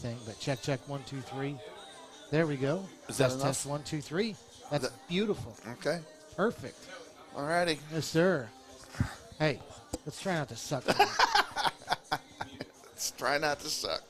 anything, but check, 1, 2, 3. There we go. Is that enough? Test 1, 2, 3. That's beautiful. Okay. Perfect. All righty. Yes, sir. Hey, let's try not to suck. Let's try not to suck.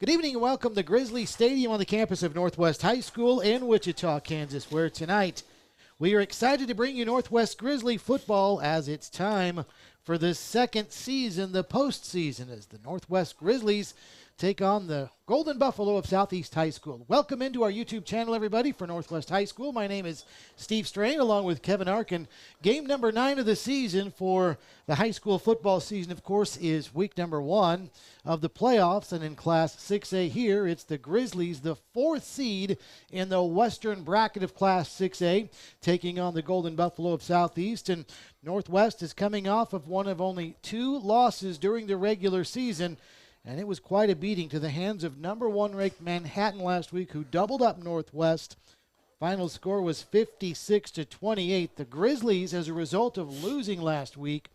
Good evening and welcome to Grizzly Stadium on the campus of Northwest High School in Wichita, Kansas, where tonight we are excited to bring you Northwest Grizzly football as it's time for the second season, the postseason, as the Northwest Grizzlies take on the Golden Buffalo of Southeast High School. Welcome into our YouTube channel, everybody, for Northwest High School. My name is Steve Strain, along with Kevin Arkin. Game number 9 of the season for the high school football season, of course, is week number 1 of the playoffs. And in Class 6A here, it's the Grizzlies, the 4th seed in the western bracket of Class 6A, taking on the Golden Buffalo of Southeast. And Northwest is coming off of one of only 2 losses during the regular season. And it was quite a beating to the hands of number 1 ranked Manhattan last week, who doubled up Northwest. Final score was 56-28. The Grizzlies, as a result of losing last week,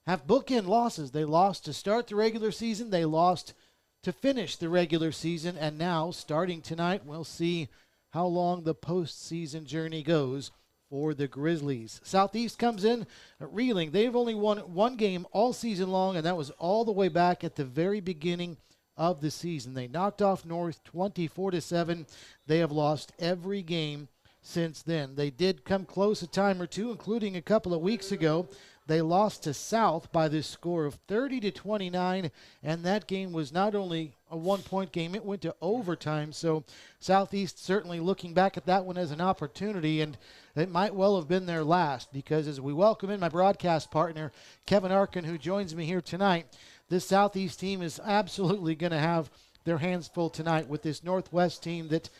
have bookend losses. They lost to start the regular season. They lost to finish the regular season. And now, starting tonight, we'll see how long the postseason journey goes for the Grizzlies. Southeast comes in reeling. They've only won 1 game all season long, and that was all the way back at the very beginning of the season. They knocked off North 24-7. They have lost every game since then. They did come close a time or two, including a couple of weeks ago. They lost to South by this score of 30-29, and that game was not only a 1-point game, it went to overtime. So Southeast certainly looking back at that one as an opportunity, and it might well have been their last, because as we welcome in my broadcast partner, Kevin Arkin, who joins me here tonight, this Southeast team is absolutely going to have their hands full tonight with this Northwest team that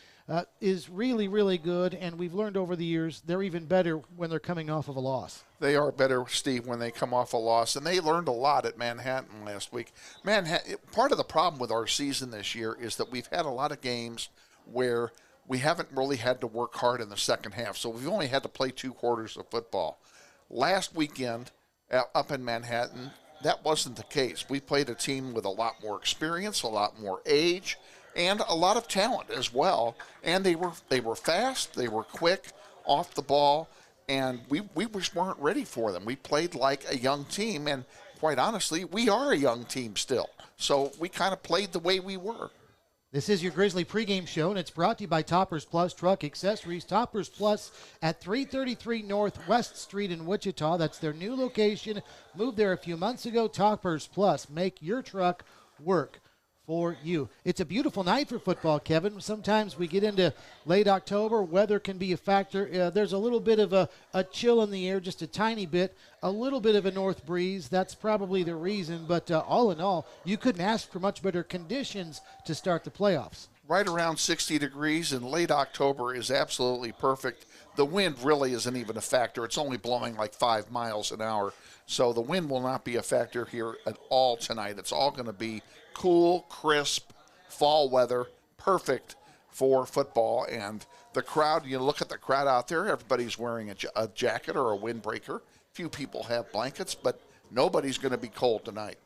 is really, really good, and we've learned over the years they're even better when they're coming off of a loss. They are better, Steve, when they come off a loss, and they learned a lot at Manhattan last week. Part of the problem with our season this year is that we've had a lot of games where we haven't really had to work hard in the second half, so we've only had to play 2 quarters of football. Last weekend up in Manhattan, that wasn't the case. We played a team with a lot more experience, a lot more age, and a lot of talent as well. And they were fast, they were quick off the ball, and we just weren't ready for them. We played like a young team, and quite honestly, we are a young team still. So we kind of played the way we were. This is your Grizzly pregame show, and it's brought to you by Toppers Plus Truck Accessories. Toppers Plus at 333 North West Street in Wichita. That's their new location. Moved there a few months ago. Toppers Plus. Make your truck work for you. It's a beautiful night for football, Kevin. Sometimes we get into late October. Weather can be a factor. There's a little bit of a chill in the air, just a tiny bit, a little bit of a north breeze. That's probably the reason. But all in all, you couldn't ask for much better conditions to start the playoffs. Right around 60 degrees in late October is absolutely perfect. The wind really isn't even a factor. It's only blowing like 5 miles an hour. So the wind will not be a factor here at all tonight. It's all going to be cool, crisp, fall weather, perfect for football. And the crowd, you look at the crowd out there, everybody's wearing a jacket or a windbreaker. Few people have blankets, but nobody's going to be cold tonight.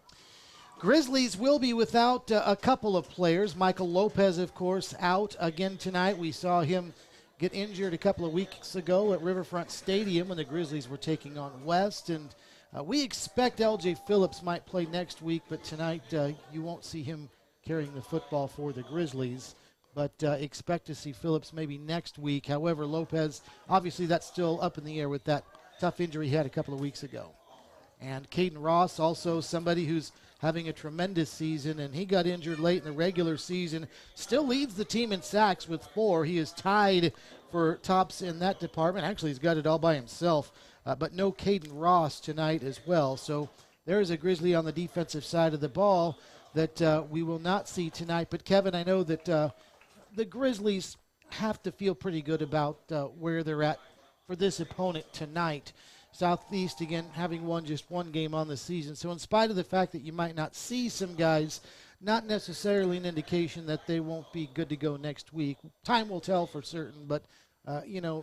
Grizzlies will be without a couple of players. Michael Lopez, of course, out again tonight. We saw him get injured a couple of weeks ago at Riverfront Stadium when the Grizzlies were taking on West. And we expect L.J. Phillips might play next week, but tonight you won't see him carrying the football for the Grizzlies. But expect to see Phillips maybe next week. However, Lopez, obviously that's still up in the air with that tough injury he had a couple of weeks ago. And Caden Ross, also somebody who's having a tremendous season, and he got injured late in the regular season. Still leads the team in sacks with 4. He is tied for tops in that department. Actually, he's got it all by himself. But no Caden Ross tonight as well. So there is a Grizzly on the defensive side of the ball that we will not see tonight. But, Kevin, I know that the Grizzlies have to feel pretty good about where they're at for this opponent tonight. Southeast, again, having won just one game on the season. So in spite of the fact that you might not see some guys, not necessarily an indication that they won't be good to go next week. Time will tell for certain, but,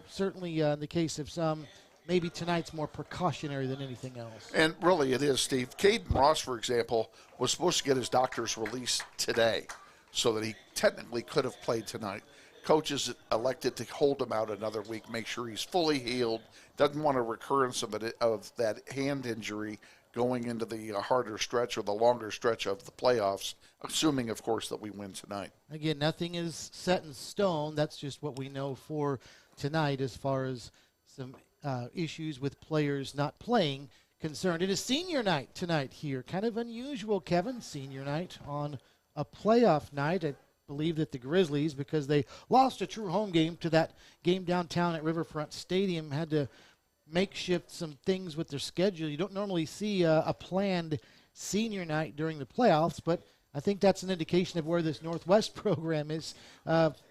certainly in the case of some, maybe tonight's more precautionary than anything else. And really it is, Steve. Caden Ross, for example, was supposed to get his doctor's release today so that he technically could have played tonight. Coaches elected to hold him out another week, make sure he's fully healed, doesn't want a recurrence of that hand injury going into the harder stretch or the longer stretch of the playoffs, assuming, of course, that we win tonight. Again, nothing is set in stone. That's just what we know for tonight as far as some issues with players not playing concerned. It is senior night tonight here. Kind of unusual, Kevin, senior night on a playoff night. I believe that the Grizzlies, because they lost a true home game to that game downtown at Riverfront Stadium, had to makeshift some things with their schedule. You don't normally see a planned senior night during the playoffs, but I think that's an indication of where this Northwest program is.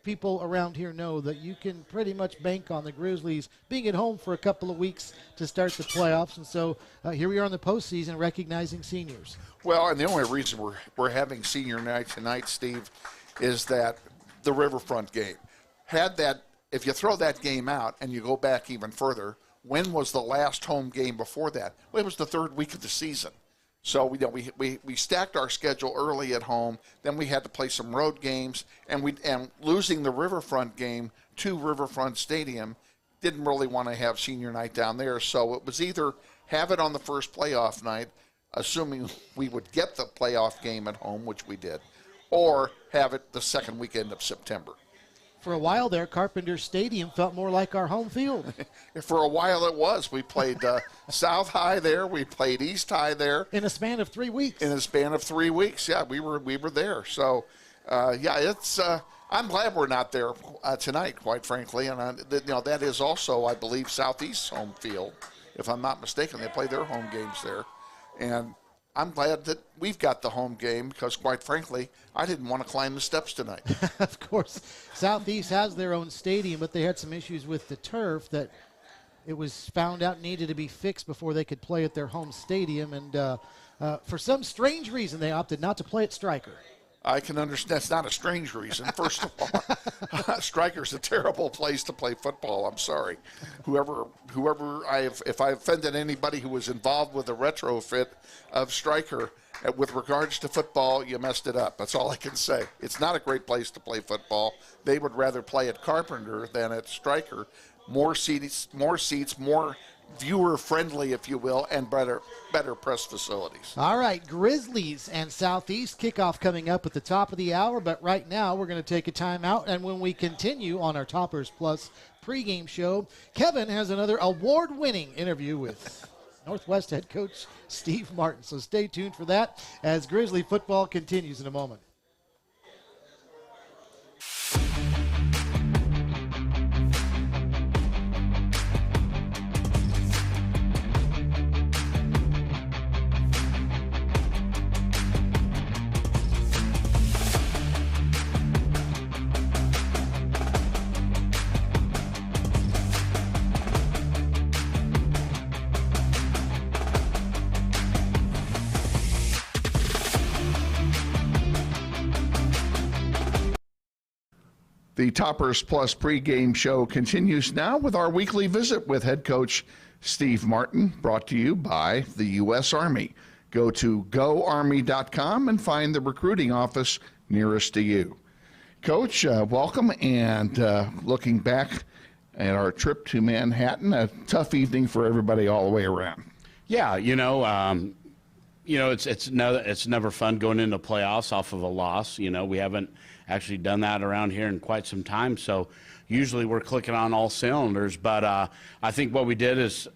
People around here know that you can pretty much bank on the Grizzlies being at home for a couple of weeks to start the playoffs, and so here we are in the postseason recognizing seniors. Well, and the only reason we're having senior night tonight, Steve, is that the Riverfront game. If you throw that game out and you go back even further, when was the last home game before that? Well, it was the third week of the season. So we stacked our schedule early at home. Then we had to play some road games, and losing the Riverfront game to Riverfront Stadium, didn't really want to have senior night down there. So it was either have it on the first playoff night, assuming we would get the playoff game at home, which we did, or have it the second weekend of September. For a while there, Carpenter Stadium felt more like our home field. For a while it was. We played South High there. We played East High there. In a span of 3 weeks. In a span of 3 weeks, yeah, we were there. So, it's. I'm glad we're not there tonight, quite frankly. And that is also, I believe, Southeast's home field, if I'm not mistaken. They play their home games there, and I'm glad that we've got the home game because, quite frankly, I didn't want to climb the steps tonight. Of course, Southeast has their own stadium, but they had some issues with the turf that it was found out needed to be fixed before they could play at their home stadium. And for some strange reason, they opted not to play at Stryker. I can understand. That's not a strange reason. First of all, Stryker's a terrible place to play football. I'm sorry. If I offended anybody who was involved with the retrofit of Stryker with regards to football, you messed it up. That's all I can say. It's not a great place to play football. They would rather play at Carpenter than at Stryker. More seats, more viewer friendly, if you will, and better press facilities. All right, Grizzlies and Southeast kickoff coming up at the top of the hour, but right now we're going to take a timeout, and when we continue on our Toppers Plus pregame show, Kevin has another award-winning interview with Northwest head coach Steve Martin. So stay tuned for that as Grizzly football continues in a moment. The Toppers Plus pregame show continues now with our weekly visit with head coach Steve Martin, brought to you by the U.S. Army. Go to goarmy.com and find the recruiting office nearest to you. Coach, welcome, and looking back at our trip to Manhattan, a tough evening for everybody all the way around. Yeah, it's never fun going into playoffs off of a loss. We haven't actually done that around here in quite some time. So usually we're clicking on all cylinders. But I think what we did is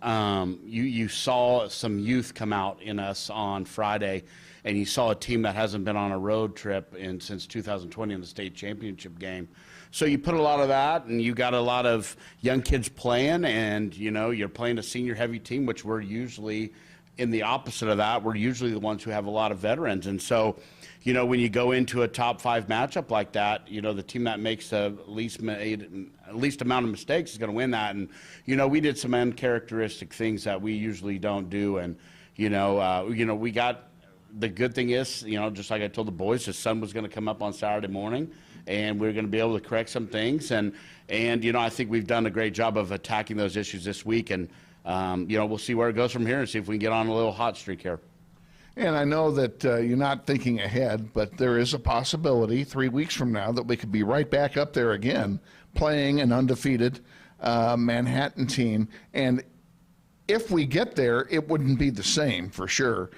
you saw some youth come out in us on Friday, and you saw a team that hasn't been on a road trip since 2020 in the state championship game. So you put a lot of that, and you got a lot of young kids playing, and, you're playing a senior-heavy team, which we're usually in the opposite of that. We're usually the ones who have a lot of veterans. And so, when you go into a top 5 matchup like that, the team that makes the least amount of mistakes is going to win that. And, we did some uncharacteristic things that we usually don't do. And, we got the good thing is, just like I told the boys, the sun was going to come up on Saturday morning, and we're going to be able to correct some things. And I think we've done a great job of attacking those issues this week. And, we'll see where it goes from here and see if we can get on a little hot streak here. And I know that you're not thinking ahead, but there is a possibility 3 weeks from now that we could be right back up there again playing an undefeated Manhattan team. And if we get there, it wouldn't be the same for sure.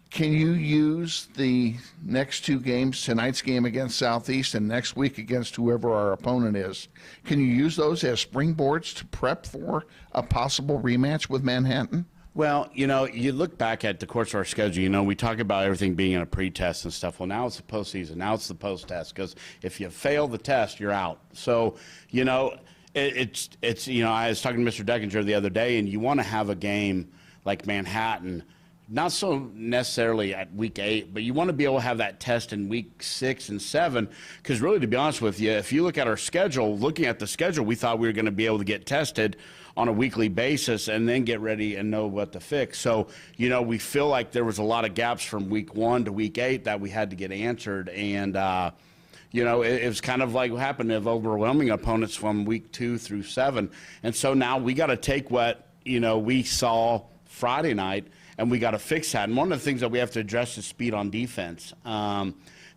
Can you use the next 2 games, tonight's game against Southeast and next week against whoever our opponent is, can you use those as springboards to prep for a possible rematch with Manhattan? Well, you look back at the course of our schedule, we talk about everything being in a pre-test and stuff. Well, now it's the postseason. Now it's the post-test, because if you fail the test, you're out. So, it's I was talking to Mr. Deckinger the other day, and you want to have a game like Manhattan, not so necessarily at week 8, but you want to be able to have that test in week 6 and 7, because really, to be honest with you, if you look at our schedule, looking at the schedule, we thought we were going to be able to get tested on a weekly basis and then get ready and know what to fix. So, we feel like there was a lot of gaps from week 1 to week 8 that we had to get answered. And, it was kind of like what happened of overwhelming opponents from week 2 through 7. And so now we got to take what, we saw Friday night, and we got to fix that. And one of the things that we have to address is speed on defense.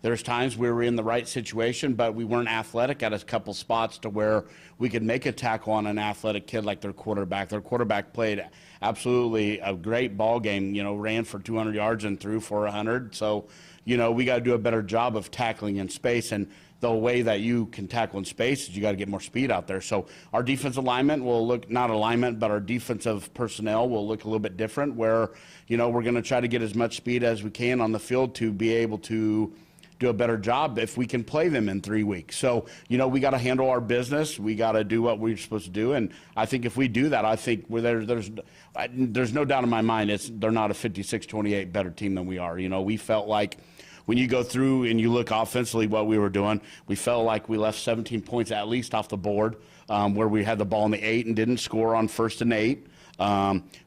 There's times where we're in the right situation, but we weren't athletic at a couple spots to where we could make a tackle on an athletic kid like their quarterback. Their quarterback played absolutely a great ball game, ran for 200 yards and threw for 100. So, we got to do a better job of tackling in space. And the way that you can tackle in space is you got to get more speed out there. So our defensive alignment will look, not alignment, but our defensive personnel will look a little bit different, where, we're going to try to get as much speed as we can on the field to be able to do a better job if we can play them in 3 weeks. So, we got to handle our business. We got to do what we're supposed to do. And I think if we do that, I think there's no doubt in my mind they're not a 56-28 better team than we are. We felt like when you go through and you look offensively what we were doing, we felt like we left 17 points at least off the board, where we had the ball in the 8 and didn't score on 1st and 8.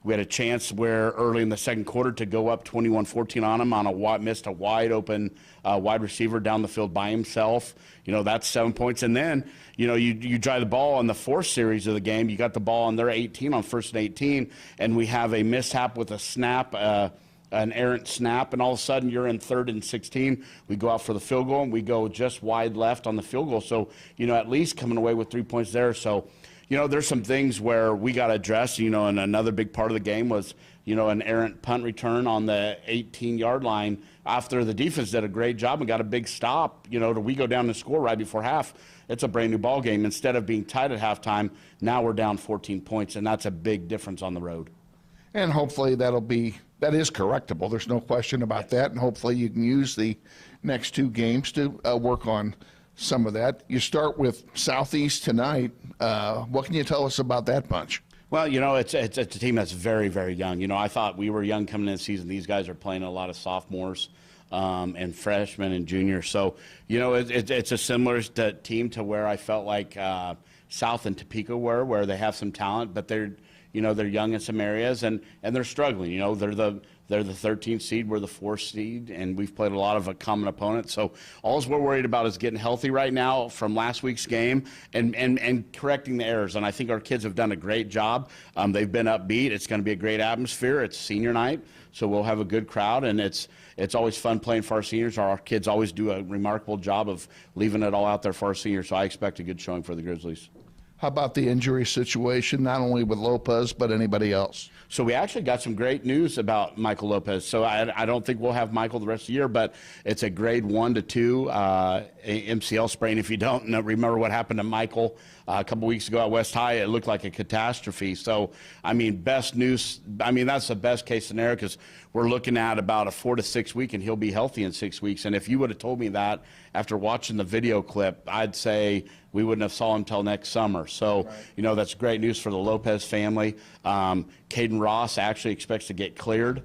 We had a chance where early in the second quarter to go up 21-14 on him on missed a wide open wide receiver down the field by himself. That's 7 points. And then, you drive the ball on the 4th series of the game. You got the ball on their 18 on 1st and 18, and we have a mishap with a snap, an errant snap, and all of a sudden you're in 3rd and 16. We go out for the field goal, and we go just wide left on the field goal. So, at least coming away with 3 points there. So, there's some things where we got to address, and another big part of the game was, an errant punt return on the 18-yard line after the defense did a great job and got a big stop, we go down and score right before half. It's a brand new ball game. Instead of being tied at halftime, now we're down 14 points, and that's a big difference on the road. And hopefully that is correctable. There's no question about that. And hopefully you can use the next two games to work on some of that. You start with Southeast tonight. What can you tell us about that bunch? Well, it's a team that's very, very young. I thought we were young coming into the season. These guys are playing a lot of sophomores and freshmen and juniors. So, it's a similar team to where I felt like South and Topeka were, where they have some talent, but they're young in some areas and they're struggling. They're the 13th seed, we're the 4th seed, and we've played a lot of a common opponent. So all we're worried about is getting healthy right now from last week's game and correcting the errors. And I think our kids have done a great job. They've been upbeat. It's going to be a great atmosphere. It's senior night, so we'll have a good crowd, and it's always fun playing for our seniors. Our kids always do a remarkable job of leaving it all out there for our seniors, so I expect a good showing for the Grizzlies. How about the injury situation, not only with Lopez, but anybody else? So we actually got some great news about Michael Lopez. So I don't think we'll have Michael the rest of the year, but it's a grade 1 to 2 MCL sprain. If you don't remember what happened to Michael a couple weeks ago at West High, it looked like a catastrophe. So, best news. That's the best case scenario because we're looking at about a 4 to 6 week, and he'll be healthy in 6 weeks. And if you would have told me that after watching the video clip, I'd say we wouldn't have saw him until next summer. So, that's great news for the Lopez family. Caden Ross actually expects to get cleared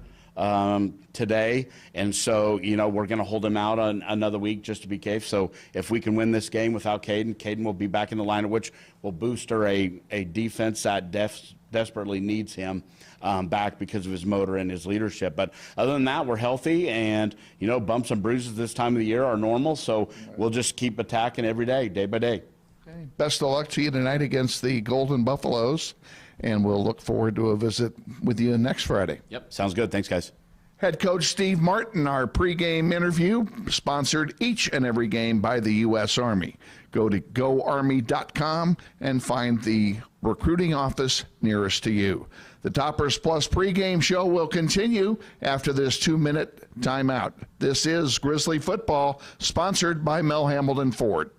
today. And so, we're going to hold him out on another week just to be safe. So if we can win this game without Caden will be back in the lineup, which will booster a defense that desperately needs him back because of his motor and his leadership. But other than that, we're healthy, and, bumps and bruises this time of the year are normal. So we'll just keep attacking every day, day by day. Okay. Best of luck to you tonight against the Golden Buffaloes, and we'll look forward to a visit with you next Friday. Yep, sounds good. Thanks, guys. Head coach Steve Martin, our pregame interview, sponsored each and every game by the U.S. Army. Go to goarmy.com and find the recruiting office nearest to you. The Toppers Plus pregame show will continue after this 2-minute timeout. This is Grizzly Football, sponsored by Mel Hambelton Ford.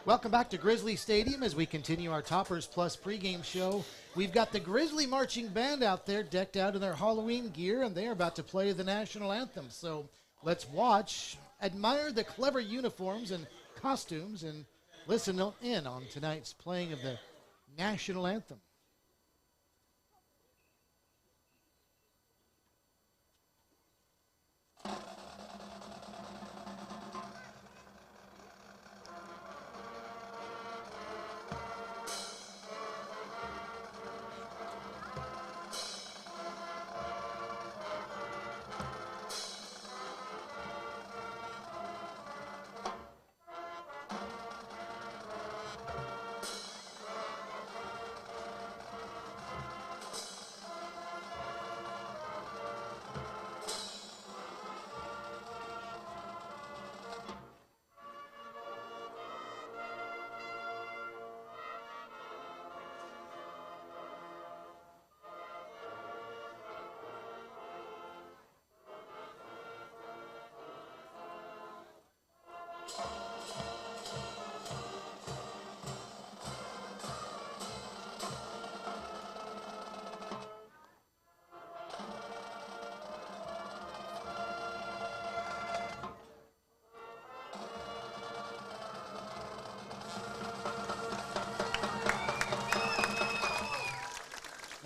Welcome back to Grizzly Stadium as we continue our Toppers Plus pregame show. We've got the Grizzly Marching Band out there decked out in their Halloween gear, and they're about to play the national anthem. So let's watch, admire the clever uniforms and costumes, and listen in on tonight's playing of the national anthem.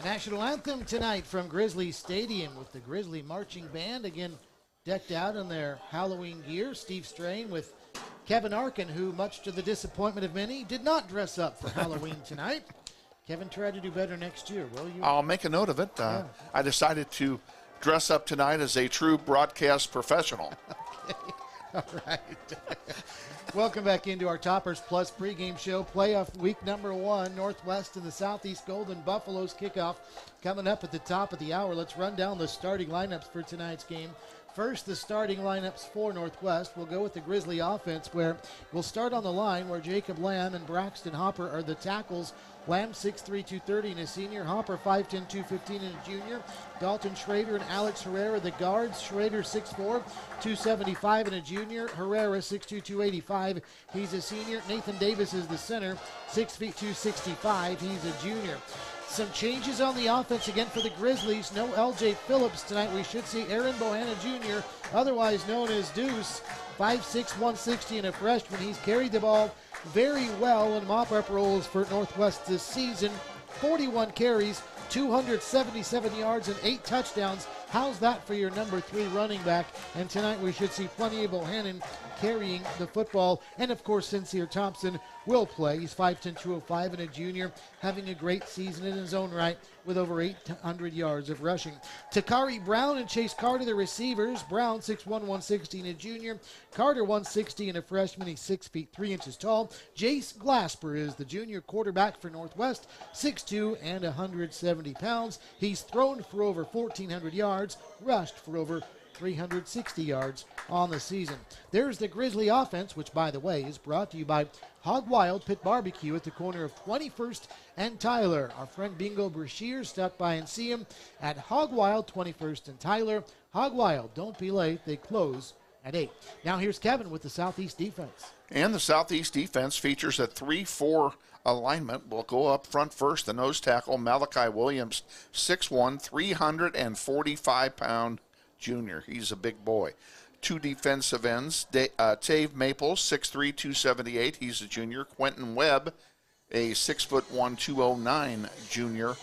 National anthem tonight from Grizzly Stadium with the Grizzly Marching Band, again decked out in their Halloween gear. Steve Strain with Kevin Arkin, who, much to the disappointment of many, did not dress up for Halloween tonight. Kevin, try to do better next year, will you? I'll make a note of it. I decided to dress up tonight as a true broadcast professional. All right. Welcome back into our Toppers Plus pregame show. Playoff week number 1, Northwest and the Southeast Golden Buffaloes kickoff coming up at the top of the hour. Let's run down the starting lineups for tonight's game. First, the starting lineups for Northwest. We'll go with the Grizzly offense, where we'll start on the line where Jacob Lamb and Braxton Hopper are the tackles. Lamb 6'3", 230 and a senior. Hopper 5'10", 215 and a junior. Dalton Schrader and Alex Herrera the guards. Schrader 6'4", 275 and a junior. Herrera 6'2", 285. He's a senior. Nathan Davis is the center, 6 feet 265. He's a junior. Some changes on the offense again for the Grizzlies. No L.J. Phillips tonight. We should see Aaron Bohanna Jr., otherwise known as Deuce, 5'6", 160 and a freshman. He's carried the ball very well in mop-up roles for Northwest this season. 41 carries, 277 yards, and 8 touchdowns. How's that for your number 3 running back? And tonight we should see plenty of Bohannon carrying the football. And, of course, Sincere Thompson will play. He's 5'10", 205 and a junior, having a great season in his own right with over 800 yards of rushing. Takari Brown and Chase Carter, the receivers. Brown 6'1", 160 and a junior. Carter 160 and a freshman. He's 6 feet 3 inches tall. Jace Glasper is the junior quarterback for Northwest, 6'2" and 170 pounds. He's thrown for over 1,400 yards, rushed for over 360 yards on the season. There's the Grizzly offense, which, by the way, is brought to you by Hog Wild Pit Barbecue at the corner of 21st and Tyler. Our friend Bingo Brashear stopped by and see him at Hog Wild, 21st and Tyler. Hog Wild, don't be late. They close at 8. Now here's Kevin with the Southeast defense. And the Southeast defense features a 3-4 alignment. We'll go up front first. The nose tackle, Malachi Williams, 6'1", 345-pound junior. He's a big boy. 2 defensive ends, Tave Maples, 6'3", 278. He's a junior. Quentin Webb, a 6'1", 209 junior.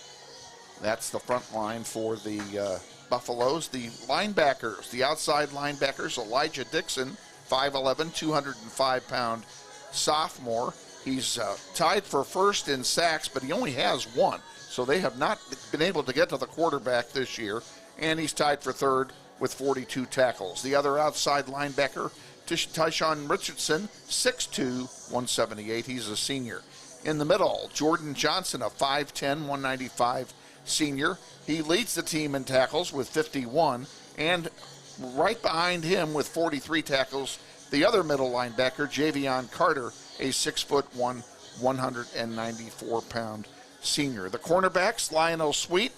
That's the front line for the Buffaloes. The linebackers, the outside linebackers, Elijah Dixon, 5'11", 205-pound sophomore. He's tied for first in sacks, but he only has 1. So they have not been able to get to the quarterback this year. And he's tied for third with 42 tackles. The other outside linebacker, Tyshawn Richardson, 6'2", 178. He's a senior. In the middle, Jordan Johnson, a 5'10", 195 senior. He leads the team in tackles with 51. And right behind him with 43 tackles, the other middle linebacker, Javion Carter, a 6'1", 194-pound senior. The cornerbacks, Lionel Sweet,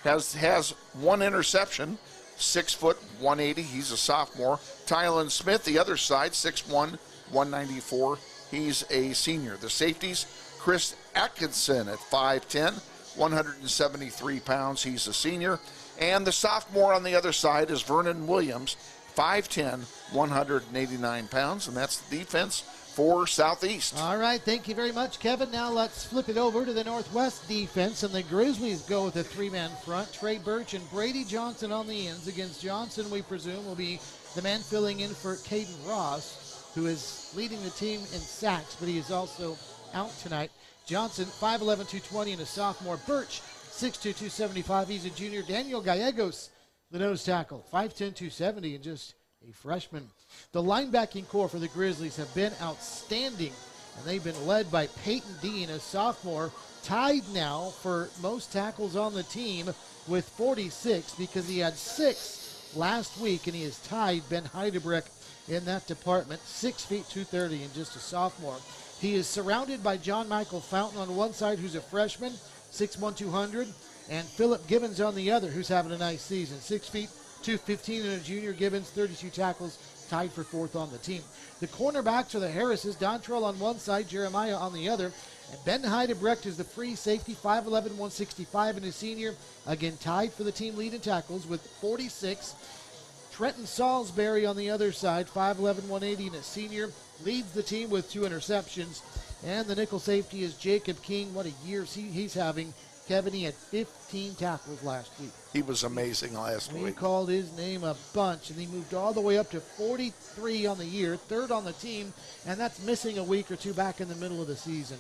has 1 interception, 6', 180. He's a sophomore. Tylen Smith, the other side, 6'1", 194. He's a senior. The safeties, Chris Atkinson at 5'10", 173 pounds. He's a senior. And the sophomore on the other side is Vernon Williams, 5'10", 189 pounds. And that's the defense for Southeast. All right, thank you very much, Kevin. Now let's flip it over to the Northwest defense, and the Grizzlies go with a 3-man front. Trey Birch and Brady Johnson on the ends. Against Johnson, we presume, will be the man filling in for Caden Ross, who is leading the team in sacks, but he is also out tonight. Johnson, 5'11", 220 and a sophomore. Birch, 6'2", 275. He's a junior. Daniel Gallegos, the nose tackle, 5'10", 270 and just a freshman. The linebacking core for the Grizzlies have been outstanding, and they've been led by Peyton Dean, a sophomore, tied now for most tackles on the team with 46 because he had 6 last week, and he has tied Ben Heidebrecht in that department, 6 feet 230 and just a sophomore. He is surrounded by John Michael Fountain on one side, who's a freshman, 6'1", 200, and Philip Gibbons on the other, who's having a nice season, 6 feet 215 and a junior. Gibbons, 32 tackles, tied for 4th on the team. The cornerbacks are the Harrises, Dontrell on one side, Jeremiah on the other. And Ben Heidebrecht is the free safety, 5'11", 165 and a senior. Again, tied for the team lead in tackles with 46. Trenton Salisbury on the other side, 5'11", 180 and a senior. Leads the team with 2 interceptions. And the nickel safety is Jacob King. What a year he's having, Kevin, he had 15 tackles last week. He was amazing last We week. called his name a bunch, and he moved all the way up to 43 on the year, third on the team, and that's missing a week or two back in the middle of the season.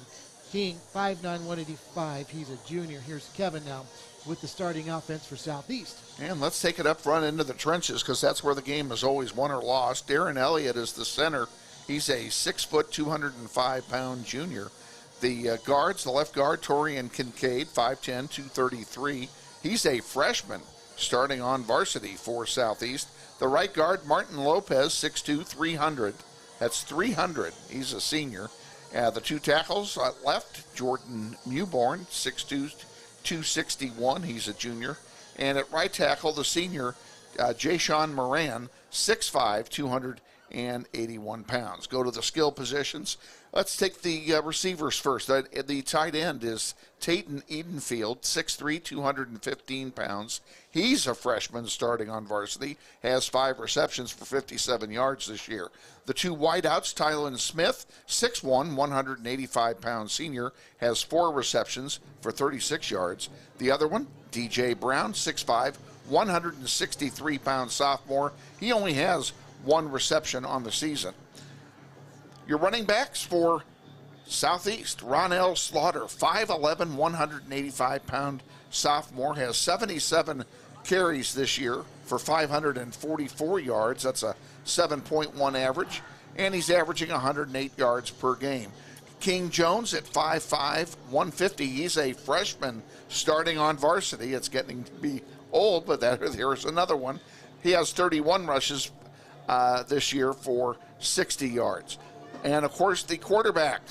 King, 5'9", 185. He's a junior. Here's Kevin now with the starting offense for Southeast. And let's take it up front into the trenches because that's where the game is always won or lost. Darren Elliott is the center. He's a 6 foot, 205-pound junior. The guards, the left guard, Torian Kincaid, 5'10", 233. He's a freshman starting on varsity for Southeast. The right guard, Martin Lopez, 6'2", 300. That's 300. He's a senior. The two tackles left, Jordan Newborn, 6'2", 261. He's a junior. And at right tackle, the senior, Jayshawn Moran, 6'5", 281 pounds. Go to the skill positions. Let's take the receivers first. The tight end is Tayton Edenfield, 6'3", 215 pounds. He's a freshman starting on varsity, has 5 receptions for 57 yards this year. The two wideouts, Tylen Smith, 6'1", 185-pound senior, has 4 receptions for 36 yards. The other one, DJ Brown, 6'5", 163-pound sophomore. He only has 1 reception on the season. Your running backs for Southeast, Ronell Slaughter, 5'11", 185-pound sophomore, has 77 carries this year for 544 yards. That's a 7.1 average, and he's averaging 108 yards per game. King Jones at 5'5", 150. He's a freshman starting on varsity. It's getting to be old, but here's another one. He has 31 rushes this year for 60 yards. And, of course, the quarterback,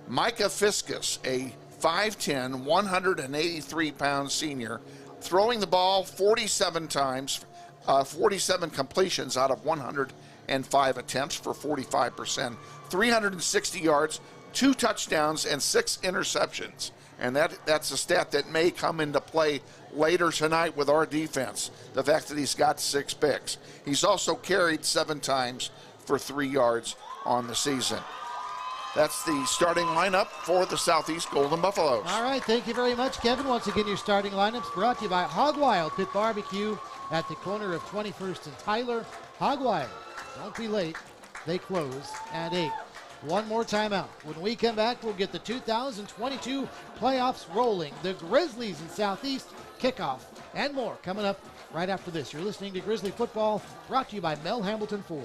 Micah Fiskus, a 5'10", 183-pound senior, throwing the ball 47 times, 47 completions out of 105 attempts for 45%, 360 yards, 2 touchdowns, and 6 interceptions. And that's a stat that may come into play later tonight with our defense, the fact that he's got 6 picks. He's also carried 7 times for 3 yards on the season. That's the starting lineup for the Southeast Golden Buffaloes. All right, thank you very much, Kevin. Once again, your starting lineups brought to you by Hog Wild Pit Barbecue at the corner of 21st and Tyler. Hog Wild, don't be late. They close at 8. One more timeout. When we come back, we'll get the 2022 playoffs rolling. The Grizzlies in Southeast kickoff and more coming up right after this. You're listening to Grizzly Football, brought to you by Mel Hambleton Ford.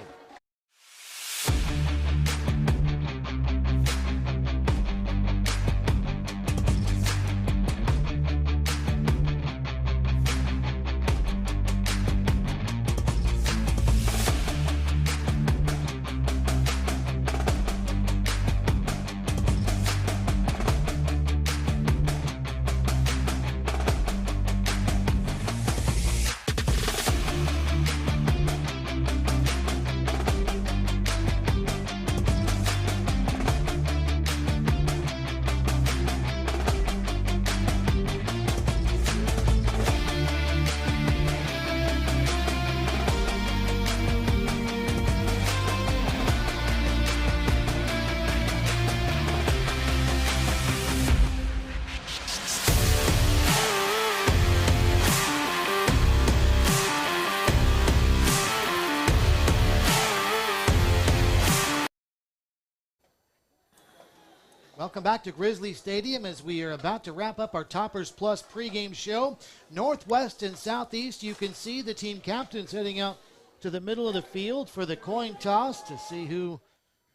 Welcome back to Grizzly Stadium as we are about to wrap up our Toppers Plus pregame show. Northwest and Southeast, you can see the team captains heading out to the middle of the field for the coin toss to see who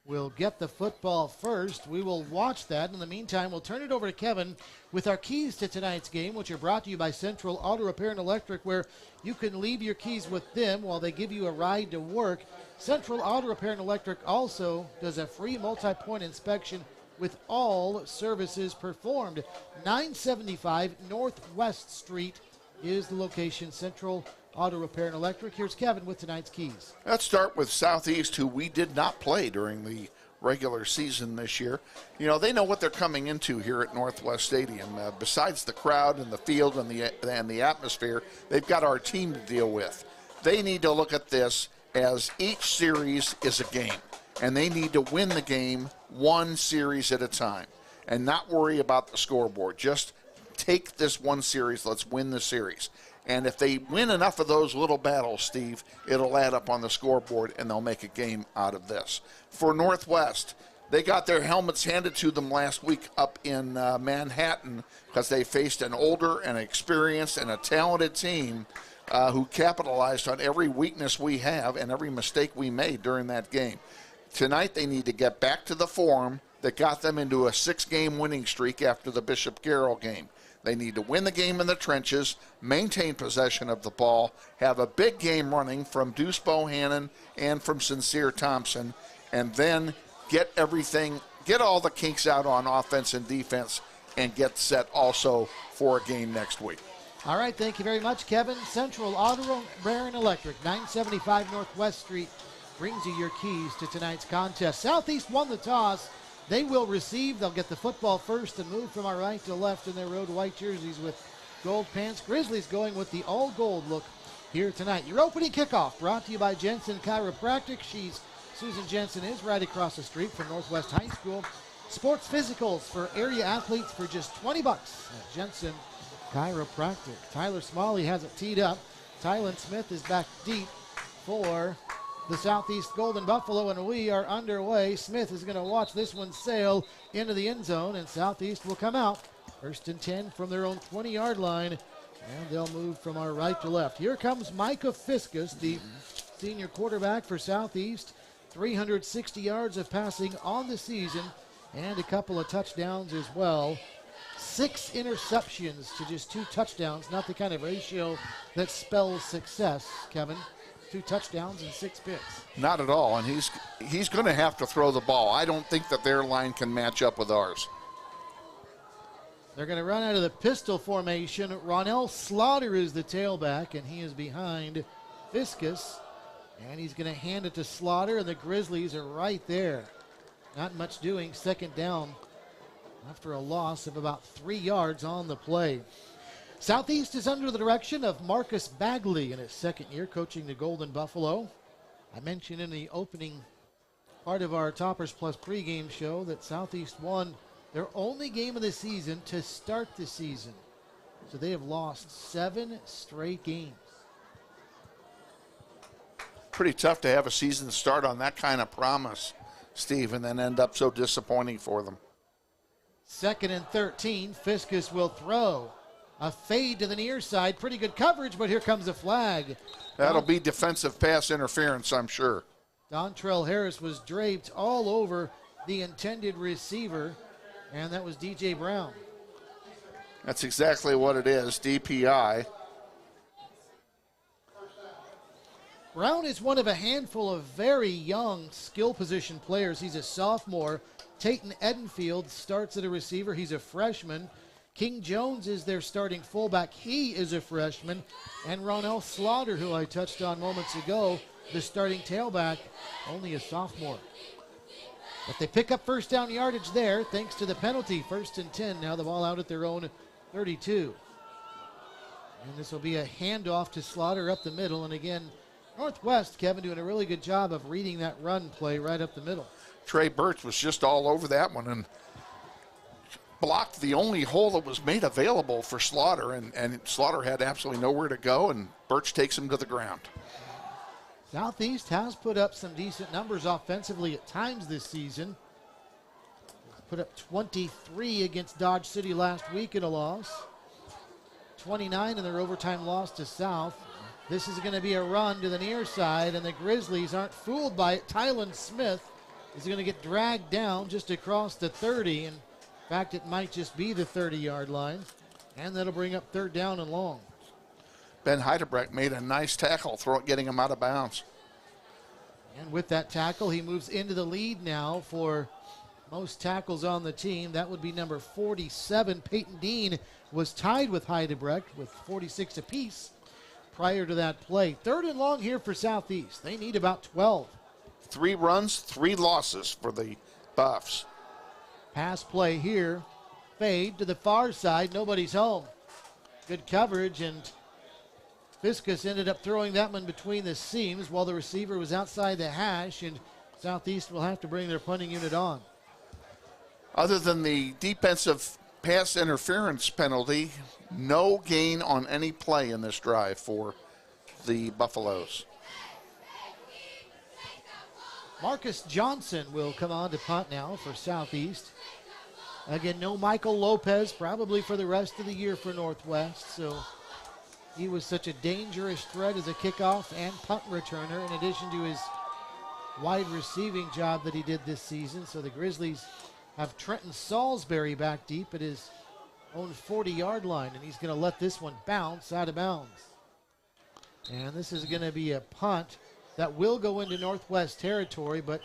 will get the football first. We will watch that. In the meantime, we'll turn it over to Kevin with our keys to tonight's game, which are brought to you by Central Auto Repair and Electric, where you can leave your keys with them while they give you a ride to work. Central Auto Repair and Electric also does a free multi-point inspection with all services performed. 975 Northwest Street is the location. Central Auto Repair and Electric. Here's Kevin with tonight's keys. Let's start with Southeast, who we did not play during the regular season this year. You know, they know what they're coming into here at Northwest Stadium. Besides the crowd and the field and the atmosphere, they've got our team to deal with. They need to look at this as each series is a game, and they need to win the game one series at a time and not worry about the scoreboard. Just take this one series. Let's win the series. And if they win enough of those little battles, Steve, it'll add up on the scoreboard, and they'll make a game out of this. For Northwest, they got their helmets handed to them last week up in Manhattan because they faced an older and experienced and a talented team who capitalized on every weakness we have and every mistake we made during that game. Tonight they need to get back to the form that got them into a 6-game winning streak after the Bishop Garrell game. They need to win the game in the trenches, maintain possession of the ball, have a big game running from Deuce Bohannon and from Sincere Thompson, and then get all the kinks out on offense and defense, and get set also for a game next week. All right, thank you very much, Kevin. Central Auto Baron Electric, 975 Northwest Street, brings you your keys to tonight's contest. Southeast won the toss. They will receive. They'll get the football first and move from our right to left in their road white jerseys with gold pants. Grizzlies going with the all-gold look here tonight. Your opening kickoff brought to you by Jensen Chiropractic. Susan Jensen is right across the street from Northwest High School. Sports physicals for area athletes for just $20 at Jensen Chiropractic. Tyler Smalley has it teed up. Tylen Smith is back deep for the Southeast Golden Buffalo, and we are underway. Smith is going to watch this one sail into the end zone, and Southeast will come out. 1st and 10 from their own 20-yard line, and they'll move from our right to left. Here comes Micah Fiskus, the senior quarterback for Southeast. 360 yards of passing on the season, and a couple of touchdowns as well. 6 interceptions to just 2 touchdowns, not the kind of ratio that spells success, Kevin. 2 touchdowns and 6 picks. Not at all, and he's going to have to throw the ball. I don't think that their line can match up with ours. They're going to run out of the pistol formation. Ronell Slaughter is the tailback, and he is behind Fiskus. And he's going to hand it to Slaughter, and the Grizzlies are right there. Not much doing. 2nd down after a loss of about 3 yards on the play. Southeast is under the direction of Marcus Bagley in his 2nd year coaching the Golden Buffalo. I mentioned in the opening part of our Toppers Plus pregame show that Southeast won their only game of the season to start the season. So they have lost 7 straight games. Pretty tough to have a season start on that kind of promise, Steve, and then end up so disappointing for them. 2nd and 13. Fiskus will throw. A fade to the near side. Pretty good coverage, but here comes a flag. That'll be defensive pass interference, I'm sure. Dontrell Harris was draped all over the intended receiver, and that was DJ Brown. That's exactly what it is, DPI. Brown is one of a handful of very young skill position players. He's a sophomore. Tayton Edenfield starts at a receiver. He's a freshman. King Jones is their starting fullback. He is a freshman. And Ronell Slaughter, who I touched on moments ago, the starting tailback, only a sophomore. But they pick up 1st down yardage there thanks to the penalty. 1st and 10. Now the ball out at their own 32. And this will be a handoff to Slaughter up the middle. And again, Northwest, Kevin, doing a really good job of reading that run play right up the middle. Trey Birch was just all over that one and blocked the only hole that was made available for Slaughter, and Slaughter had absolutely nowhere to go, and Birch takes him to the ground. Southeast has put up some decent numbers offensively at times this season. Put up 23 against Dodge City last week in a loss. 29 in their overtime loss to South. This is going to be a run to the near side, and the Grizzlies aren't fooled by it. Tylen Smith is going to get dragged down just across the 30. In fact, it might just be the 30-yard line, and that'll bring up 3rd down and long. Ben Heidebrecht made a nice tackle, getting him out of bounds. And with that tackle, he moves into the lead now for most tackles on the team. That would be number 47. Peyton Dean was tied with Heidebrecht with 46 apiece prior to that play. 3rd and long here for Southeast. They need about 12. 3 runs, 3 losses for the Buffs. Pass play here. Fade to the far side. Nobody's home. Good coverage, and Fiskus ended up throwing that one between the seams while the receiver was outside the hash, and Southeast will have to bring their punting unit on. Other than the defensive pass interference penalty. No gain on any play in this drive for the Buffaloes. Marcus Johnson will come on to punt now for Southeast. Again, no Michael Lopez probably for the rest of the year for Northwest. So he was such a dangerous threat as a kickoff and punt returner in addition to his wide receiving job that he did this season. So the Grizzlies have Trenton Salisbury back deep at his own 40-yard line, and he's going to let this one bounce out of bounds. And this is going to be a punt that will go into Northwest territory, but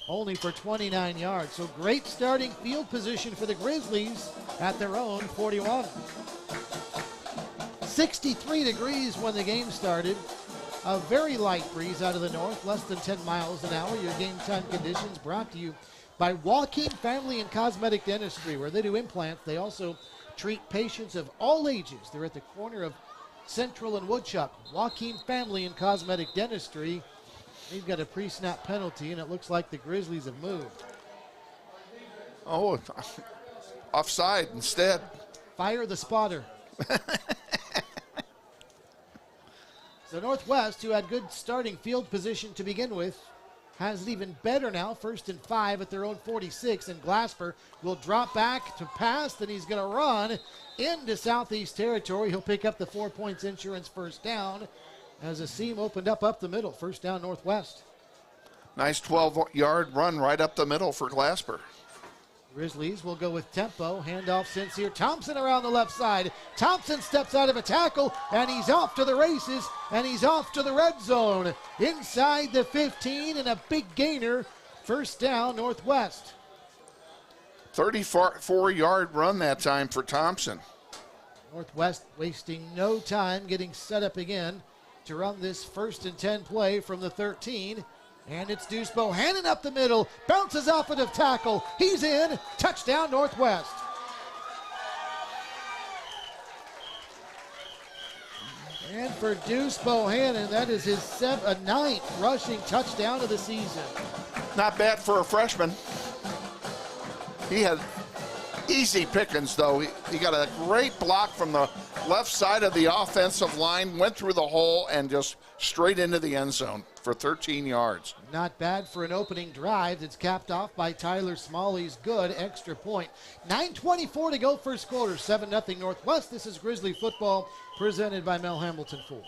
only for 29 yards. So great starting field position for the Grizzlies at their own 41. 63 degrees when the game started. A very light breeze out of the north, less than 10 miles an hour. Your game time conditions brought to you by Joaquin Family and Cosmetic Dentistry, where they do implants. They also treat patients of all ages. They're at the corner of Central and Woodchuck. Joaquin Family and Cosmetic Dentistry. They've got a pre-snap penalty, and it looks like the Grizzlies have moved. Oh, offside instead. Fire the spotter. So Northwest, who had good starting field position to begin with, has it even better now. 1st and 5 at their own 46, and Glasper will drop back to pass. Then he's going to run into Southeast territory. He'll pick up the 4 points insurance first down as a seam opened up the middle. First down Northwest. Nice 12-yard run right up the middle for Glasper. Grizzlies will go with tempo. Handoff Sincere Thompson around the left side. Thompson steps out of a tackle, and he's off to the races, and he's off to the red zone. Inside the 15, and a big gainer. First down, Northwest. 34-yard run that time for Thompson. Northwest wasting no time getting set up again to run this 1st and 10 play from the 13. And it's Deuce Bohannon up the middle. Bounces off of tackle. He's in. Touchdown, Northwest. And for Deuce Bohannon, that is his 9th rushing touchdown of the season. Not bad for a freshman. He had easy pickings, though. He got a great block from the left side of the offensive line, went through the hole, and just straight into the end zone for 13 yards. Not bad for an opening drive that's capped off by Tyler Smalley's good extra point. 9:24 to go first quarter, 7-0 Northwest. This is Grizzly football presented by Mel Hamilton Ford.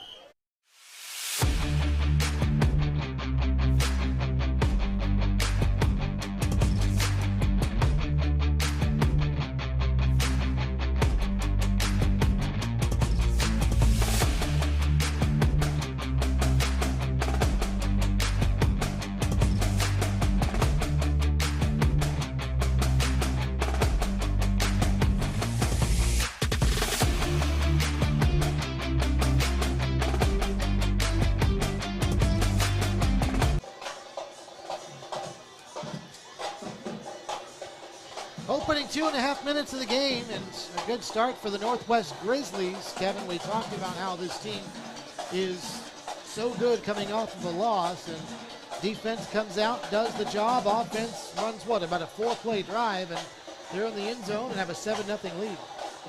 Opening 2.5 minutes of the game, and a good start for the Northwest Grizzlies. Kevin, we talked about how this team is so good coming off of a loss, and defense comes out, does the job. Offense runs, about a 4-play drive, and they're in the end zone and have a 7-0 lead.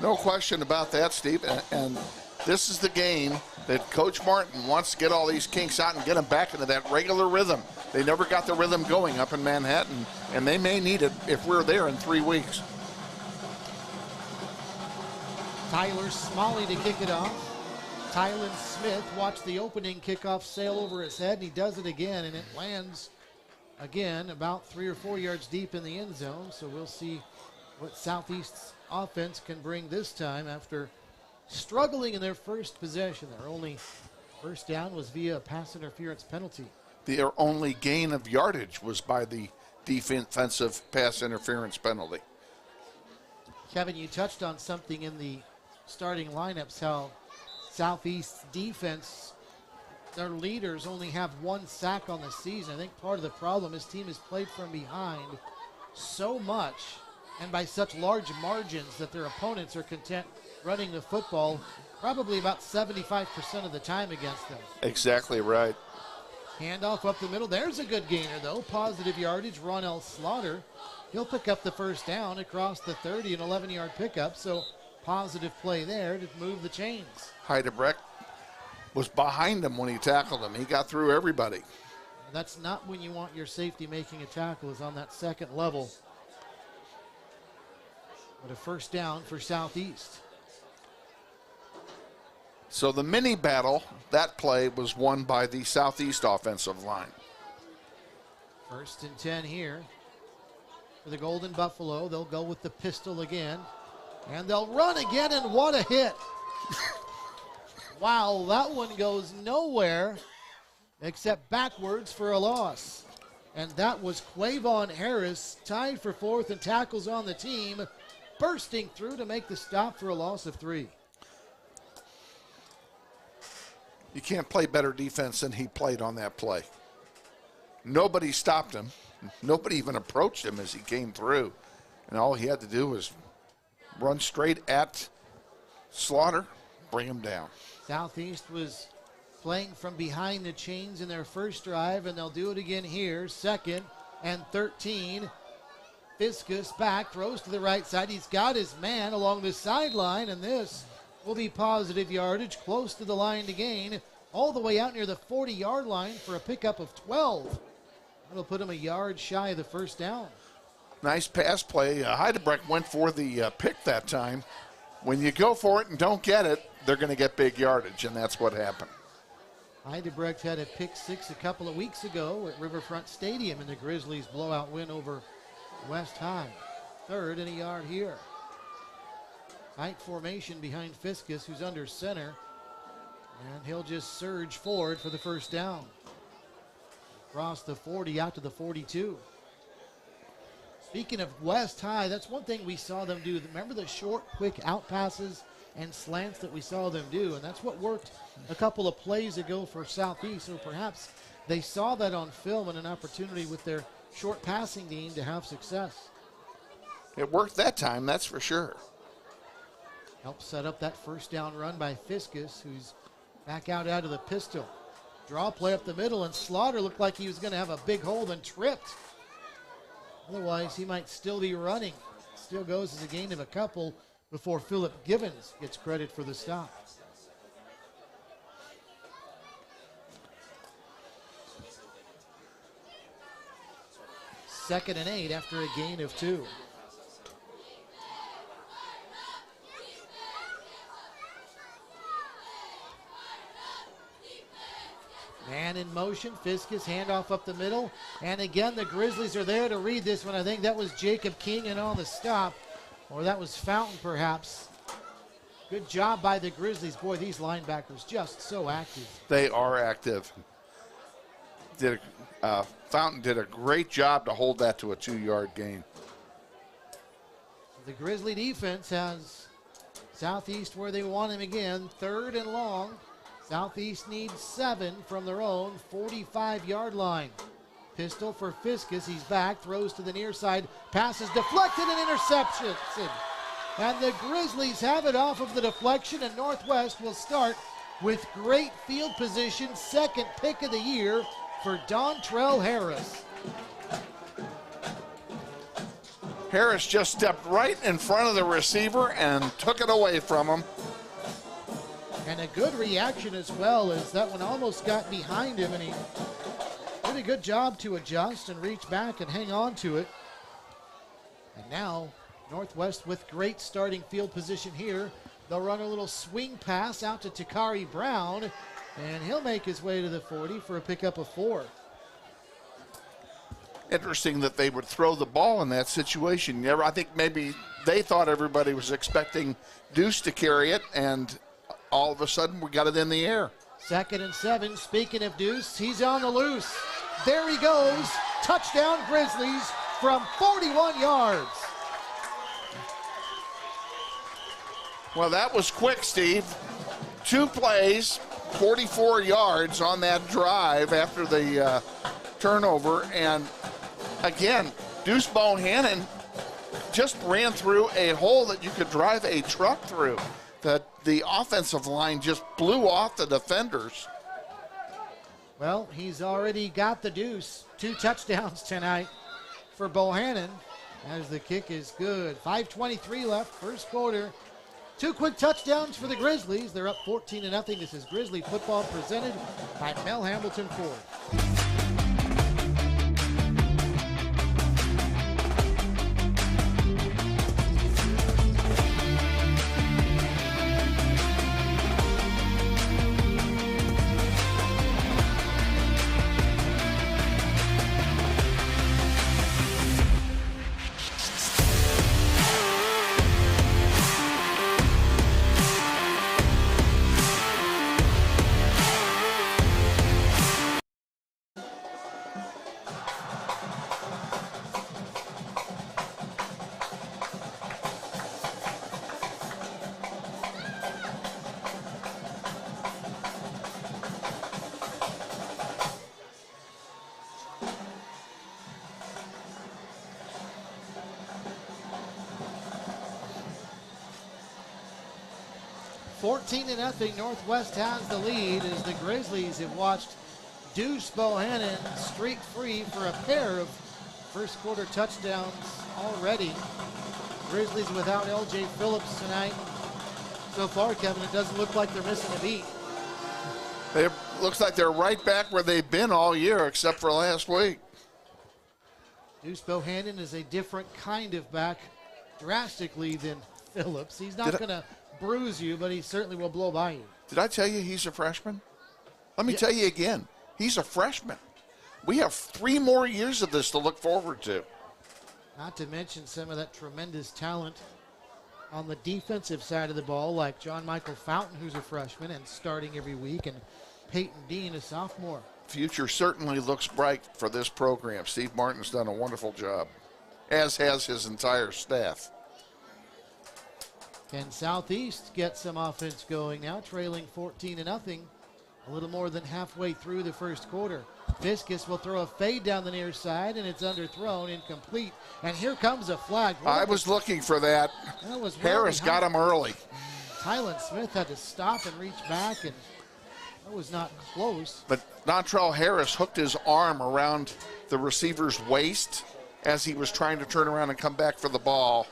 No question about that, Steve. And this is the game that Coach Martin wants to get all these kinks out and get them back into that regular rhythm. They never got the rhythm going up in Manhattan, and they may need it if we're there in 3 weeks. Tyler Smalley to kick it off. Tylen Smith watched the opening kickoff sail over his head, and he does it again, and it lands again about 3 or 4 yards deep in the end zone. So we'll see what Southeast's offense can bring this time after struggling in their first possession. Their only first down was via a pass interference penalty. Their only gain of yardage was by the defensive pass interference penalty. Kevin, you touched on something in the starting lineups, how Southeast's defense, their leaders only have 1 sack on the season. I think part of the problem, his team has played from behind so much and by such large margins that their opponents are content running the football probably about 75% of the time against them. Exactly right. Handoff up the middle. There's a good gainer, though. Positive yardage. Ronell Slaughter He'll pick up the first down across the 30, an 11-yard pickup, so positive play there to move the chains. Heidebrecht was behind him when he tackled him. He got through everybody. That's not when you want your safety making a tackle, is on that second level. But a first down for Southeast. So the mini battle, that play was won by the Southeast offensive line. 1st and 10 here for the Golden Buffalo. They'll go with the pistol again, and they'll run again, and what a hit. Wow, that one goes nowhere except backwards for a loss. And that was Quavon Harris, tied for 4th and tackles on the team, bursting through to make the stop for a loss of 3. You can't play better defense than he played on that play. Nobody stopped him. Nobody even approached him as he came through. And all he had to do was run straight at Slaughter, bring him down. Southeast was playing from behind the chains in their first drive, and they'll do it again here. 2nd and 13. Fiskus back, throws to the right side. He's got his man along the sideline, and this will be positive yardage, close to the line to gain, all the way out near the 40-yard line for a pickup of 12. That'll put him a yard shy of the first down. Nice pass play. Heidebrecht went for the pick that time. When you go for it and don't get it, they're going to get big yardage, and that's what happened. Heidebrecht had a pick 6 a couple of weeks ago at Riverfront Stadium in the Grizzlies' blowout win over West High. 3rd and a yard here. Tight formation behind Fiskus, who's under center, and he'll just surge forward for the first down. Across the 40 out to the 42. Speaking of West High, that's one thing we saw them do. Remember the short, quick out passes and slants that we saw them do, and that's what worked a couple of plays ago for Southeast. So perhaps they saw that on film and an opportunity with their short passing game to have success. It worked that time, that's for sure. Helped set up that first down run by Fiskus, who's back out of the pistol. Draw play up the middle, and Slaughter looked like he was going to have a big hole and tripped. Otherwise, he might still be running. Still goes as a gain of a couple before Philip Gibbons gets credit for the stop. Second and 8 after a gain of 2. Man in motion, Fiskus, handoff up the middle. And again, the Grizzlies are there to read this one. I think that was Jacob Keenan on the stop. Or that was Fountain, perhaps. Good job by the Grizzlies. Boy, these linebackers just so active. They are active. Fountain did a great job to hold that to a 2-yard gain. The Grizzly defense has Southeast where they want him again. 3rd and long. Southeast needs 7 from their own 45-yard line. Pistol for Fiskus. He's back, throws to the near side. Passes deflected and interception. And the Grizzlies have it off of the deflection, and Northwest will start with great field position. 2nd pick of the year for Dontrell Harris. Harris just stepped right in front of the receiver and took it away from him. And a good reaction as well, as that one almost got behind him, and he did a good job to adjust and reach back and hang on to it. And now Northwest with great starting field position here. They'll run a little swing pass out to Takari Brown, and he'll make his way to the 40 for a pickup of 4. Interesting that they would throw the ball in that situation. I think maybe they thought everybody was expecting Deuce to carry it, and all of a sudden we got it in the air. 2nd and 7. Speaking of Deuce, he's on the loose. There he goes. Touchdown Grizzlies from 41 yards. Well, that was quick, Steve. 2 plays, 44 yards on that drive after the turnover. And again, Deuce Bohannon just ran through a hole that you could drive a truck through. The offensive line just blew off the defenders. Well, he's already got the deuce. 2 touchdowns tonight for Bohannon. as the kick is good. 5:23 left, first quarter. 2 quick touchdowns for the Grizzlies. They're up 14-0. This is Grizzly football presented by Mel Hambelton Ford. Fourteen to nothing, Northwest has the lead as the Grizzlies have watched Deuce Bohannon streak free for a pair of first quarter touchdowns already. Grizzlies without L.J. Phillips tonight. So far, Kevin, it doesn't look like they're missing a beat. It looks like they're right back where they've been all year except for last week. Deuce Bohannon is a different kind of back drastically than Phillips. He's not going to bruise you, but he certainly will blow by you. Did I tell you he's a freshman? Let me tell you again. He's a freshman. We have 3 more years of this to look forward to. Not to mention some of that tremendous talent on the defensive side of the ball, like John Michael Fountain, who's a freshman and starting every week, and Peyton Dean, a sophomore. Future certainly looks bright for this program. Steve Martin's done a wonderful job, as has his entire staff. Can Southeast get some offense going now, trailing 14-0, a little more than halfway through the first quarter. Viscus will throw a fade down the near side, and it's underthrown, incomplete. And here comes a flag. I was looking for that. Harris got him early. Tylen Smith had to stop and reach back, and that was not close. But Dontrell Harris hooked his arm around the receiver's waist as he was trying to turn around and come back for the ball.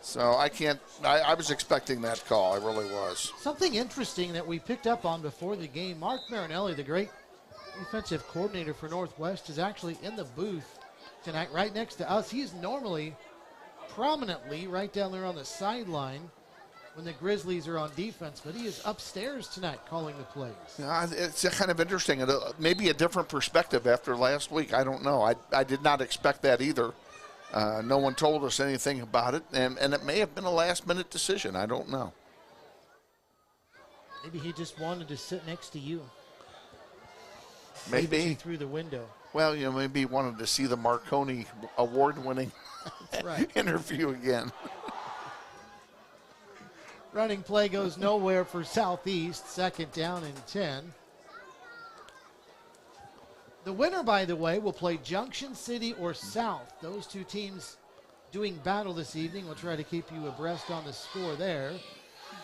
So I was expecting that call. I really was. Something interesting that we picked up on before the game, Mark Marinelli, the great defensive coordinator for Northwest, is actually in the booth tonight right next to us. He's normally prominently right down there on the sideline when the Grizzlies are on defense, but he is upstairs tonight calling the plays. Yeah, it's kind of interesting. Maybe a different perspective after last week. I don't know. I did not expect that either. No one told us anything about it, and it may have been a last-minute decision. I don't know. Maybe he just wanted to sit next to you. Maybe. Through the window. Well, maybe he wanted to see the Marconi award-winning right. interview again. Running play goes nowhere for Southeast. Second down and 10. The winner, by the way, will play Junction City or South. Those two teams doing battle this evening. We'll try to keep you abreast on the score there,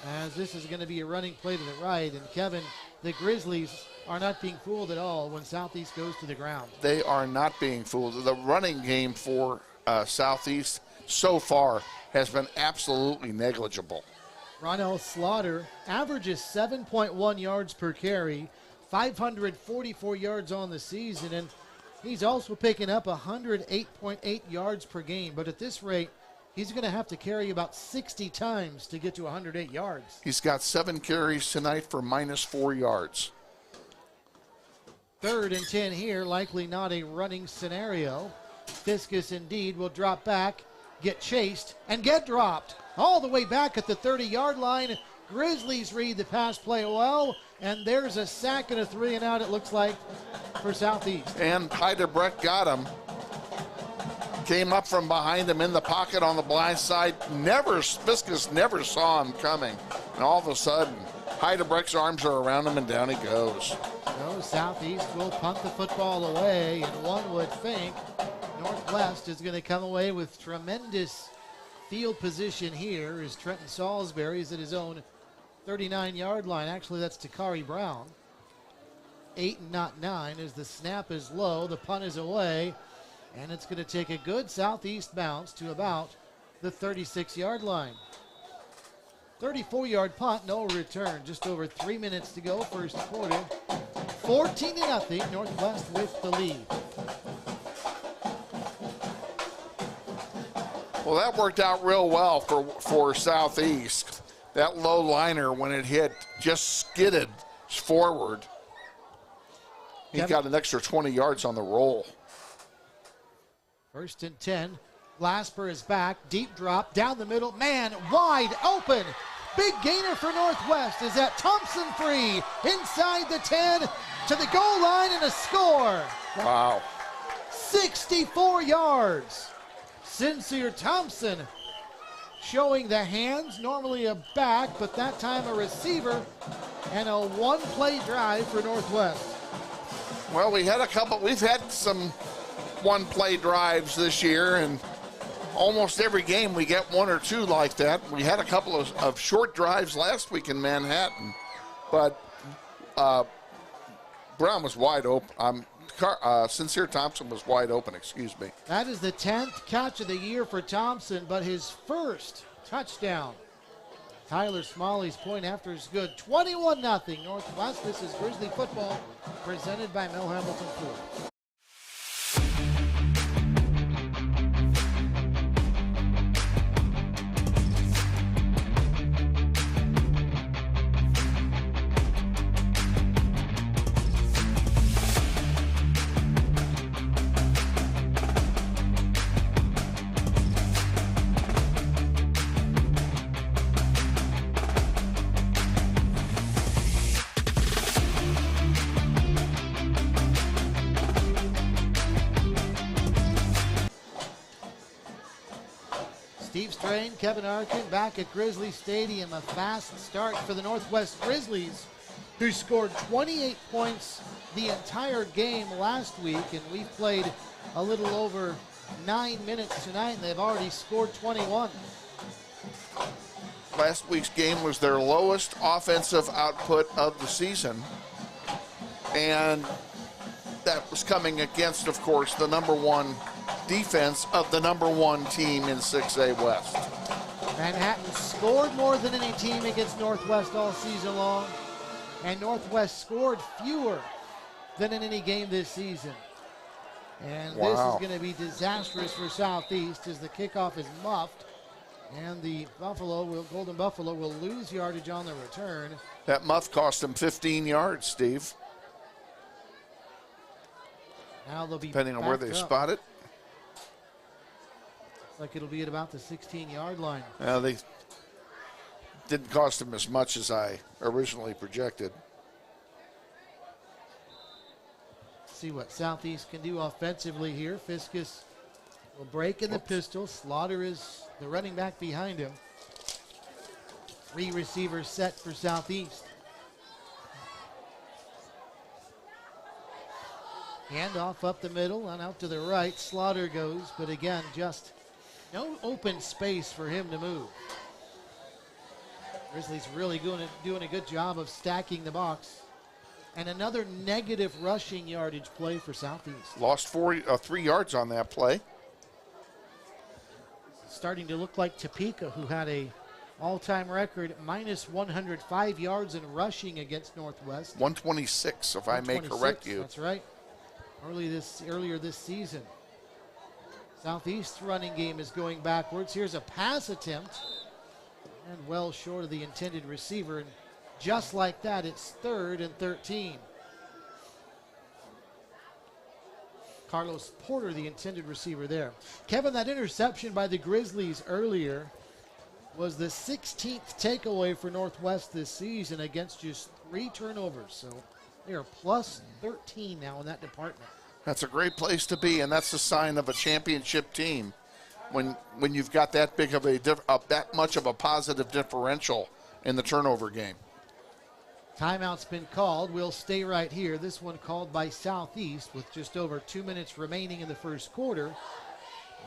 as this is going to be a running play to the right. And Kevin, the Grizzlies are not being fooled at all when Southeast goes to the ground. They are not being fooled. The running game for Southeast so far has been absolutely negligible. Ronell Slaughter averages 7.1 yards per carry, 544 yards on the season, and he's also picking up 108.8 yards per game. But at this rate, he's going to have to carry about 60 times to get to 108 yards. He's got 7 carries tonight for -4 yards. 3rd and 10 here, likely not a running scenario. Viscus indeed will drop back, get chased, and get dropped all the way back at the 30-yard line. Grizzlies read the pass play well, and there's a sack and a 3 and out, it looks like, for Southeast. And Heidebrecht got him. Came up from behind him in the pocket on the blind side. Viscus never saw him coming. And all of a sudden, Heidebrecht's arms are around him, and down he goes. So Southeast will punt the football away, and one would think Northwest is going to come away with tremendous field position here as Trenton Salisbury is at his own 39-yard line. Actually, that's Takari Brown. 8 and not 9 as the snap is low. The punt is away. And it's going to take a good southeast bounce to about the 36-yard line. 34-yard punt, no return. Just over 3 minutes to go, first quarter. 14-0, Northwest with the lead. Well, that worked out real well for Southeast. That low liner, when it hit, just skidded forward. He got an extra 20 yards on the roll. First and 10. Glasper is back. Deep drop down the middle. Man, wide open. Big gainer for Northwest. Is that Thompson free? Inside the 10 to the goal line and a score. Wow. 64 yards. Sincere Thompson showing the hands. Normally a back, but that time a receiver. And a one-play drive for Northwest. Well, we've had some one-play drives this year, and almost every game we get one or two like that. We had a couple of short drives last week in Manhattan, but Brown was wide open. Sincere Thompson was wide open, excuse me. That is the 10th catch of the year for Thompson, but his first touchdown. Tyler Smalley's point after is good. 21-0 Northwest. This is Grizzly football presented by Mel Hamilton Ford. Steve Strain, Kevin Arkin back at Grizzly Stadium. A fast start for the Northwest Grizzlies, who scored 28 points the entire game last week, and we played a little over 9 minutes tonight, and they've already scored 21. Last week's game was their lowest offensive output of the season, and that was coming against, of course, the number one defense of the number one team in 6A West. Manhattan scored more than any team against Northwest all season long, and Northwest scored fewer than in any game this season. And this is going to be disastrous for Southeast as the kickoff is muffed, and the Golden Buffalo will lose yardage on the return. That muff cost them 15 yards, Steve. Now they'll be depending on where they spot it. Looks like it'll be at about the 16-yard line. They didn't cost them as much as I originally projected. See what Southeast can do offensively here. Fiskus will break in the pistol. Slaughter is the running back behind him. 3 receivers set for Southeast. Handoff up the middle and out to the right. Slaughter goes, but again, just no open space for him to move. Grizzlies really doing a good job of stacking the box. And another negative rushing yardage play for Southeast. Lost 3 yards on that play. Starting to look like Topeka, who had a all-time record minus 105 yards in rushing against Northwest. 126, if I may correct you. That's right. Earlier this season. Southeast's running game is going backwards. Here's a pass attempt, and well short of the intended receiver. And just like that, it's 3rd and 13. Carlos Porter, the intended receiver there. Kevin, that interception by the Grizzlies earlier was the 16th takeaway for Northwest this season against just 3 turnovers. So they are plus 13 now in that department. That's a great place to be, and that's a sign of a championship team when you've got that big of that much of a positive differential in the turnover game. Timeout's been called. We'll stay right here. This one called by Southeast with just over 2 minutes remaining in the first quarter.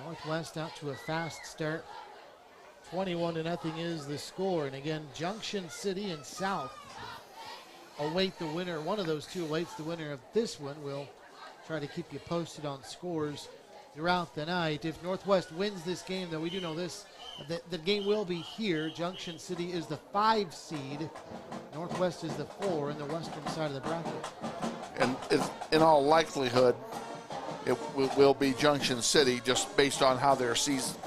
Northwest out to a fast start. 21-0 is the score. And again, Junction City and South await the winner. One of those two awaits the winner of this one. We'll try to keep you posted on scores throughout the night. If Northwest wins this game, though, we do know this, that the game will be here. Junction City is the 5 seed. Northwest is the 4 in the western side of the bracket. And in all likelihood, it will be Junction City just based on how their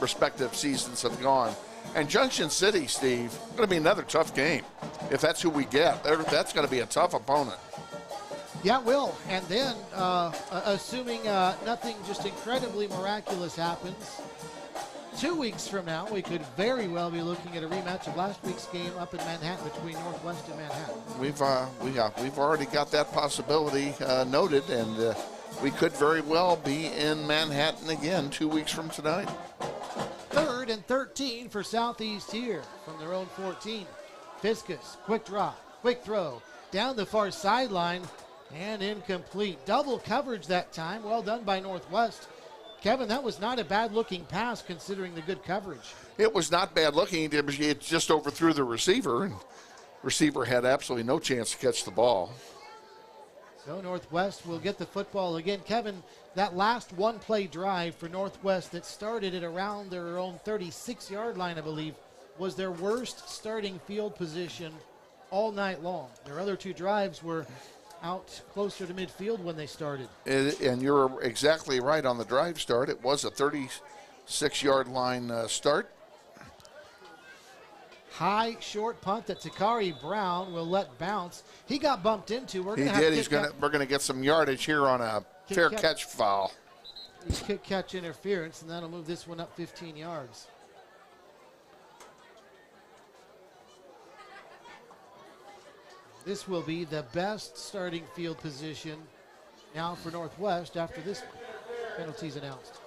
respective seasons have gone. And Junction City, Steve, going to be another tough game. If that's who we get, that's going to be a tough opponent. Yeah, it will. And then, assuming nothing just incredibly miraculous happens, 2 weeks from now, we could very well be looking at a rematch of last week's game up in Manhattan between Northwest and Manhattan. We've already got that possibility noted, and we could very well be in Manhattan again 2 weeks from tonight. 3rd and 13 for Southeast here from their own 14. Fiskus, quick drop, quick throw, down the far sideline, and incomplete. Double coverage that time. Well done by Northwest. Kevin, that was not a bad-looking pass considering the good coverage. It was not bad looking. It just overthrew the receiver, and receiver had absolutely no chance to catch the ball. So Northwest will get the football again. Kevin, that last one-play drive for Northwest that started at around their own 36-yard line, I believe, was their worst starting field position all night long. Their other 2 drives were out closer to midfield when they started. And you're exactly right on the drive start. It was a 36-yard line start. High, short punt that Takari Brown will let bounce. He got bumped into. He did. We're going to get some yardage here on a fair catch foul. Kick catch interference, and that'll move this one up 15 yards. This will be the best starting field position now for Northwest after this penalty is announced.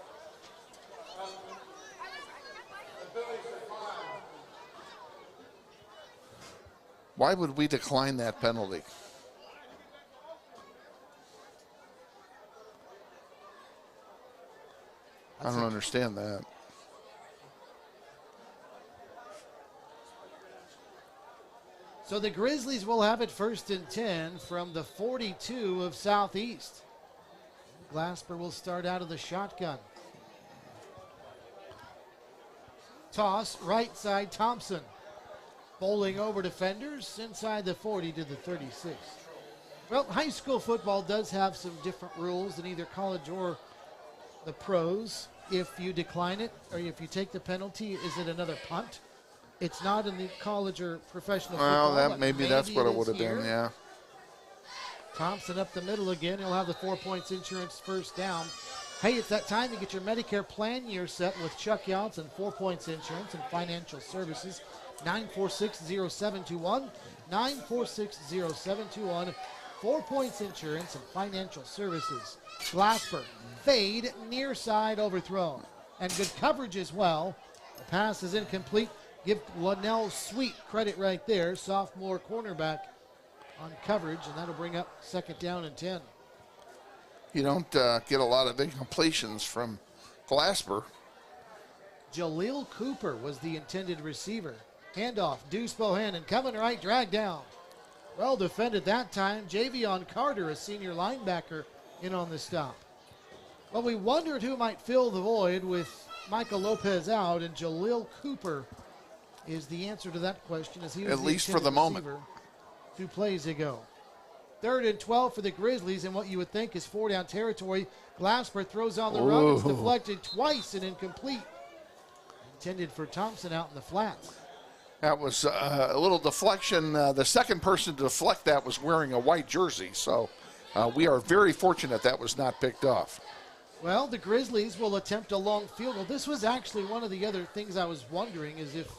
Why would we decline that penalty? I don't understand that. So the Grizzlies will have it 1st and 10 from the 42 of Southeast. Glasper will start out of the shotgun. Toss, right side, Thompson. Bowling over defenders inside the 40 to the 36. Well, high school football does have some different rules than either college or the pros. If you decline it or if you take the penalty, is it another punt? It's not in the college or professional football. Well, maybe that's what it would have been, yeah. Thompson up the middle again. He'll have the 4 points insurance first down. Hey, it's that time to get your Medicare plan year set with Chuck Johnson, 4 points insurance and financial services. 946-0721, 946-0721, 4 points insurance and financial services. Glasper, fade, near side overthrown. And good coverage as well. The pass is incomplete. Give Linnell Sweet credit right there, sophomore cornerback on coverage, and that'll bring up 2nd down and 10. You don't get a lot of incompletions from Glasper. Jaleel Cooper was the intended receiver. Handoff, Deuce Bohannon coming right, drag down. Well defended that time. Javion Carter, a senior linebacker, in on the stop. Well, we wondered who might fill the void with Michael Lopez out, and Jaleel Cooper is the answer to that question, as he was at least for the moment 2 plays ago. 3rd and 12 for the Grizzlies, and what you would think is 4-down territory. Glasper throws on the run. It's deflected twice and incomplete. Intended for Thompson out in the flats. That was a little deflection. The second person to deflect that was wearing a white jersey, so we are very fortunate that was not picked off. Well, the Grizzlies will attempt a long field goal. This was actually one of the other things I was wondering, is if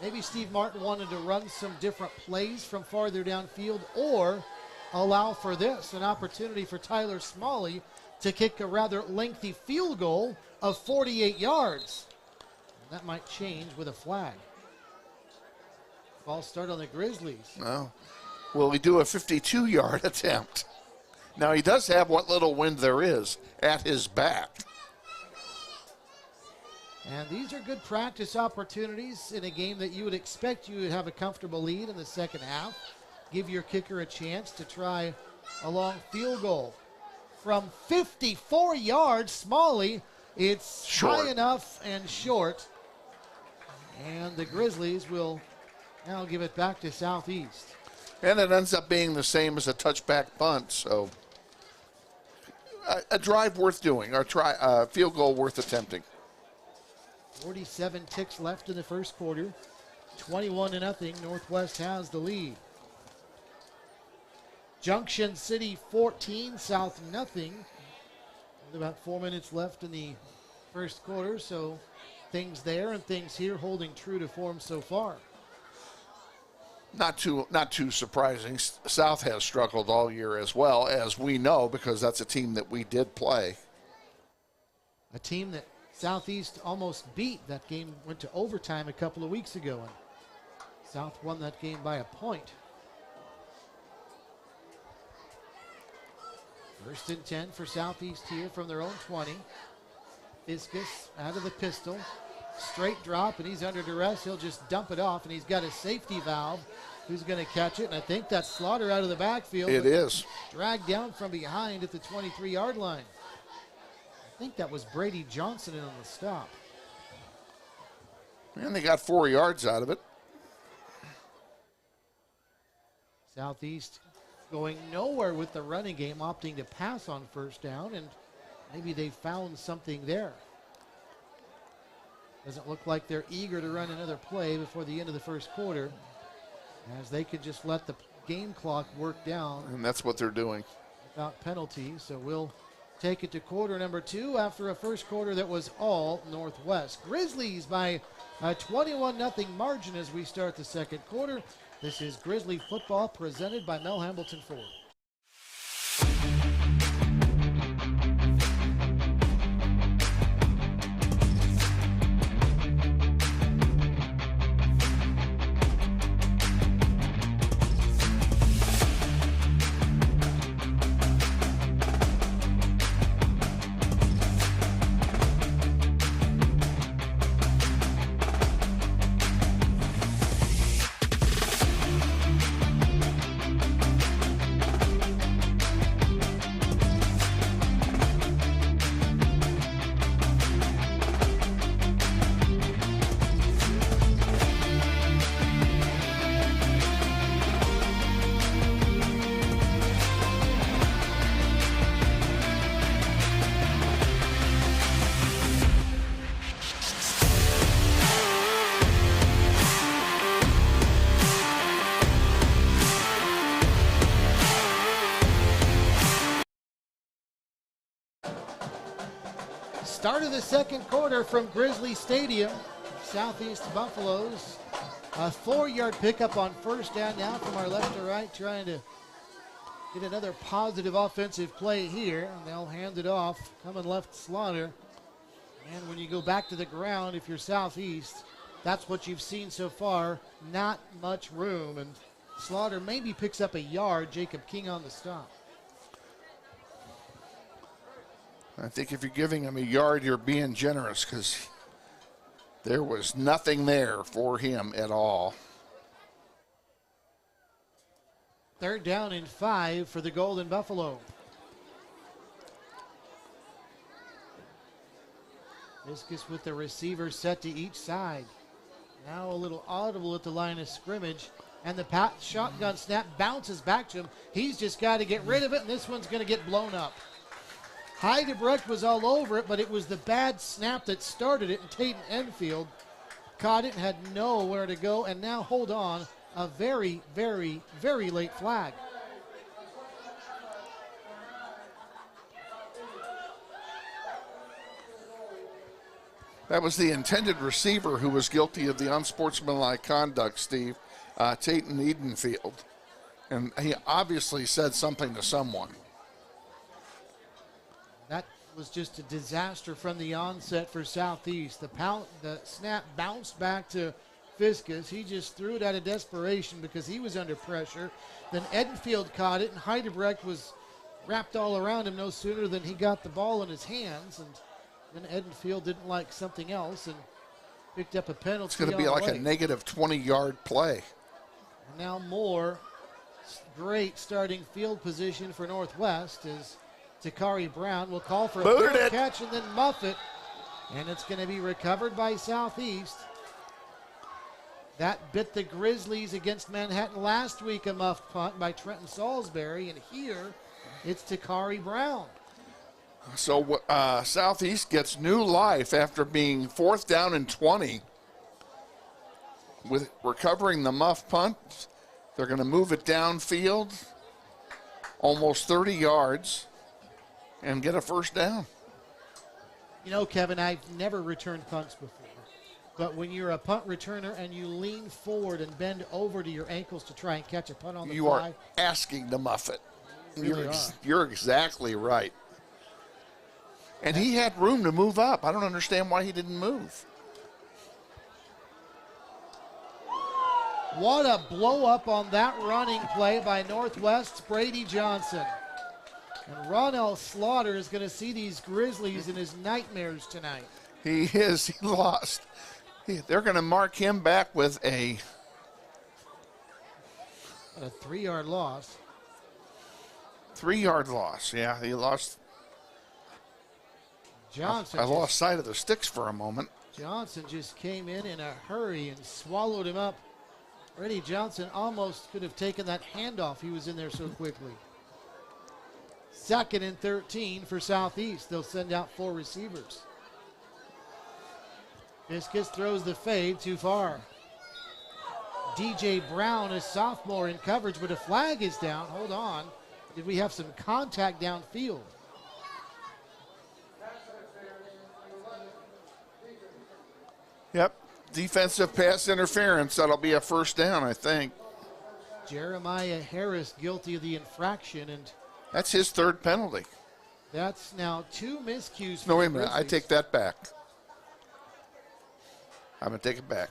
maybe Steve Martin wanted to run some different plays from farther downfield, or allow for this, an opportunity for Tyler Smalley to kick a rather lengthy field goal of 48 yards. That might change with a flag. Ball start on the Grizzlies. No. Will he do a 52-yard attempt? Now, he does have what little wind there is at his back. And these are good practice opportunities in a game that you would expect you would have a comfortable lead in the second half. Give your kicker a chance to try a long field goal. From 54 yards, Smalley It's Short. high enough and short. And the Grizzlies will now give it back to Southeast. And it ends up being the same as a touchback punt. So a drive worth doing, or a field goal worth attempting. 47 ticks left in the first quarter. 21-0. Northwest has the lead. Junction City 14, South nothing. With about 4 minutes left in the first quarter, so things there and things here holding true to form so far. Not too surprising. South has struggled all year as well, as we know, because that's a team that we did play. A team that Southeast almost beat. That game went to overtime a couple of weeks ago, and South won that game by a point. 1st and 10 for Southeast here from their own 20. Fiskus out of the pistol. Straight drop, and he's under duress. He'll just dump it off, and he's got a safety valve who's going to catch it. And I think that's Slaughter out of the backfield. It is. Dragged down from behind at the 23-yard line. I think that was Brady Johnson in on the stop. And they got 4 yards out of it. Southeast going nowhere with the running game, opting to pass on first down, and maybe they found something there. Doesn't look like they're eager to run another play before the end of the first quarter, as they could just let the game clock work down. And that's what they're doing. Without penalty, so we'll take it to quarter number 2 after a first quarter that was all Northwest. Grizzlies by a 21-0 margin as we start the second quarter. This is Grizzly football presented by Mel Hambleton Ford. Start of the second quarter from Grizzly Stadium. Southeast Buffaloes. A 4-yard pickup on first down now from our left to right, trying to get another positive offensive play here. And they'll hand it off. Coming left, Slaughter. And when you go back to the ground, if you're Southeast, that's what you've seen so far. Not much room. And Slaughter maybe picks up a yard. Jacob King on the stop. I think if you're giving him a yard, you're being generous, because there was nothing there for him at all. 3rd down and 5 for the Golden Buffalo. Fiskus with the receiver set to each side. Now a little audible at the line of scrimmage. And the shotgun snap bounces back to him. He's just got to get rid of it, and this one's going to get blown up. Heidebrecht was all over it, but it was the bad snap that started it, and Tatum Enfield caught it and had nowhere to go, and now hold on, a very, very, very late flag. That was the intended receiver who was guilty of the unsportsmanlike conduct, Steve, Tatum Edenfield. And he obviously said something to someone. That was just a disaster from the onset for Southeast. The snap bounced back to Fiskus. He just threw it out of desperation because he was under pressure. Then Edenfield caught it, and Heidebrecht was wrapped all around him no sooner than he got the ball in his hands. And then Edenfield didn't like something else and picked up a penalty. It's going to be like a negative 20-yard play. And now more great starting field position for Northwest as Takari Brown will call for a fair catch and then muff it. And it's going to be recovered by Southeast. That bit the Grizzlies against Manhattan last week, a muffed punt by Trenton Salisbury. And here, it's Takari Brown. So Southeast gets new life after being 4th down and 20. With recovering the muff punt, they're going to move it downfield, almost 30 yards, and get a first down. You know, Kevin, I've never returned punts before. But when you're a punt returner and you lean forward and bend over to your ankles to try and catch a punt on the You fly. are asking to muff it. You really You're exactly right. And he had room to move up. I don't understand why he didn't move. What a blow up on that running play by Northwest's Brady Johnson. And Ronell Slaughter is going to see these Grizzlies in his nightmares tonight. He is. He lost. They're going to mark him back with a 3-yard loss. 3-yard loss. Yeah, he lost. Johnson. I lost sight of the sticks for a moment. Johnson just came in a hurry and swallowed him up. Brady Johnson almost could have taken that handoff. He was in there so quickly. 2nd and 13 for Southeast. They'll send out 4 receivers. Viscus throws the fade too far. DJ Brown, a sophomore, in coverage, but a flag is down. Hold on. Did we have some contact downfield? Yep. Defensive pass interference. That'll be a first down, I think. Jeremiah Harris guilty of the infraction, and That's his 3rd penalty. that's now 2 miscues. No, for wait a the minute. I Grizzlies. take that back. I'm going to take it back.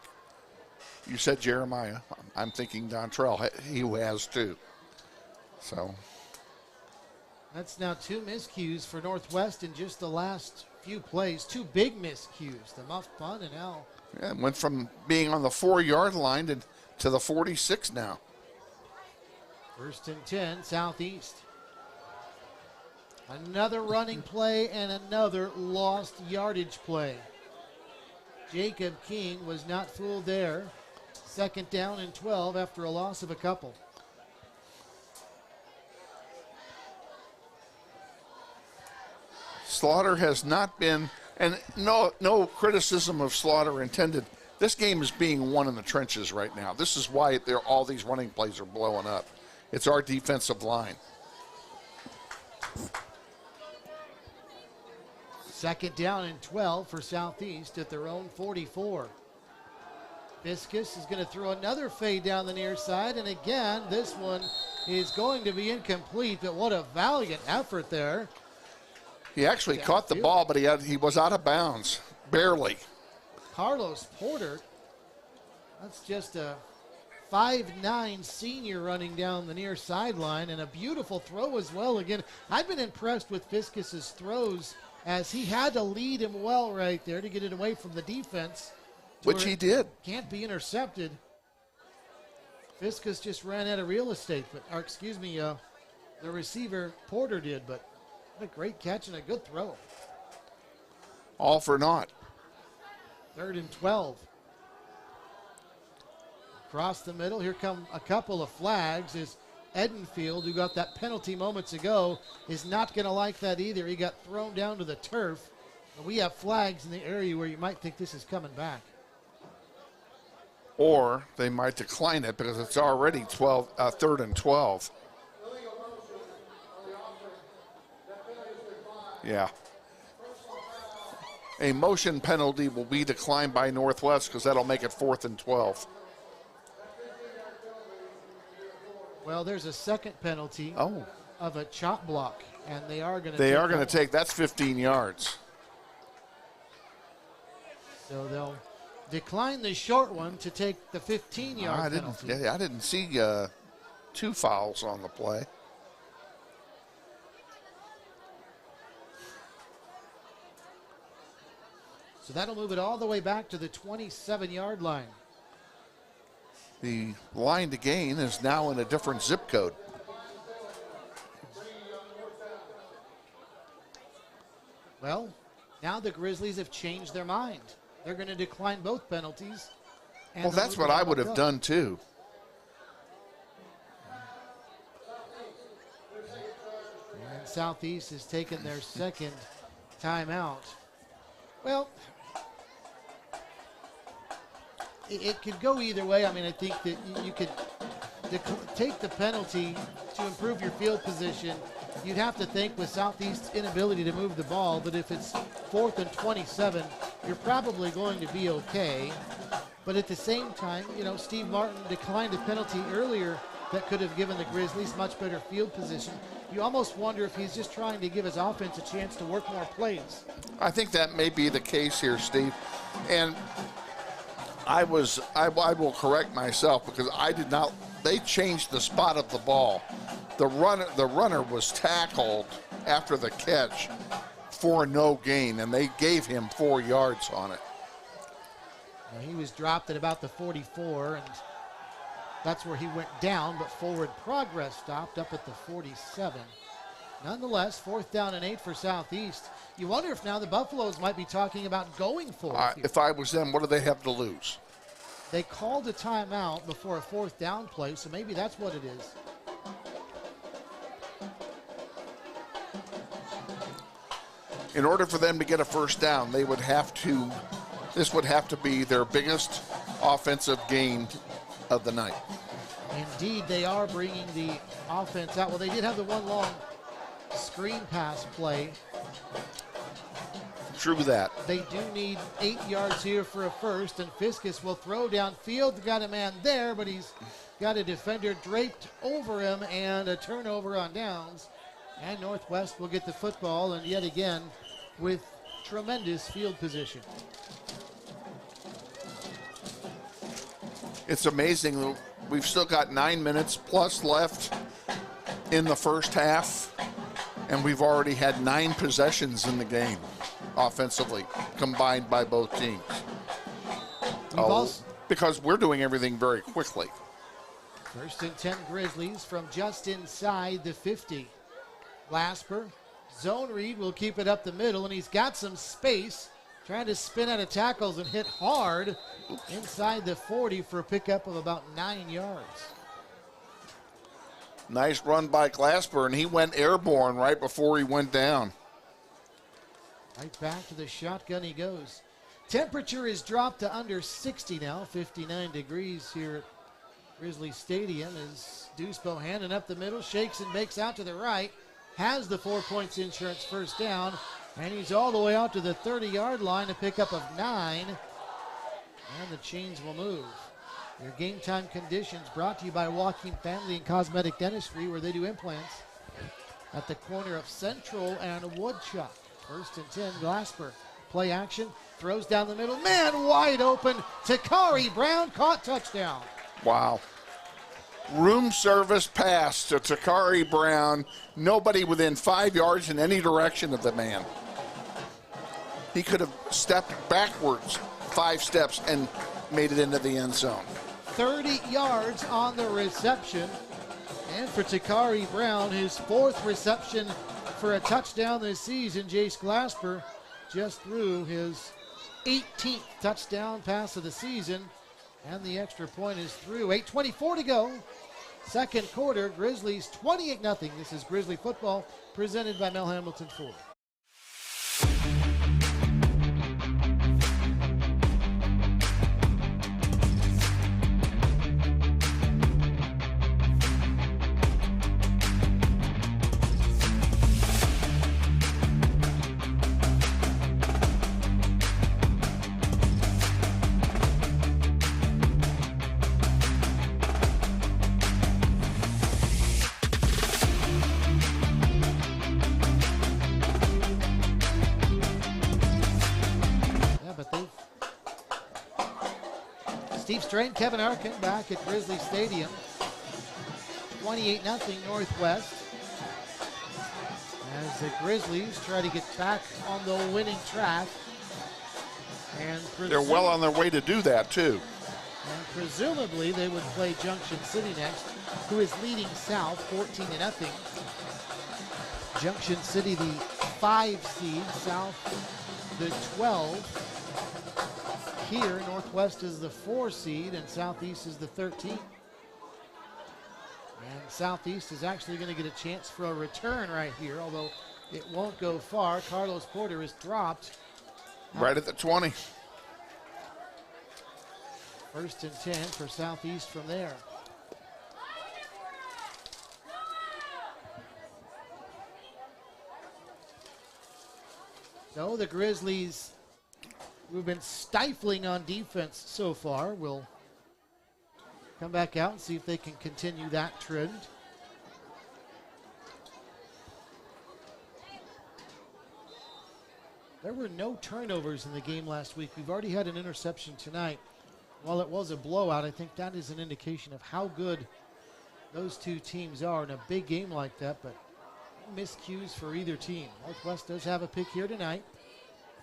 You said Jeremiah. I'm thinking Dontrell. He has too. So That's now 2 miscues for Northwest in just the last few plays. 2 big miscues. The muff punt and now. yeah, it went from being on the 4-yard line to the 46 now. 1st and 10, Southeast. Another running play and another lost yardage play. Jacob King was not fooled there. 2nd down and 12 after a loss of a couple. Slaughter has not been, and no criticism of Slaughter intended. This game is being won in the trenches right now. This is why all these running plays are blowing up. It's our defensive line. 2nd down and 12 for Southeast at their own 44. Viscus is going to throw another fade down the near side, and again, this one is going to be incomplete, but what a valiant effort there. He actually caught the ball, but he was out of bounds, barely. Carlos Porter, that's just a 5'9" senior running down the near sideline, and a beautiful throw as well. Again, I've been impressed with Viscus's throws, as he had to lead him well right there to get it away from the defense. Which he did. Can't be intercepted. Viscus just ran out of real estate, the receiver Porter did, but what a great catch and a good throw. All for naught. 3rd and 12. Across the middle, here come a couple of flags as Edenfield, who got that penalty moments ago, is not going to like that either. He got thrown down to the turf. And we have flags in the area where you might think this is coming back. Or they might decline it because it's already 3rd and 12. Yeah. A motion penalty will be declined by Northwest because that'll make it 4th and 12. Well, there's a second penalty of a chop block, and they are going to take that's 15 yards. So they'll decline the short one to take the 15-yard penalty. I didn't see 2 fouls on the play. So that'll move it all the way back to the 27-yard line. The line to gain is now in a different zip code. Well, Now the Grizzlies have changed their mind. They're going to decline both penalties. And Well, that's what I would have done too. And Southeast has taken their second timeout. Well, it could go either way. I mean, I think that you could take the penalty to improve your field position. You'd have to think with Southeast's inability to move the ball that if it's 4th and 27, you're probably going to be okay. But at the same time, you know, Steve Martin declined a penalty earlier that could have given the Grizzlies much better field position. You almost wonder if he's just trying to give his offense a chance to work more plays. I think that may be the case here, Steve. And I will correct myself because I did not. They changed the spot of the ball. The runner was tackled after the catch for no gain, and they gave him 4 yards on it. Now, he was dropped at about the 44, and that's where he went down, but forward progress stopped up at the 47. Nonetheless, 4th down and 8 for Southeast. You wonder if now the Buffaloes might be talking about going for it. If I was them, what do they have to lose? They called a timeout before a 4th down play, so maybe that's what it is. In order for them to get a first down, this would have to be their biggest offensive gain of the night. Indeed, they are bringing the offense out. Well, they did have the one long screen pass play. True that. They do need 8 yards here for a first, and Fiskus will throw downfield. Got a man there, but he's got a defender draped over him, and a turnover on downs. And Northwest will get the football, and yet again with tremendous field position. It's amazing. We've still got 9 minutes plus left in the first half, and we've already had 9 possessions in the game offensively combined by both teams. Because we're doing everything very quickly. 1st and 10 Grizzlies from just inside the 50. Glasper, zone read, will keep it up the middle, and he's got some space, trying to spin out of tackles and hit hard inside the 40 for a pickup of about 9 yards. Nice run by Glasper, and he went airborne right before he went down. Right back to the shotgun he goes. Temperature is dropped to under 60 now, 59 degrees here at Grizzly Stadium as Deuce Bohannon up the middle, shakes and makes out to the right, has the 4 points insurance first down, and he's all the way out to the 30-yard line, a pickup of 9, and the chains will move. Your game time conditions brought to you by Joaquin Family and Cosmetic Dentistry, where they do implants at the corner of Central and Woodchuck. 1st and 10, Glasper. Play action, throws down the middle, man wide open, Takari Brown caught, touchdown. Wow. Room service pass to Takari Brown. Nobody within 5 yards in any direction of the man. He could have stepped backwards 5 steps and made it into the end zone. 30 yards on the reception. And for Takari Brown, his 4th reception for a touchdown this season. Jace Glasper just threw his 18th touchdown pass of the season. And the extra point is through. 8:24 to go. Second quarter, Grizzlies 28-0. This is Grizzly football presented by Mel Hamilton Ford. Steve Strain, Kevin Arkin back at Grizzly Stadium. 28-0 Northwest. As the Grizzlies try to get back on the winning track. And they're well on their way to do that, too. And presumably they would play Junction City next, who is leading South 14-0. Junction City, the 5 seed, South the 12. Here, Northwest is the 4 seed and Southeast is the 13. And Southeast is actually going to get a chance for a return right here, although it won't go far. Carlos Porter is dropped. Right at the 20. First and 10 for Southeast from there. So the Grizzlies, who've been stifling on defense so far, will come back out and see if they can continue that trend. There were no turnovers in the game last week. We've already had an interception tonight. While it was a blowout, I think that is an indication of how good those two teams are in a big game like that, but no miscues for either team. Northwest does have a pick here tonight,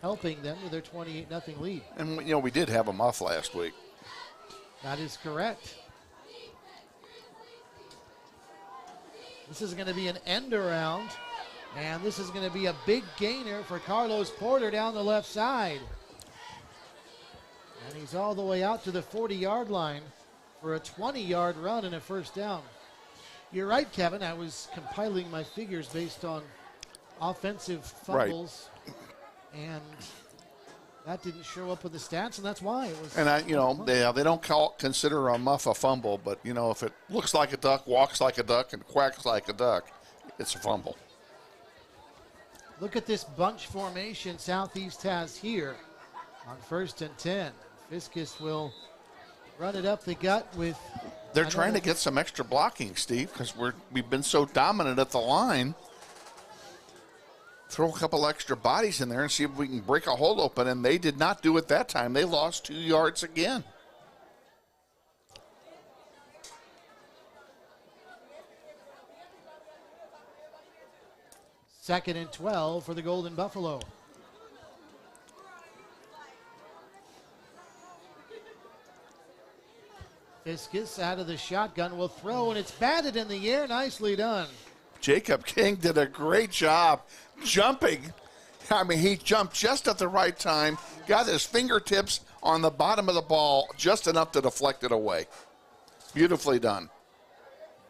helping them with their 28-0 lead. And, you know, we did have a muff last week. That is correct. This is going to be an end around, and this is going to be a big gainer for Carlos Porter down the left side. And he's all the way out to the 40-yard line for a 20-yard run and a first down. You're right, Kevin. I was compiling my figures based on offensive fumbles, and that didn't show up with the stats, and that's why it was. And, they don't consider a muff a fumble, but, you know, if it looks like a duck, walks like a duck, and quacks like a duck, it's a fumble. Look at this bunch formation Southeast has here on first and 10. Fiskus will run it up the gut with. They're trying to get some extra blocking, Steve, because we've been so dominant at the line. Throw a couple extra bodies in there and see if we can break a hole open, and they did not do it that time. They lost 2 yards again. Second and 12 for the Golden Buffalo. Fiskus out of the shotgun will throw, and it's batted in the air. Nicely done. Jacob King did a great job jumping. I mean, he jumped just at the right time, got his fingertips on the bottom of the ball just enough to deflect it away. Beautifully done.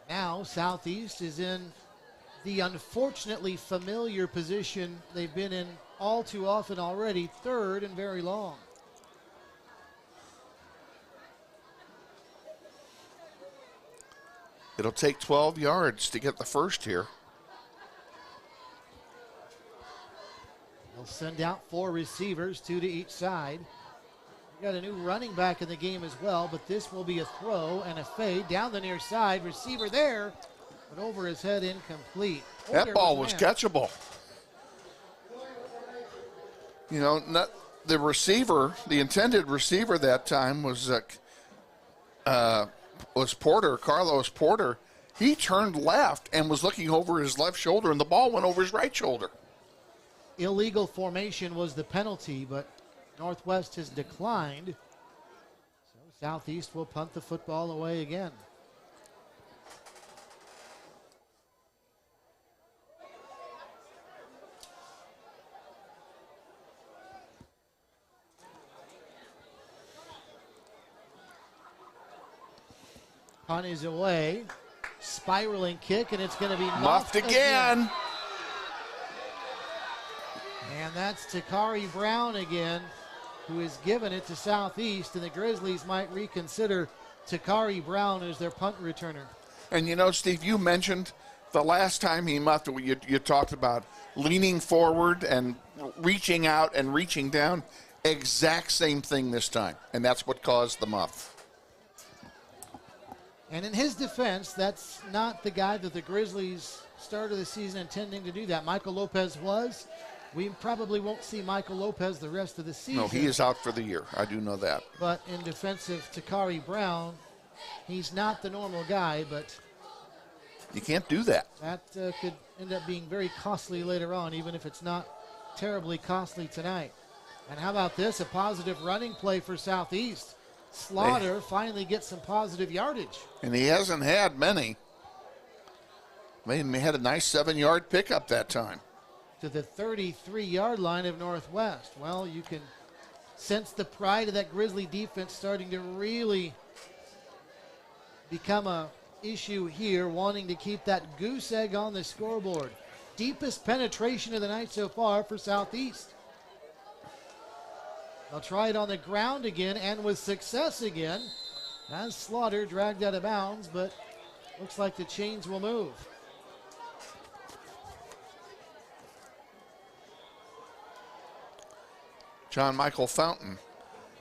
Now Southeast is in the unfortunately familiar position they've been in all too often already, third and very long. It'll take 12 yards to get the first here. They'll send out 4 receivers, 2 to each side. We got a new running back in the game as well, but this will be a throw and a fade down the near side. Receiver there, but over his head, incomplete. That ball was catchable. You know, the receiver, the intended receiver that time was Porter, Carlos Porter. He turned left and was looking over his left shoulder, and the ball went over his right shoulder. Illegal formation was the penalty, but Northwest has declined. So Southeast will punt the football away again. Punt is away. Spiraling kick, and it's going to be muffed again. And that's Takari Brown again, who has given it to Southeast, and the Grizzlies might reconsider Takari Brown as their punt returner. And, you know, Steve, you mentioned the last time he muffed, you talked about leaning forward and reaching out and reaching down. Exact same thing this time, and that's what caused the muff. And in his defense, that's not the guy that the Grizzlies started the season intending to do that. Michael Lopez was. We probably won't see Michael Lopez the rest of the season. No, he is out for the year. I do know that. But in defense of Takari Brown, he's not the normal guy, but you can't do that. That could end up being very costly later on, even if it's not terribly costly tonight. And how about this? A positive running play for Southeast. Slaughter finally gets some positive yardage. And he hasn't had many. He had a nice 7-yard pickup that time. to the 33-yard line of Northwest. Well, you can sense the pride of that Grizzly defense starting to really become a issue here, wanting to keep that goose egg on the scoreboard. Deepest penetration of the night so far for Southeast. They'll try it on the ground again, and with success again, as Slaughter dragged out of bounds, but looks like the chains will move. John Michael Fountain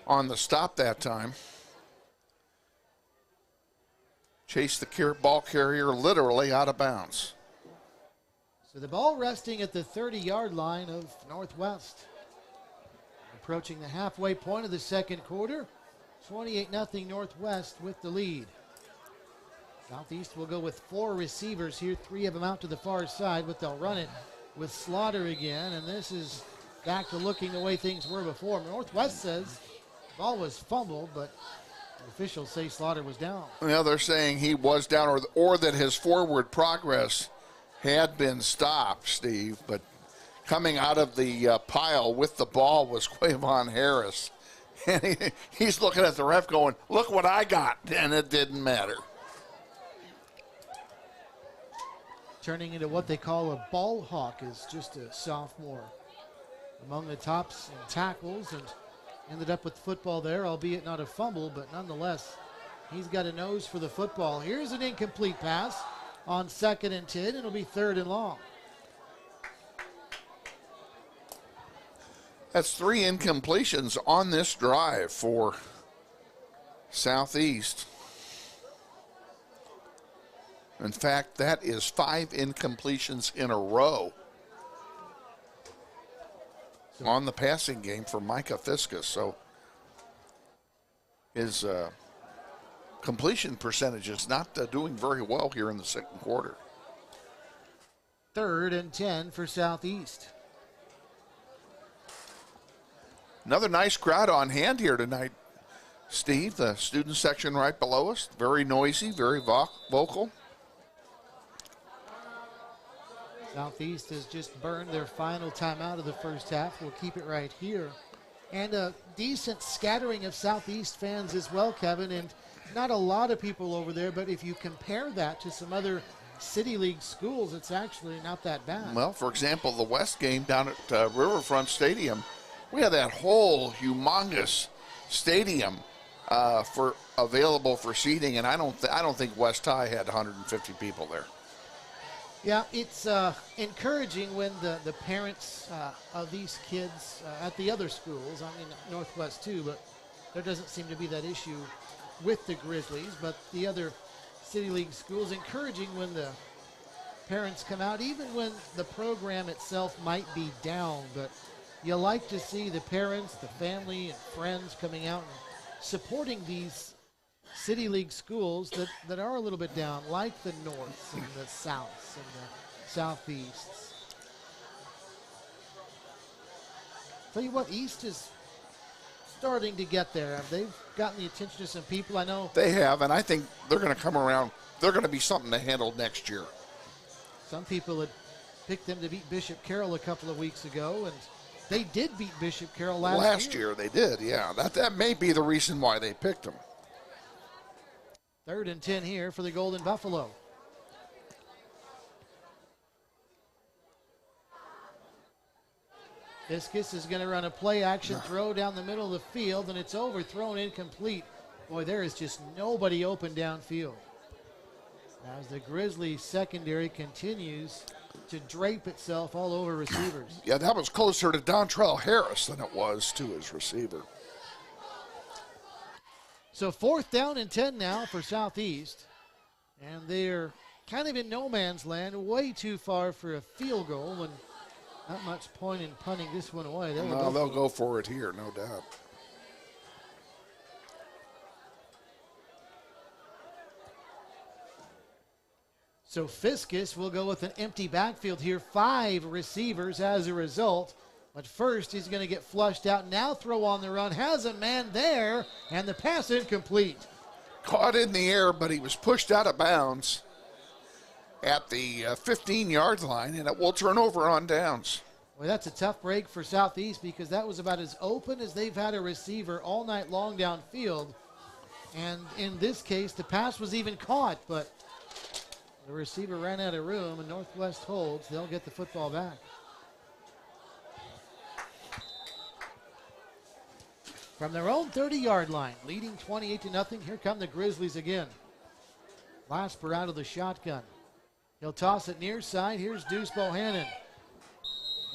on the stop that time. Chased the ball carrier literally out of bounds. So the ball resting at the 30-yard line of Northwest. Approaching the halfway point of the second quarter. 28-0 Northwest with the lead. Southeast will go with 4 receivers here. 3 of them out to the far side, but they'll run it with Slaughter again. And this is back to looking the way things were before. Northwest says the ball was fumbled, but the officials say Slaughter was down. Well, they're saying he was down, or that his forward progress had been stopped, Steve. But coming out of the pile with the ball was Quavon Harris. And he's looking at the ref going, look what I got, and it didn't matter. Turning into what they call a ball hawk is just a sophomore. Among the tops in tackles, and ended up with football there, albeit not a fumble, but nonetheless, he's got a nose for the football. Here's an incomplete pass on 2nd and 10. It'll be 3rd and long. That's 3 incompletions on this drive for Southeast. In fact, that is 5 incompletions in a row on the passing game for Micah Fiskus. So his completion percentage is not doing very well here in the second quarter. 3rd and 10 for Southeast. Another nice crowd on hand here tonight, Steve. The student section right below us, very noisy, very vocal. Southeast has just burned their final timeout of the first half. We'll keep it right here. And a decent scattering of Southeast fans as well, Kevin. And not a lot of people over there, but if you compare that to some other City League schools, it's actually not that bad. Well, for example, the West game down at Riverfront Stadium, we had that whole humongous stadium available for seating, and I don't think West High had 150 people there. Yeah, it's encouraging when the parents of these kids at the other schools, I mean Northwest too, but there doesn't seem to be that issue with the Grizzlies, but the other City League schools, encouraging when the parents come out, even when the program itself might be down, but you like to see the parents, the family, and friends coming out and supporting these City League schools that are a little bit down, like the Norths and the Souths and the Southeasts. Tell you what, East is starting to get there. They've gotten the attention of some people. I know they have, and I think they're going to come around. They're going to be something to handle next year. Some people had picked them to beat Bishop Carroll a couple of weeks ago, and they did beat Bishop Carroll last year. They did, yeah. That may be the reason why they picked them. 3rd and 10 here for the Golden Buffalo. Fiskus is going to run a play action throw down the middle of the field, and it's overthrown incomplete. Boy, there is just nobody open downfield. As the Grizzlies secondary continues to drape itself all over receivers. Yeah, that was closer to Dontrell Harris than it was to his receiver. So 4th down and 10 now for Southeast. And they're kind of in no man's land, way too far for a field goal, and not much point in punting this one away. They'll go for it here, no doubt. So Fiskus will go with an empty backfield here. 5 receivers as a result. But first, he's going to get flushed out. Now throw on the run. Has a man there, and the pass incomplete. Caught in the air, but he was pushed out of bounds at the 15-yard line, and it will turn over on downs. Well, that's a tough break for Southeast because that was about as open as they've had a receiver all night long downfield. And in this case, the pass was even caught, but the receiver ran out of room, and Northwest holds. They'll get the football back. From their own 30-yard line, leading 28-0, here come the Grizzlies again. Lasper out of the shotgun. He'll toss it near side. Here's Deuce Bohannon.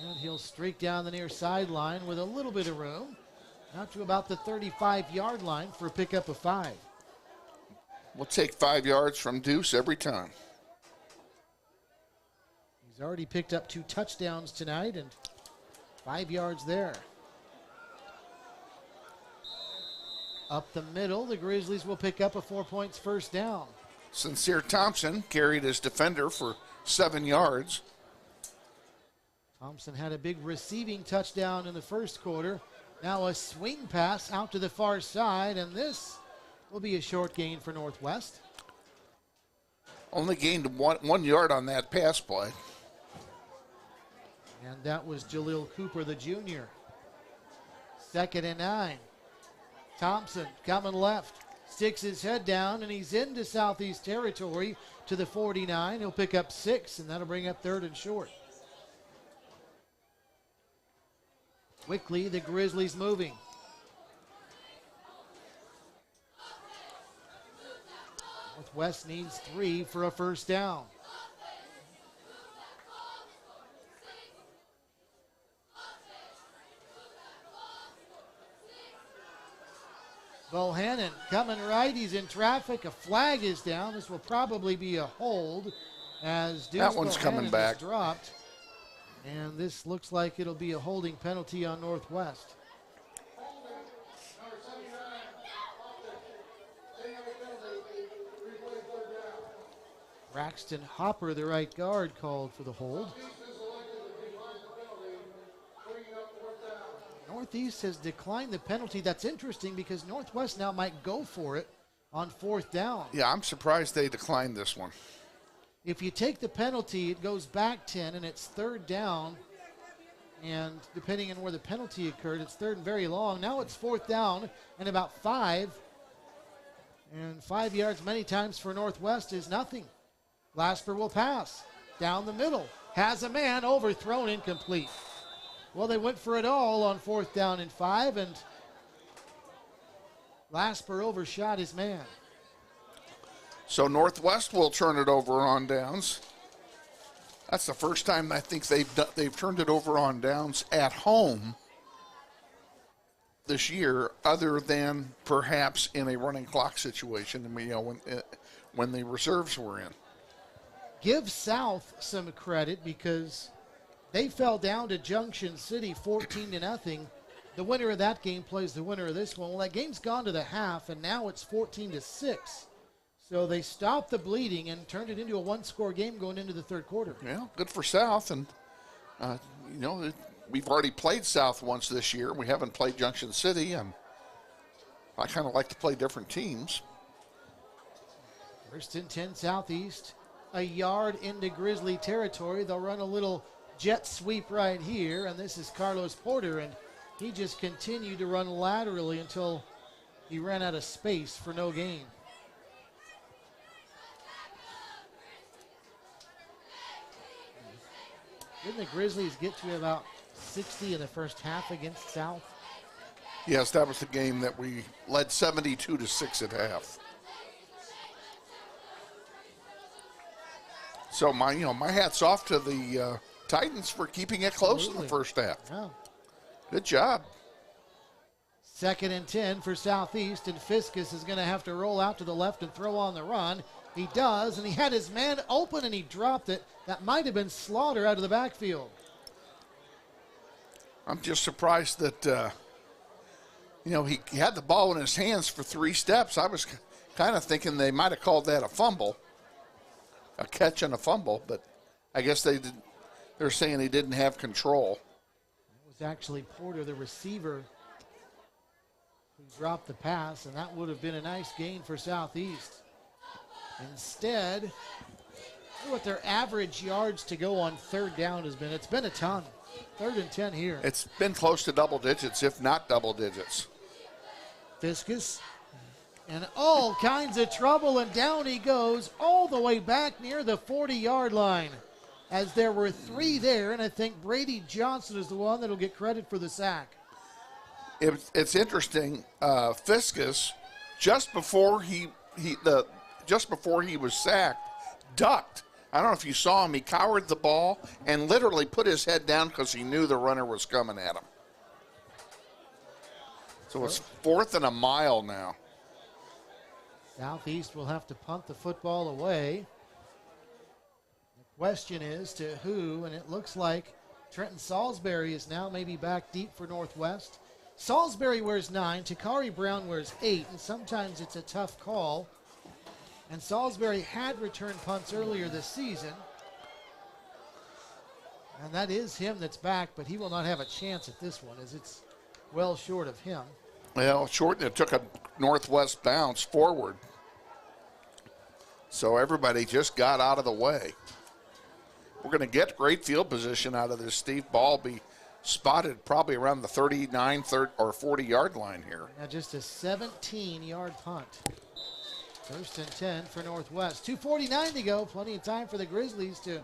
And he'll streak down the near sideline with a little bit of room. Out to about the 35-yard line for a pickup of 5. We'll take 5 yards from Deuce every time. He's already picked up 2 touchdowns tonight and 5 yards there. Up the middle, the Grizzlies will pick up a 4 points first down. Sincere Thompson carried his defender for 7 yards. Thompson had a big receiving touchdown in the first quarter. Now a swing pass out to the far side, and this will be a short gain for Northwest. Only gained 1 yard on that pass play. And that was Jaleel Cooper, the junior. 2nd and 9. Thompson coming left, sticks his head down, and he's into Southeast territory to the 49. He'll pick up 6, and that'll bring up 3rd and short. Quickly, the Grizzlies moving. Northwest needs 3 for a first down. Bohannon coming right. He's in traffic. A flag is down. This will probably be a hold as Deuce That one's Bohannon coming back. is dropped. And this looks like it'll be a holding penalty on Northwest. Braxton Hopper, the right guard, called for the hold. Northeast has declined the penalty. That's interesting because Northwest now might go for it on 4th down. Yeah, I'm surprised they declined this one. If you take the penalty, it goes back 10, and it's 3rd down. And depending on where the penalty occurred, it's 3rd and very long. Now it's 4th down and about 5. And 5 yards many times for Northwest is nothing. Lasper will pass down the middle. Has a man, overthrown, incomplete. Well, they went for it all on 4th down and 5, and Lasper overshot his man. So Northwest will turn it over on downs. That's the first time I think they've turned it over on downs at home this year, other than perhaps in a running clock situation. I mean, when the reserves were in. Give South some credit because they fell down to Junction City 14-0. The winner of that game plays the winner of this one. Well, that game's gone to the half, and now it's 14-6. So they stopped the bleeding and turned it into a 1-score game going into the 3rd quarter. Yeah, good for South. And, we've already played South once this year. We haven't played Junction City, and I kind of like to play different teams. 1st and 10 Southeast. A yard into Grizzly territory. They'll run a little jet sweep right here, and this is Carlos Porter, and he just continued to run laterally until he ran out of space for no gain. Didn't the Grizzlies get to about 60 in the first half against South? Yes, that was the game that we led 72-6 at half. So my hat's off to the Titans for keeping it close in the first half. Yeah. Good job. 2nd and 10 for Southeast, and Fiskus is going to have to roll out to the left and throw on the run. He does, and he had his man open, and he dropped it. That might have been Slaughter out of the backfield. I'm just surprised that, he had the ball in his hands for 3 steps. I was kind of thinking they might have called that a fumble, a catch and a fumble, but I guess they're saying he didn't have control. It was actually Porter, the receiver, who dropped the pass, and that would have been a nice gain for Southeast. Instead, look what their average yards to go on 3rd down has been. It's been a ton. 3rd and 10 here. It's been close to double digits, if not double digits. Fiskus in all kinds of trouble, and down he goes all the way back near the 40-yard line, as there were 3 there, and I think Brady Johnson is the one that will get credit for the sack. It's interesting. Fiskus, just before he was sacked, ducked. I don't know if you saw him. He cowered the ball and literally put his head down because he knew the runner was coming at him. So it's 4th and a mile now. Southeast will have to punt the football away. The question is to who, and it looks like Trenton Salisbury is now maybe back deep for Northwest. Salisbury wears 9, Takari Brown wears 8, and sometimes it's a tough call. And Salisbury had returned punts earlier this season. And that is him that's back, but he will not have a chance at this one, as it's well short of him. Well, short, it took a Northwest bounce forward. So everybody just got out of the way. We're going to get great field position out of this. Steve Ball be spotted probably around the 39 or 40-yard line here. Now just a 17-yard punt. 1st and 10 for Northwest. 2:49 to go. Plenty of time for the Grizzlies to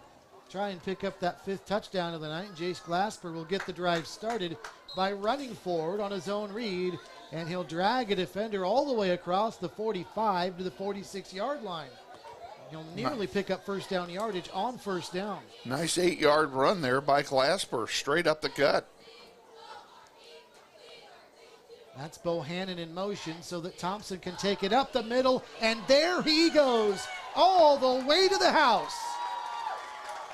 try and pick up that 5th touchdown of the night. And Jace Glasper will get the drive started by running forward on his own read, and he'll drag a defender all the way across the 45 to the 46-yard line. He'll nearly pick up first down yardage on first down. Nice 8-yard run there by Glasper, straight up the gut. That's Bohannon in motion so that Thompson can take it up the middle, and there he goes all the way to the house.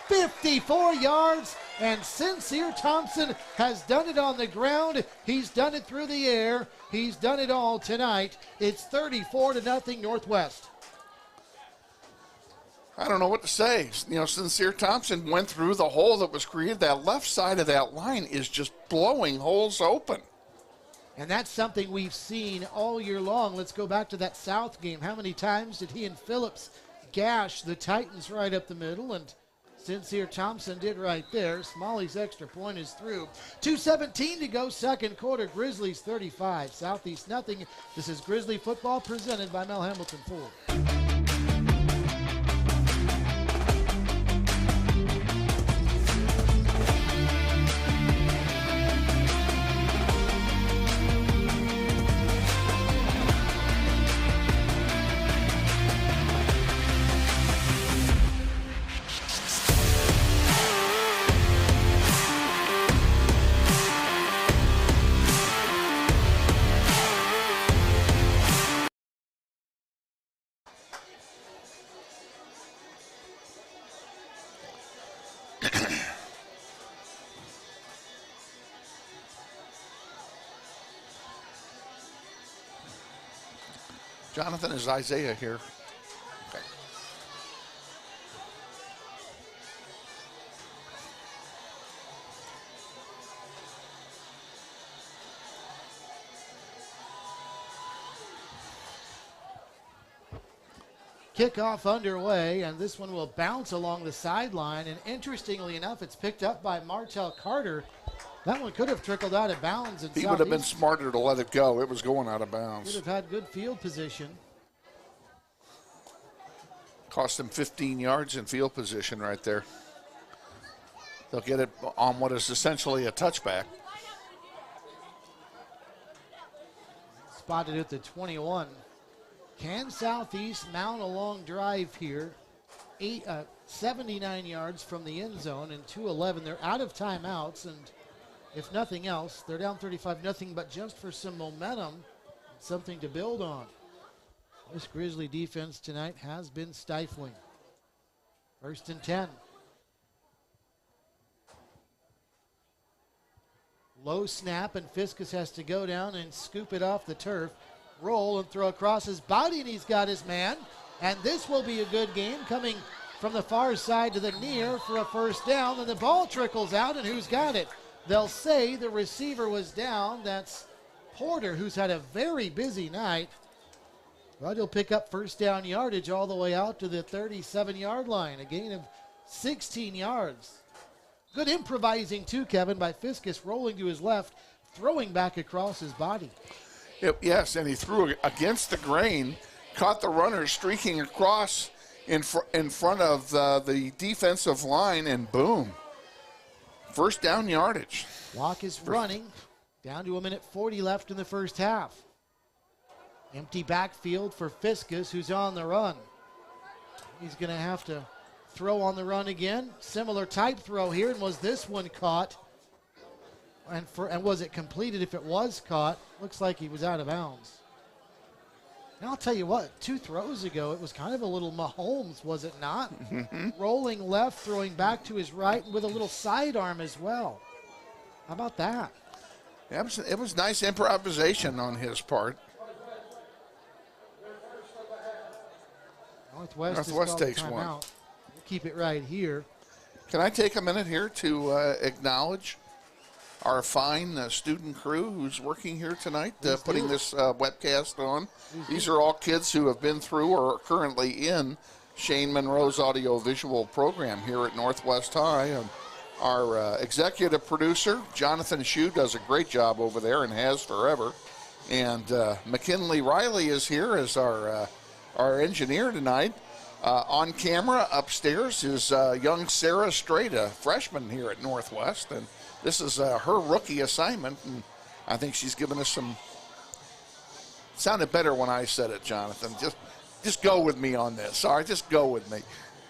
54 yards, and Sincere Thompson has done it on the ground. He's done it through the air. He's done it all tonight. It's 34-0 Northwest. I don't know what to say. You know, Sincere Thompson went through the hole that was created. That left side of that line is just blowing holes open. And that's something we've seen all year long. Let's go back to that South game. How many times did he and Phillips gash the Titans right up the middle? And Sincere Thompson did right there. Smalley's extra point is through. 2:17 to go, second quarter. Grizzlies 35, Southeast nothing. This is Grizzly football presented by Mel Hamilton Ford. Jonathan, is Isaiah here? Okay. Kickoff underway, and this one will bounce along the sideline. And interestingly enough, it's picked up by Martell Carter. That one could have trickled out of bounds. He would have been smarter to let it go. It was going out of Would bounds. have had good field position. Cost him 15 yards in field position right there. They'll get it on what is essentially a touchback. Spotted at the 21. Can Southeast mount a long drive here? 79 yards from the end zone and 2:11. They're out of timeouts, and if nothing else, they're down 35-0, but just for some momentum, something to build on. This Grizzly defense tonight has been stifling. 1st and 10. Low snap, and Fiskus has to go down and scoop it off the turf, roll and throw across his body, and he's got his man. And this will be a good game coming from the far side to the near for a first down, and the ball trickles out, and who's got it? They'll say the receiver was down. That's Porter, who's had a very busy night. But he'll pick up first down yardage all the way out to the 37-yard line, a gain of 16 yards. Good improvising, too, Kevin, by Fiskus, rolling to his left, throwing back across his body. Yes, and he threw against the grain, caught the runner streaking across in front of the defensive line, and boom. First down yardage. Clock is running. Down to 1:40 left in the first half. Empty backfield for Fiskus, who's on the run. He's going to have to throw on the run again. Similar type throw here, and was this one caught? And was it completed? If it was caught, looks like he was out of bounds. And I'll tell you what, 2 throws ago, it was kind of a little Mahomes, was it not? Rolling left, throwing back to his right, and with a little sidearm as well. How about that? It was nice improvisation on his part. Northwest takes one. We'll keep it right here. Can I take a minute here to acknowledge our fine student crew who's working here tonight, putting this webcast on? These are all kids who have been through or are currently in Shane Monroe's audio-visual program here at Northwest High. Our executive producer, Jonathan Shue, does a great job over there and has forever. And McKinley Riley is here as our engineer tonight. On camera upstairs is young Sarah Strait, a freshman here at Northwest. And this is her rookie assignment. And I think she's given us some... Sounded better when I said it, Jonathan. Just go with me on this. All right, just go with me.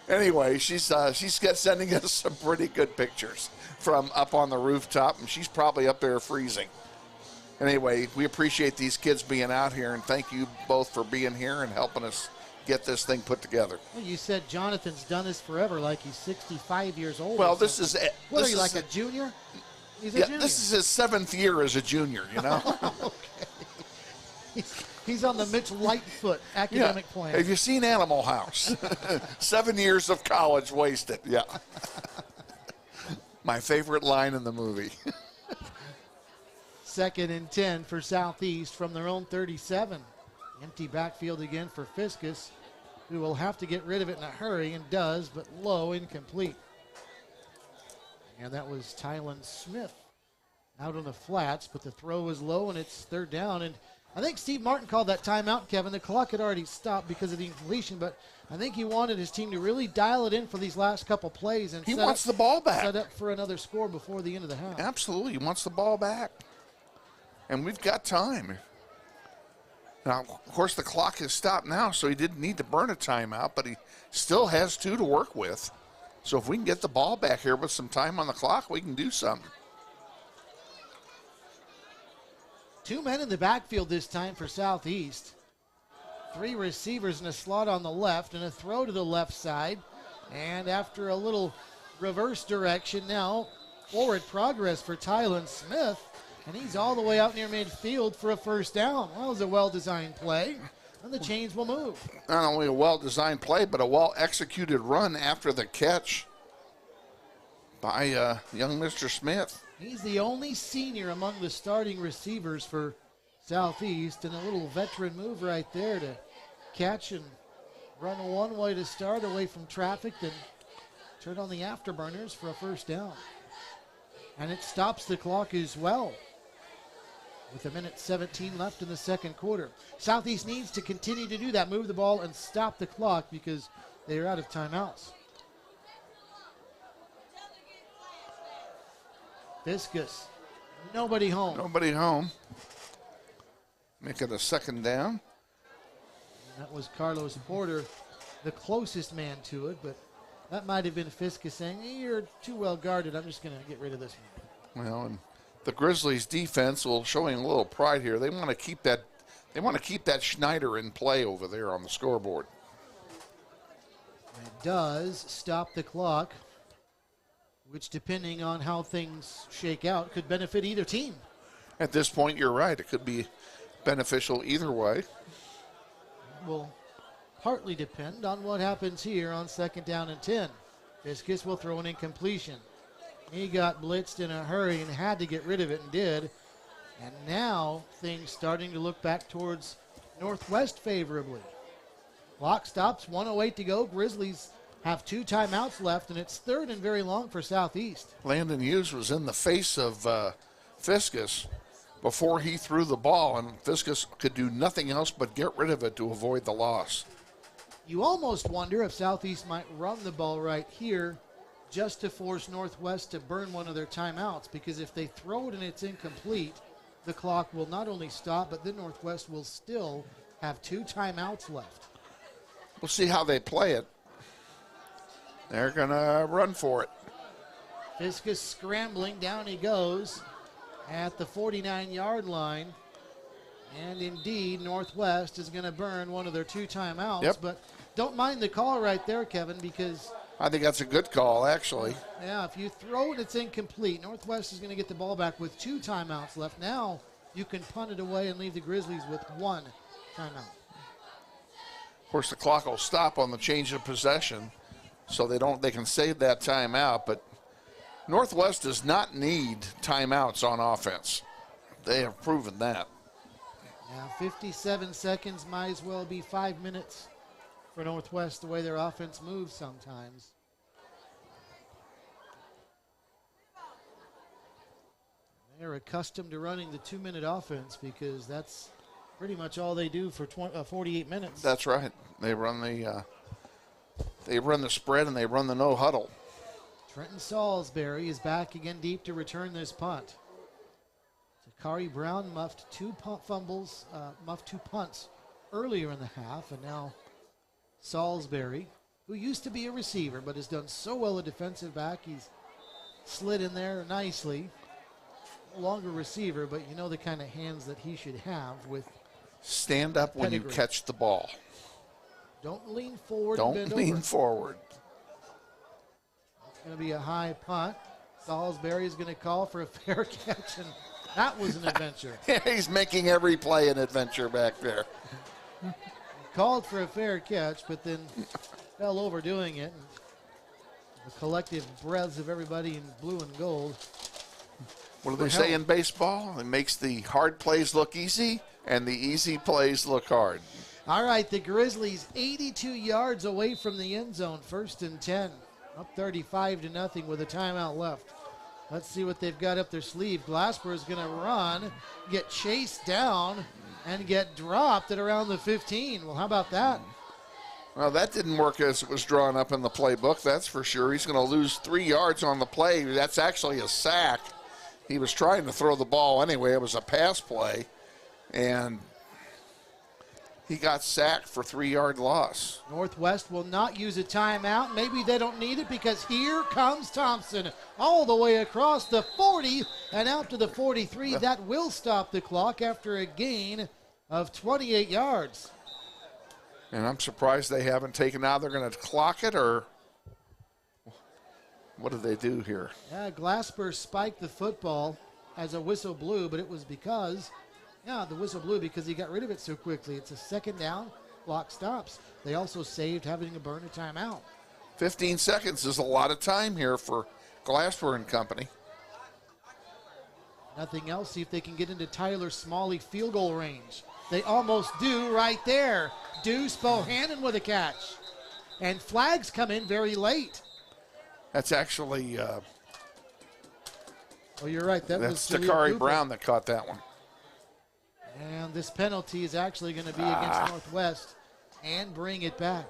Anyway, she's sending us some pretty good pictures from up on the rooftop, and she's probably up there freezing. Anyway, we appreciate these kids being out here, and thank you both for being here and helping us get this thing put together. Well, you said Jonathan's done this forever, like he's 65 years old. Well, this is... What are you, like a junior? He's a junior. This is his 7th year as a junior, you know? Okay. He's on the Mitch Lightfoot academic plan. Have you seen Animal House? 7 years of college wasted. Yeah. My favorite line in the movie. 2nd and 10 for Southeast from their own 37. Empty backfield again for Fiskus, who will have to get rid of it in a hurry and does, but low, incomplete. And that was Tylen Smith out on the flats, but the throw was low and it's 3rd down. And I think Steve Martin called that timeout, Kevin. The clock had already stopped because of the incompletion, but I think he wanted his team to really dial it in for these last couple plays and he wants the ball back. Set up for another score before the end of the half. Absolutely, he wants the ball back. And we've got time. Now, of course, the clock has stopped now, so he didn't need to burn a timeout, but he still has 2 to work with. So if we can get the ball back here with some time on the clock, we can do something. 2 men in the backfield this time for Southeast. 3 receivers in a slot on the left and a throw to the left side. And after a little reverse direction now, forward progress for Tylen Smith. And he's all the way out near midfield for a 1st down. Well, it was a well-designed play, and the chains will move. Not only a well-designed play, but a well-executed run after the catch by young Mr. Smith. He's the only senior among the starting receivers for Southeast, and a little veteran move right there to catch and run one way to start away from traffic, then turn on the afterburners for a 1st down. And it stops the clock as well, with 1:17 left in the 2nd quarter. Southeast needs to continue to do that, move the ball and stop the clock because they are out of timeouts. Fiskus, nobody home. Nobody home. Make it a 2nd down. And that was Carlos Porter, the closest man to it, but that might have been Fiskus saying, hey, you're too well guarded. I'm just going to get rid of this one. Well, and the Grizzlies defense will showing a little pride here. They want to keep that. They want to keep that Schneider in play over there on the scoreboard. It does stop the clock, which, depending on how things shake out, could benefit either team. At this point, you're right. It could be beneficial either way. Will partly depend on what happens here on 2nd down and 10. Fiskus will throw an incompletion. He got blitzed in a hurry and had to get rid of it and did. And now things starting to look back towards Northwest favorably. Clock stops, 1:08 to go. Grizzlies have 2 timeouts left, and it's 3rd and very long for Southeast. Landon Hughes was in the face of Fiskus before he threw the ball, and Fiskus could do nothing else but get rid of it to avoid the loss. You almost wonder if Southeast might run the ball right here just to force Northwest to burn one of their timeouts, because if they throw it and it's incomplete, the clock will not only stop, but then Northwest will still have 2 timeouts left. We'll see how they play it. They're going to run for it. Fiskus scrambling, down he goes at the 49-yard line. And indeed, Northwest is going to burn one of their 2 timeouts. Yep. But don't mind the call right there, Kevin, because I think that's a good call, actually. yeah, if you throw it, it's incomplete. Northwest is going to get the ball back with 2 timeouts left. Now you can punt it away and leave the Grizzlies with 1 timeout. Of course, the clock will stop on the change of possession, so they can save that timeout. But Northwest does not need timeouts on offense. They have proven that. Now 57 seconds might as well be 5 minutes for Northwest, the way their offense moves sometimes. They're accustomed to running the 2-minute offense because that's pretty much all they do for 48 minutes. That's right. They run the spread and they run the no huddle. Trenton Salisbury is back again deep to return this punt. Takari Brown muffed 2 punts earlier in the half, and now Salisbury, who used to be a receiver but has done so well a defensive back, he's slid in there nicely. No longer receiver, but you know the kind of hands that he should have with stand up when you catch the ball. Don't lean forward. Don't lean forward. It's going to be a high punt. Salisbury is going to call for a fair catch, and that was an adventure. He's making every play an adventure back there. He called for a fair catch, but then fell over doing it. And the collective breaths of everybody in blue and gold. What do they say in baseball? It makes the hard plays look easy and the easy plays look hard. All right, the Grizzlies 82 yards away from the end zone, 1st and 10. Up 35-0 with a timeout left. Let's see what they've got up their sleeve. Glasper is going to run, get chased down, and get dropped at around the 15. Well, how about that? Well, that didn't work as it was drawn up in the playbook, that's for sure. He's going to lose 3 yards on the play. That's actually a sack. He was trying to throw the ball anyway. It was a pass play, and he got sacked for 3-yard loss. Northwest will not use a timeout. Maybe they don't need it because here comes Thompson all the way across the 40 and out to the 43. That will stop the clock after a gain of 28 yards. And I'm surprised they haven't taken out. They're going to clock it, or what did they do here? Yeah, Glasper spiked the football as a whistle blew, but it was because, the whistle blew because he got rid of it so quickly. It's a 2nd down, clock stops. They also saved having to burn a timeout. 15 seconds is a lot of time here for Glasper and company. Nothing else. See if they can get into Tyler Smalley field goal range. They almost do right there. Deuce Bohannon with a catch. And flags come in very late. That's actually Oh, you're right. that's was Takari Brown that caught that one. And this penalty is actually going to be against Northwest and bring it back.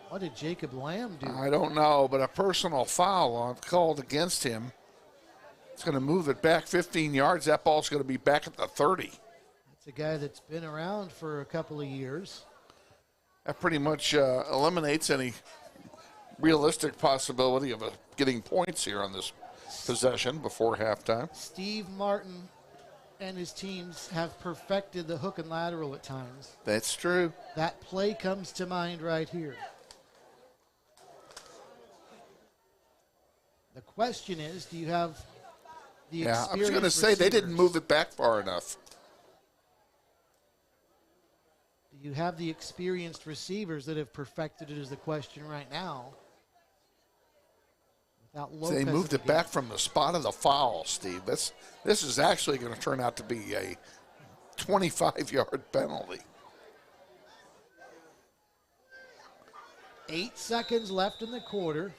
What did Jacob Lamb do? I don't know, but a personal foul called against him. It's going to move it back 15 yards. That ball's going to be back at the 30. That's a guy that's been around for a couple of years. That pretty much eliminates any realistic possibility of getting points here on this possession before halftime. Steve Martin and his teams have perfected the hook and lateral at times. That's true. That play comes to mind right here. The question is, do you have the I was going to experienced say they didn't receivers? move it back far enough. Do you have the experienced receivers that have perfected it is the question right now? Without Lopez They moved in it the back game. from the spot of the foul, Steve. This is actually going to turn out to be a 25-yard penalty. 8 seconds left in the quarter.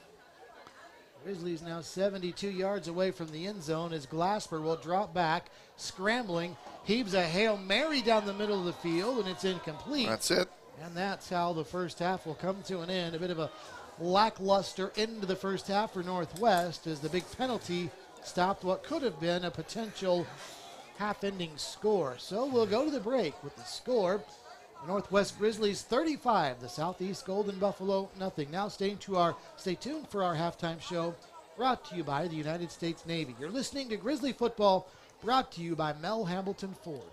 Grizzlies now 72 yards away from the end zone as Glasper will drop back, scrambling, heaves a Hail Mary down the middle of the field, and it's incomplete. That's it. And that's how the first half will come to an end. A bit of a lackluster end to the first half for Northwest as the big penalty stopped what could have been a potential half-ending score. So we'll go to the break with the score. The Northwest Grizzlies 35, the Southeast Golden Buffalo nothing. Now stay tuned for our halftime show brought to you by the United States Navy. You're listening to Grizzly Football brought to you by Mel Hambleton Ford.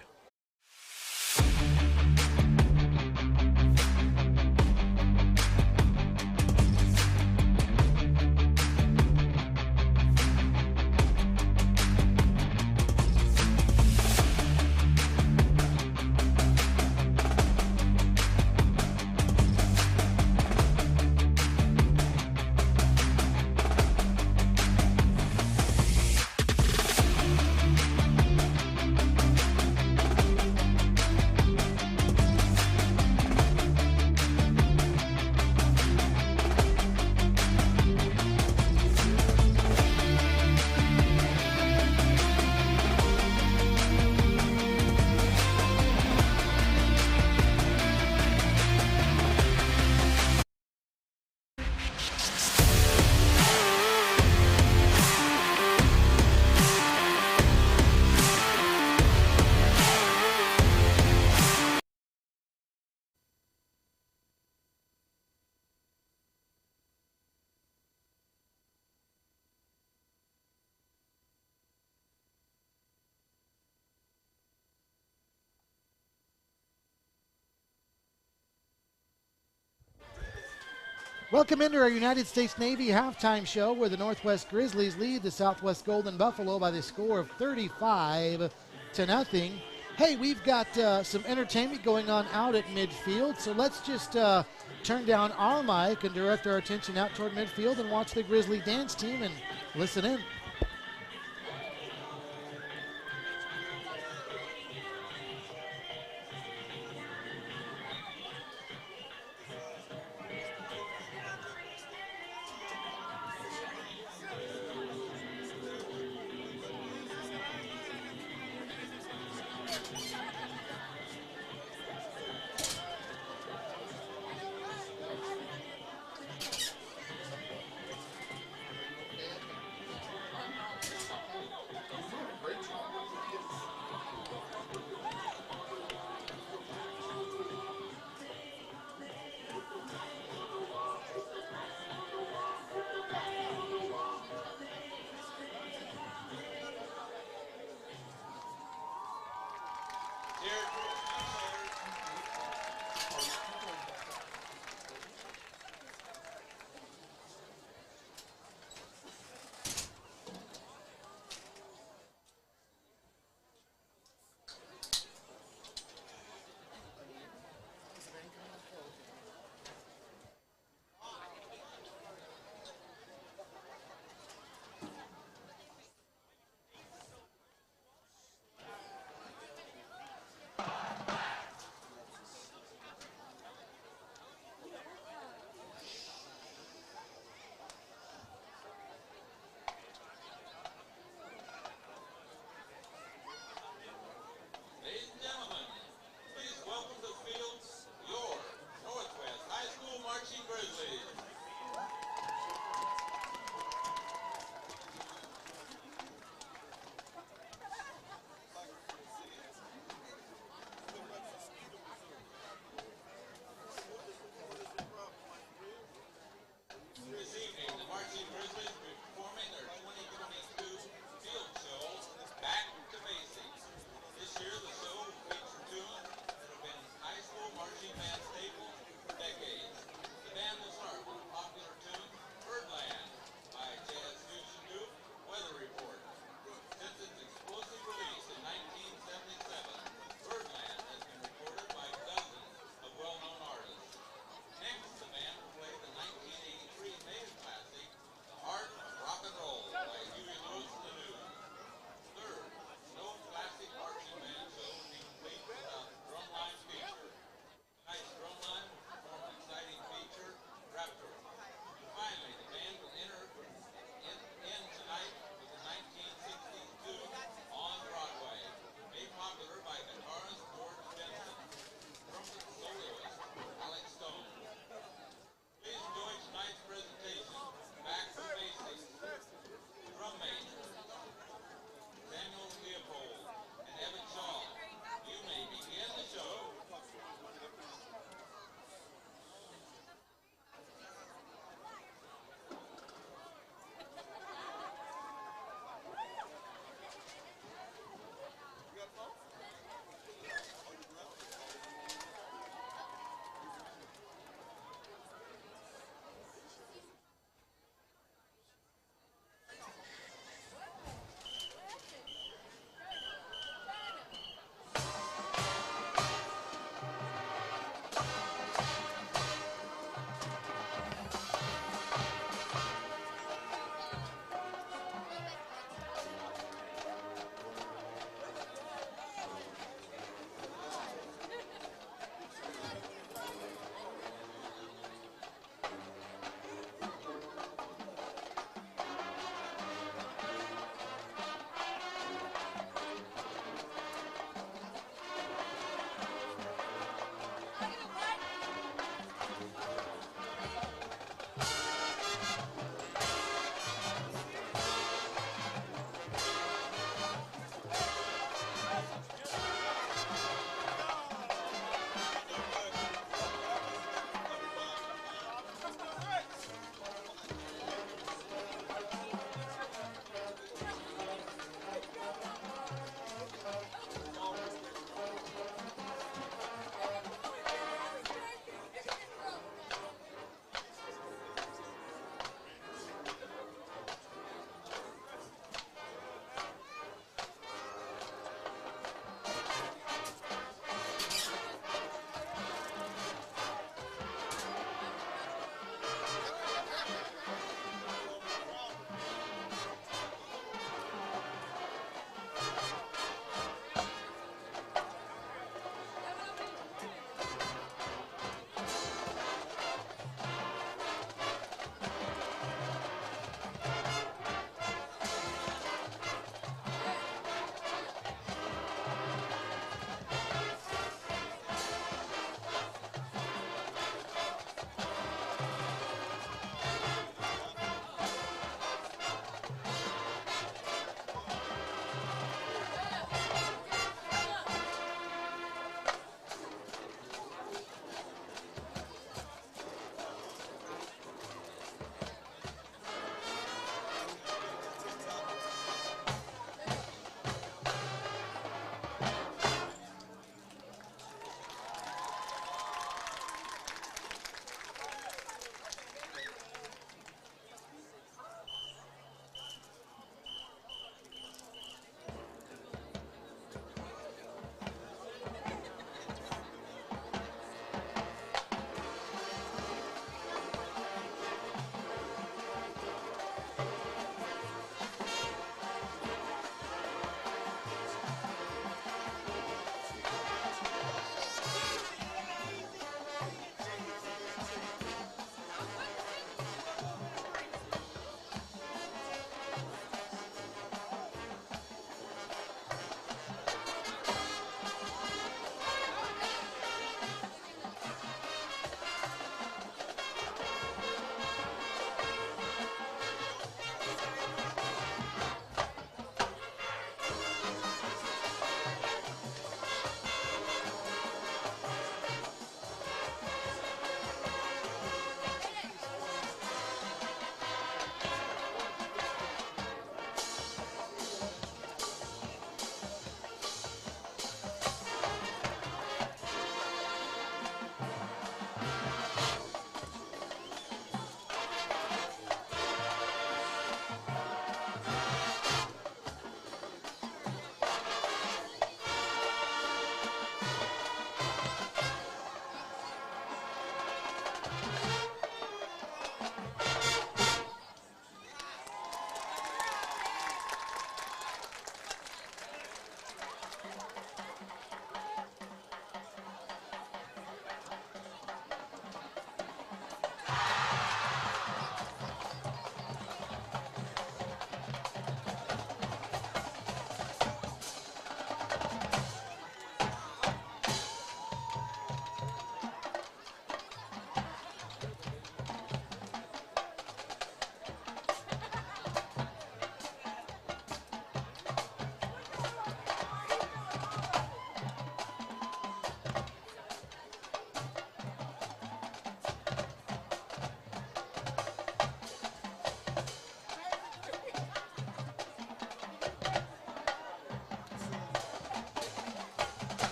Welcome into our United States Navy halftime show where the Northwest Grizzlies lead the Southwest Golden Buffalo by the score of 35-0. Hey, we've got some entertainment going on out at midfield, so let's just turn down our mic and direct our attention out toward midfield and watch the Grizzly dance team and listen in.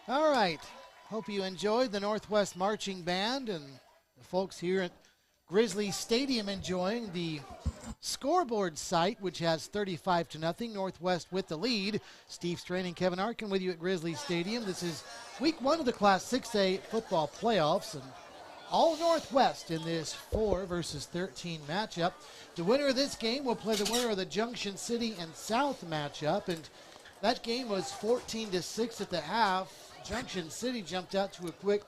All right. Hope you enjoyed the Northwest Marching Band and the folks here at Grizzly Stadium enjoying the scoreboard site, which has 35-0. Northwest with the lead. Steve Strain and Kevin Arkin with you at Grizzly Stadium. This is week 1 of the Class 6A football playoffs, and all Northwest in this 4 versus 13 matchup. The winner of this game will play the winner of the Junction City and South matchup, and that game was 14-6 at the half. Junction City jumped out to a quick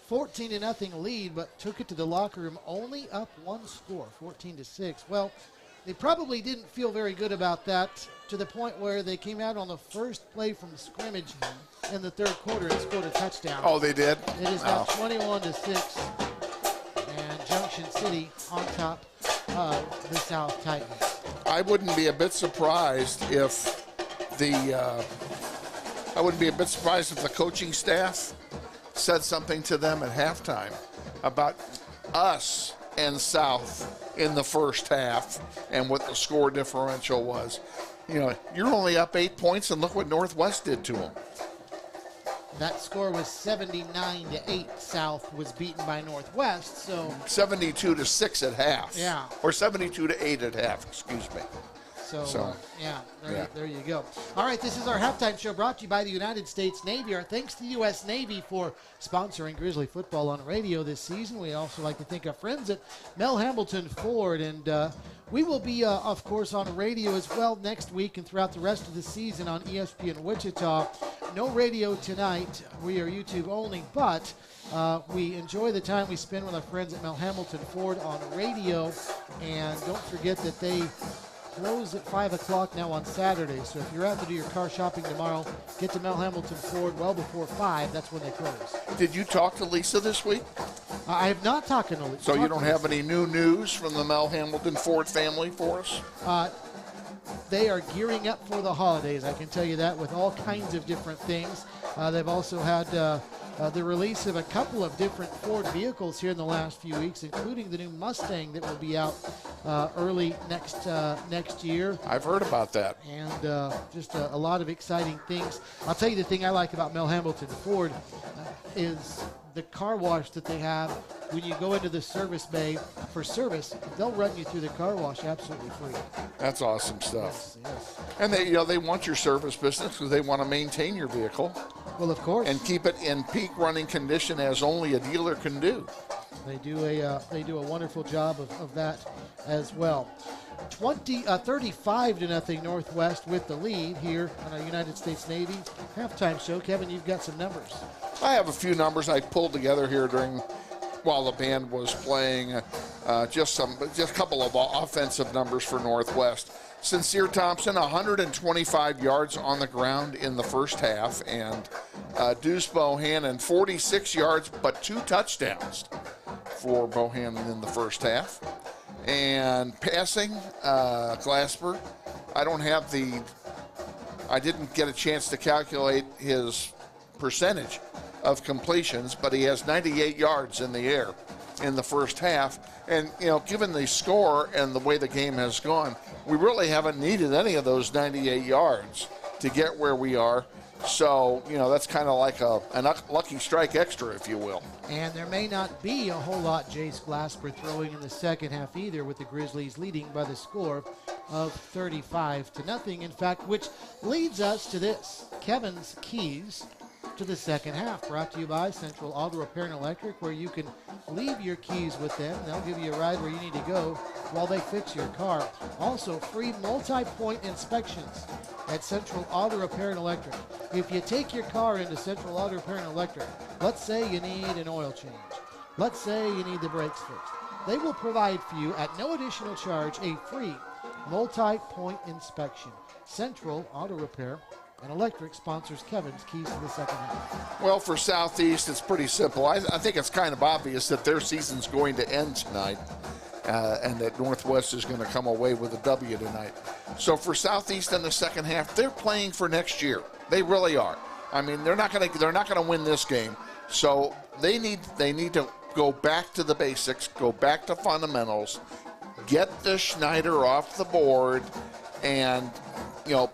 14-0 lead, but took it to the locker room only up 1 score, 14-6. Well, they probably didn't feel very good about that, to the point where they came out on the first play from scrimmage in the 3rd quarter and scored a touchdown. Oh, they did? It is now 21-6, and Junction City on top of the South Titans. I wouldn't be a bit surprised if the coaching staff said something to them at halftime about us and South in the first half and what the score differential was. You know, you're only up 8 points, and look what Northwest did to them. That score was 79-8. South was beaten by Northwest, so 72-6 at half. Yeah. Or 72-8 at half, excuse me. So, there you go. All right, this is our halftime show brought to you by the United States Navy. Our thanks to the U.S. Navy for sponsoring Grizzly football on radio this season. We also like to thank our friends at Mel Hambleton Ford, and we will be, of course, on radio as well next week and throughout the rest of the season on ESPN Wichita. No radio tonight. We are YouTube only, but we enjoy the time we spend with our friends at Mel Hambleton Ford on radio, and don't forget that they close at 5 o'clock now on Saturday. So if you're out to do your car shopping tomorrow, get to Mel Hambleton Ford well before 5. That's when they close. Did you talk to Lisa this week? I have not talked to Lisa. So you don't have any new news from the Mel Hambleton Ford family for us? They are gearing up for the holidays, I can tell you that, with all kinds of different things. They've also had the release of a couple of different Ford vehicles here in the last few weeks, including the new Mustang that will be out early next year. I've heard about that. And just a lot of exciting things. I'll tell you the thing I like about Mel Hambleton Ford is the car wash that they have. When you go into the service bay for service, they'll run you through the car wash absolutely free. That's awesome stuff. Yes. And they want your service business because they want to maintain your vehicle. Well, of course. And keep it in peak running condition as only a dealer can do. They do a wonderful job of that as well. 35-0 Northwest with the lead here on our United States Navy halftime show. Kevin, you've got some numbers. I have a few numbers I pulled together here while the band was playing. Just a couple of offensive numbers for Northwest. Sincere Thompson, 125 yards on the ground in the first half, and Deuce Bohannon, 46 yards but 2 touchdowns for Bohannon in the first half. And passing, Glasper, I didn't get a chance to calculate his percentage of completions, but he has 98 yards in the air in the first half. And, given the score and the way the game has gone, we really haven't needed any of those 98 yards to get where we are. So, that's kind of like a lucky strike extra, if you will. And there may not be a whole lot Jace Glasper throwing in the second half either, with the Grizzlies leading by the score of 35-0. In fact, which leads us to this. Kevin's keys to the second half, brought to you by Central Auto Repair and Electric, where you can leave your keys with them. They'll give you a ride where you need to go while they fix your car. Also, free multi-point inspections at Central Auto Repair and Electric. If you take your car into Central Auto Repair and Electric, let's say you need an oil change. Let's say you need the brakes fixed. They will provide for you at no additional charge a free multi-point inspection. Central Auto Repair and Electric sponsors Kevin's keys to the second half. Well, for Southeast, it's pretty simple. I think it's kind of obvious that their season's going to end tonight, and that Northwest is going to come away with a W tonight. So for Southeast in the second half, they're playing for next year. They really are. I mean, they're not going to win this game. So they need to go back to the basics, go back to fundamentals, get the Schneider off the board, and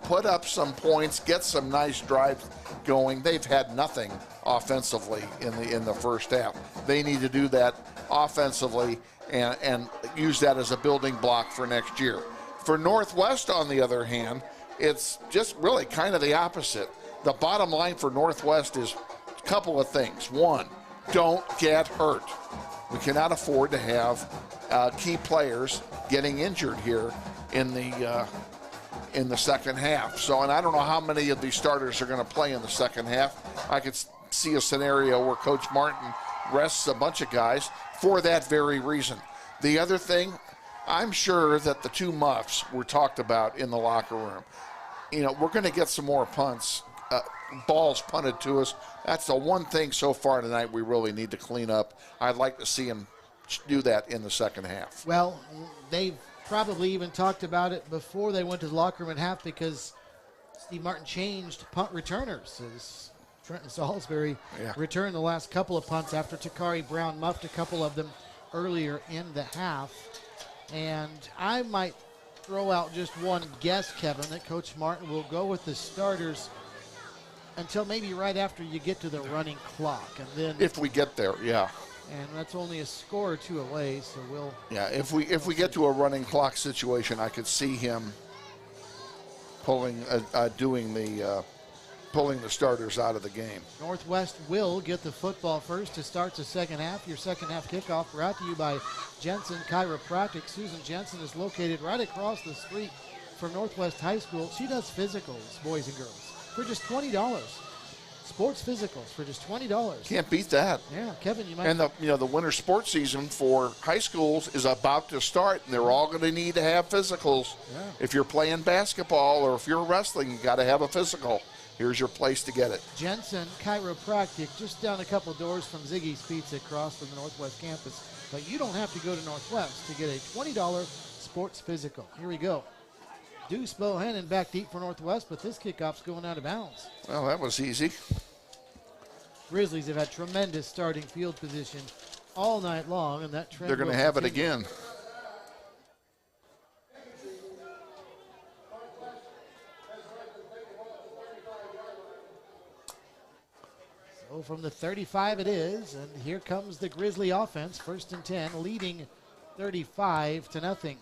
put up some points, get some nice drives. going. They've had nothing offensively in the first half. They need to do that offensively and use that as a building block for next year. For Northwest, on the other hand, it's just really kind of the opposite. The bottom line for Northwest is a couple of things. One, don't get hurt. We cannot afford to have key players getting injured here in the second half. So, and I don't know how many of these starters are going to play in the second half. I could see a scenario where Coach Martin rests a bunch of guys for that very reason. The other thing, I'm sure that the two muffs were talked about in the locker room. You know, we're going to get some more punts, balls punted to us. That's the one thing so far tonight we really need to clean up. I'd like to see him do that in the second half. Well, they've probably even talked about it before they went to the locker room at half, because Steve Martin changed punt returners. As Trenton Salisbury returned the last couple of punts after Takari Brown muffed a couple of them earlier in the half. And I might throw out just one guess, Kevin, that Coach Martin will go with the starters until maybe right after you get to the running clock. And then, if we get there, yeah. And that's only a score or two away, so we'll... Yeah, if we get to a running clock situation, I could see him pulling the starters out of the game. Northwest will get the football first to start the second half. Your second half kickoff brought to you by Jensen Chiropractic. Susan Jensen is located right across the street from Northwest High School. She does physicals, boys and girls, for just $20. Sports physicals for just $20. Can't beat that. Yeah, Kevin, you might. And the winter sports season for high schools is about to start, and they're all going to need to have physicals. Yeah. If you're playing basketball or if you're wrestling, you got to have a physical. Here's your place to get it. Jensen Chiropractic, just down a couple doors from Ziggy's Pizza across from the Northwest campus. But you don't have to go to Northwest to get a $20 sports physical. Here we go. Deuce Bohannon back deep for Northwest, but this kickoff's going out of bounds. Well, that was easy. Grizzlies have had tremendous starting field position all night long, and that trend They're going to have it again. So from the 35 it is, and here comes the Grizzly offense, 1st and 10, leading 35-0.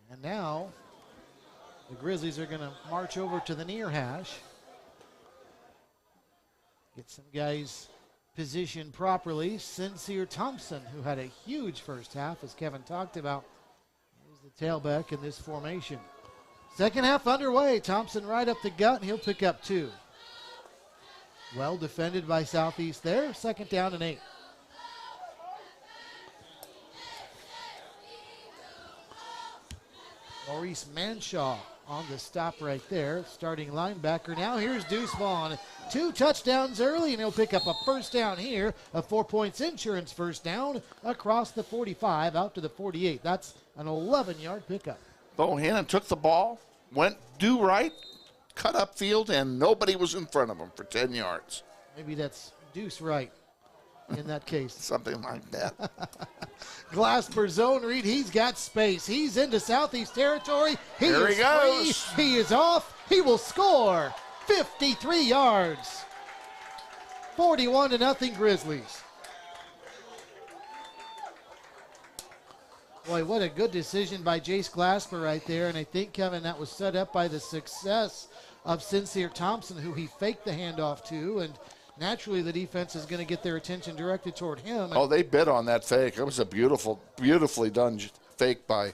And now the Grizzlies are going to march over to the near hash. Get some guys positioned properly. Sincere Thompson, who had a huge first half, as Kevin talked about, is the tailback in this formation. Second half underway. Thompson right up the gut, and he'll pick up 2. Well defended by Southeast there. 2nd down and 8. Maurice Manshaw on the stop right there, starting linebacker. Now here's Deuce Vaughn. 2 touchdowns early, and he'll pick up a first down here. A 4 points insurance first down across the 45 out to the 48. That's an 11-yard pickup. Bohannon took the ball, went due right, cut up field, and nobody was in front of him for 10 yards. Maybe that's Deuce right in that case. Something like that. Glasper zone read. He's got space. He's into Southeast territory. There he goes. Free. He is off. He will score. 53 yards. 41-0 Grizzlies. Boy, what a good decision by Jace Glasper right there. And I think, Kevin, that was set up by the success of Sincere Thompson, who he faked the handoff to. And naturally, the defense is going to get their attention directed toward him. Oh, they bid on that fake. It was a beautifully done fake by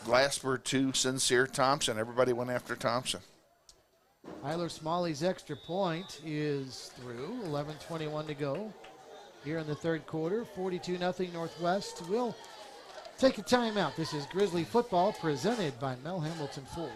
Glasper to Sincere Thompson. Everybody went after Thompson. Tyler Smalley's extra point is through. 11:21 to go here in the third quarter. 42-0 Northwest. We'll take a timeout. This is Grizzly football presented by Mel Hamilton Ford.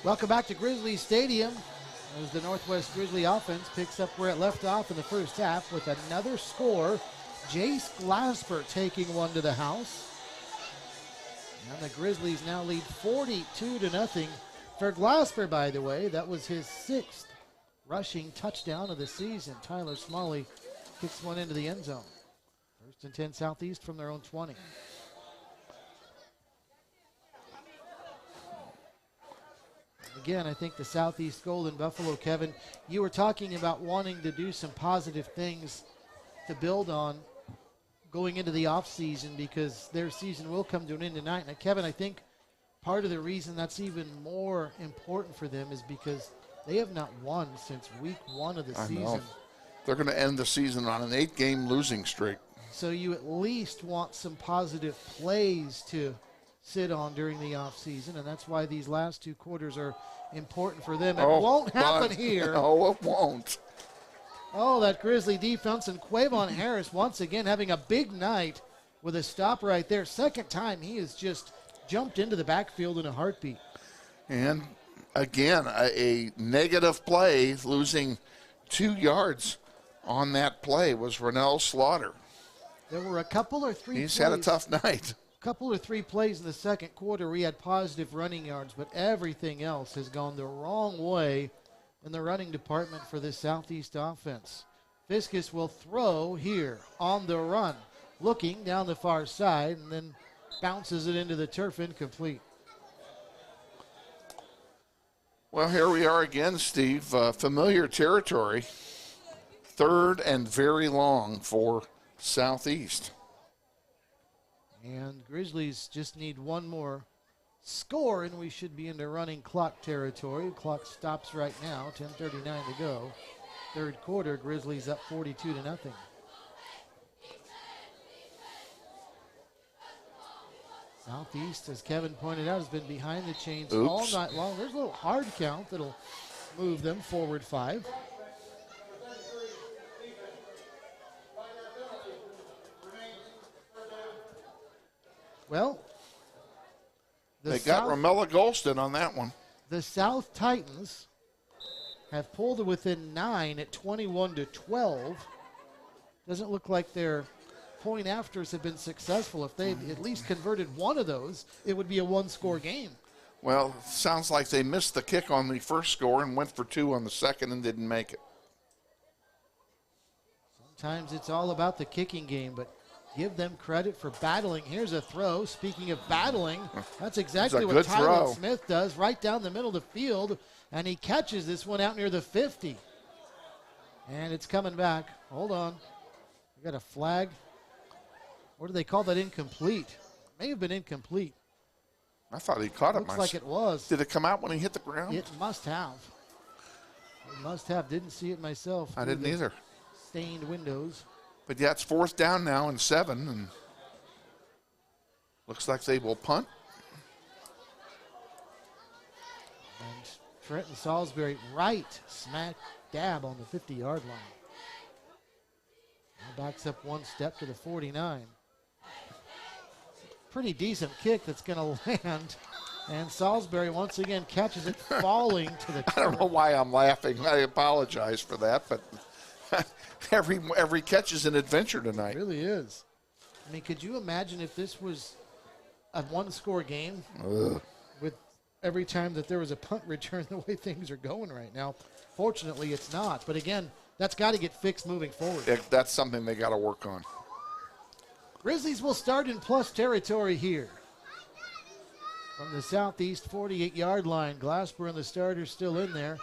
Welcome back to Grizzly Stadium as the Northwest Grizzly offense picks up where it left off in the first half with another score. Jace Glasper taking one to the house. And the Grizzlies now lead 42-0. For Glasper, by the way, that was his 6th rushing touchdown of the season. Tyler Smalley kicks one into the end zone. First and 10 Southeast from their own 20. Again, I think the Southeast Golden Buffalo, Kevin, you were talking about wanting to do some positive things to build on going into the offseason because their season will come to an end tonight. And Kevin, I think part of the reason that's even more important for them is because they have not won since week 1 of the season. Know. They're going to end the season on an 8-game losing streak. So you at least want some positive plays to sit on during the offseason, and that's why these last 2 quarters are important for them. It won't happen here. No, it won't. Oh, that Grizzly defense, and Quavon Harris once again having a big night with a stop right there. Second time he has just jumped into the backfield in a heartbeat. And again, a negative play, losing 2 yards on that play was Rennell Slaughter. There were a couple or 3 He's plays. had a tough night. Couple or 3 plays in the second quarter where he had positive running yards, but everything else has gone the wrong way in the running department for this Southeast offense. Fiskus will throw here on the run, looking down the far side, and then bounces it into the turf, incomplete. Well, here we are again, Steve. Familiar territory. 3rd and very long for Southeast. And Grizzlies just need one more score, and we should be into running clock territory. Clock stops right now, 10:39 to go. Third quarter, Grizzlies up 42-0. Southeast, as Kevin pointed out, has been behind the chains all night long. There's a little hard count that'll move them forward 5. Well, They got Ramella Golston on that one. The South Titans have pulled it within 9 at 21-12. Doesn't look like their point afters have been successful. If they at least converted one of those, it would be a 1-score game. Well, sounds like they missed the kick on the first score and went for 2 on the second and didn't make it. Sometimes it's all about the kicking game, but give them credit for battling. Here's a throw. Speaking of battling, that's exactly what Tyler Smith does, right down the middle of the field, and he catches this one out near the 50. And it's coming back. Hold on. We got a flag. Or do they call that incomplete? May have been incomplete. I thought he caught it. Looks like it was. Did it come out when he hit the ground? It must have. It must have. Didn't see it myself. I didn't either. Stained windows. But yeah, it's 4th down now and 7, and looks like they will punt. And Trenton Salisbury right smack dab on the 50-yard line. Now backs up 1 step to the 49. Pretty decent kick that's going to land. And Salisbury once again catches it falling to the turf. I don't know why I'm laughing. I apologize for that, but every catch is an adventure tonight. It really is. I mean, could you imagine if this was a 1-score game with every time that there was a punt return the way things are going right now? Fortunately, it's not. But again, that's got to get fixed moving forward. That's something they got to work on. Grizzlies will start in plus territory here. From the Southeast 48-yard line, Glasper and the starters still in there.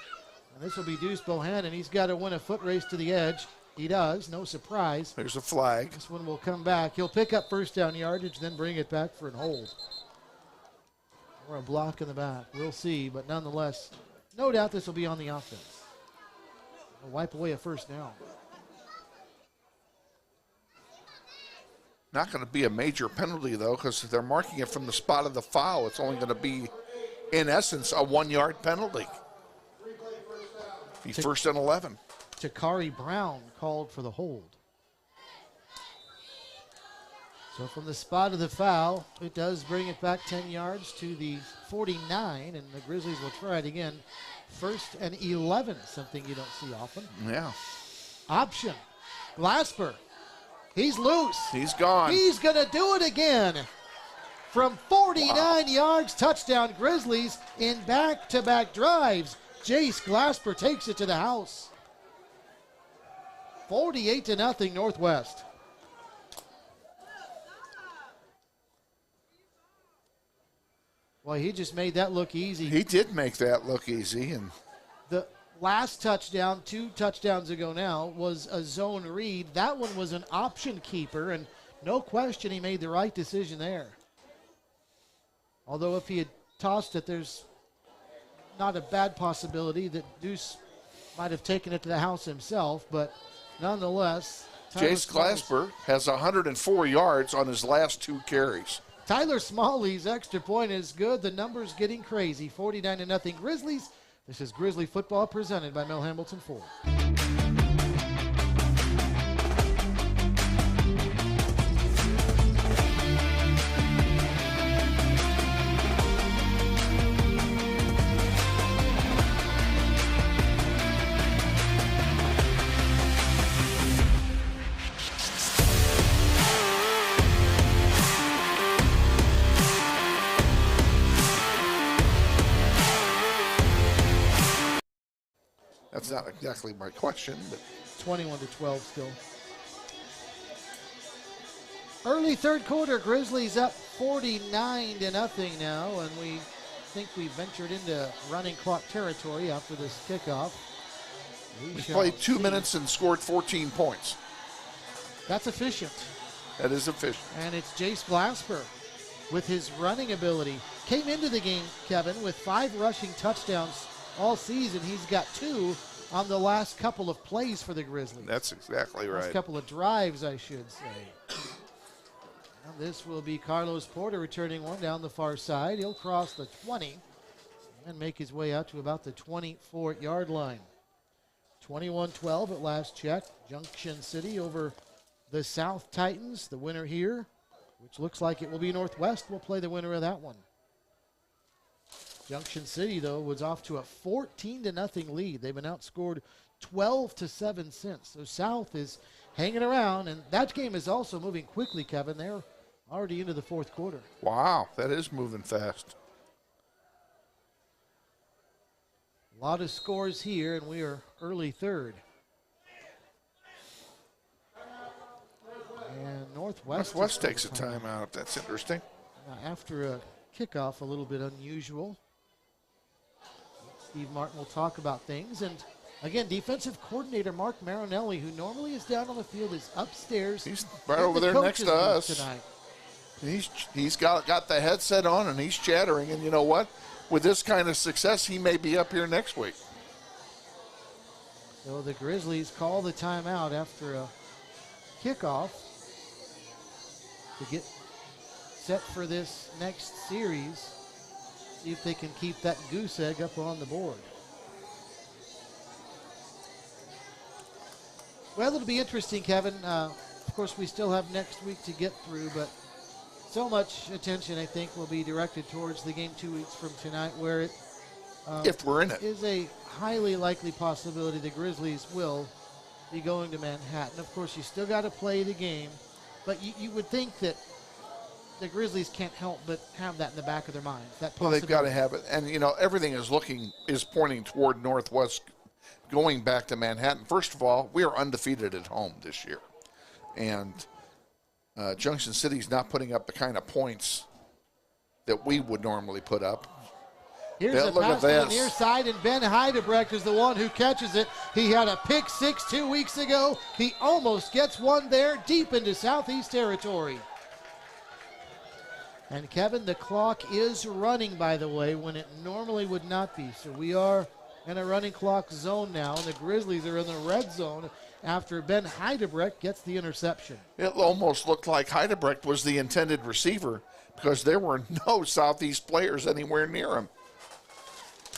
And this will be Deuce Bohannon. He's got to win a foot race to the edge. He does, no surprise. There's a flag. This one will come back. He'll pick up first down yardage, then bring it back for an hold. Or a block in the back. We'll see, but nonetheless, no doubt this will be on the offense. They'll wipe away a first down. Not going to be a major penalty, though, because they're marking it from the spot of the foul. It's only going to be, in essence, a 1-yard penalty. Be 1st and 11. Takari Brown called for the hold. So from the spot of the foul, it does bring it back 10 yards to the 49, and the Grizzlies will try it again. 1st and 11, something you don't see often. Yeah. Option. Glasper. He's loose. He's gone. He's going to do it again. From 49 yards, touchdown Grizzlies in back-to-back drives. Jace Glasper takes it to the house. 48-0 Northwest. Well, he just made that look easy. He did make that look easy. And the last touchdown, 2 touchdowns ago now, was a zone read. That one was an option keeper, and no question he made the right decision there. Although if he had tossed it, there's not a bad possibility that Deuce might have taken it to the house himself, but nonetheless. Jace Glasper has 104 yards on his last 2 carries. Tyler Smalley's extra point is good. The number's getting crazy. 49-0 Grizzlies. This is Grizzly football presented by Mel Hambleton Ford. That's not exactly my question, but 21-12 still. Early third quarter, Grizzlies up 49-0 now, and we think we ventured into running clock territory after this kickoff. we played 2 minutes and scored 14 points. That's efficient. That is efficient. And it's Jace Glasper with his running ability. Came into the game, Kevin, with 5 rushing touchdowns all season. He's got 2 on the last couple of plays for the Grizzlies. That's exactly right. Last couple of drives, I should say. Now this will be Carlos Porter returning one down the far side. He'll cross the 20 and make his way out to about the 24-yard line. 21-12 at last check. Junction City over the South Titans. The winner here, which looks like it will be Northwest, will play the winner of that one. Junction City, though, was off to a 14-0 lead. They've been outscored 12-7 since. So South is hanging around, and that game is also moving quickly, Kevin. They're already into the fourth quarter. Wow, that is moving fast. A lot of scores here, and we are early third. And Northwest takes a timeout. That's interesting. After a kickoff, a little bit unusual. Steve Martin will talk about things. And again, defensive coordinator Mark Marinelli, who normally is down on the field, is upstairs. He's right over there next to us tonight. He's got the headset on and he's chattering. And you know what? With this kind of success, he may be up here next week. So the Grizzlies call the timeout after a kickoff to get set for this next series. See if they can keep that goose egg up on the board. Well, it'll be interesting, Kevin. Of course, we still have next week to get through, but so much attention, I think, will be directed towards the game 2 weeks from tonight, where it if we're in it, is a highly likely possibility the Grizzlies will be going to Manhattan. Of course, you still got to play the game, but you would think that the Grizzlies can't help but have that in the back of their minds. Well, they've got to have it. And, you know, everything is pointing toward Northwest going back to Manhattan. First of all, we are undefeated at home this year. And Junction City's not putting up the kind of points that we would normally put up. Here's a pass to the near side, and Ben Heidebrecht is the one who catches it. He had a pick 6 2 weeks ago. He almost gets one there deep into Southeast territory. And, Kevin, the clock is running, by the way, when it normally would not be. So we are in a running clock zone now, and the Grizzlies are in the red zone after Ben Heidebrecht gets the interception. It almost looked like Heidebrecht was the intended receiver because there were no Southeast players anywhere near him.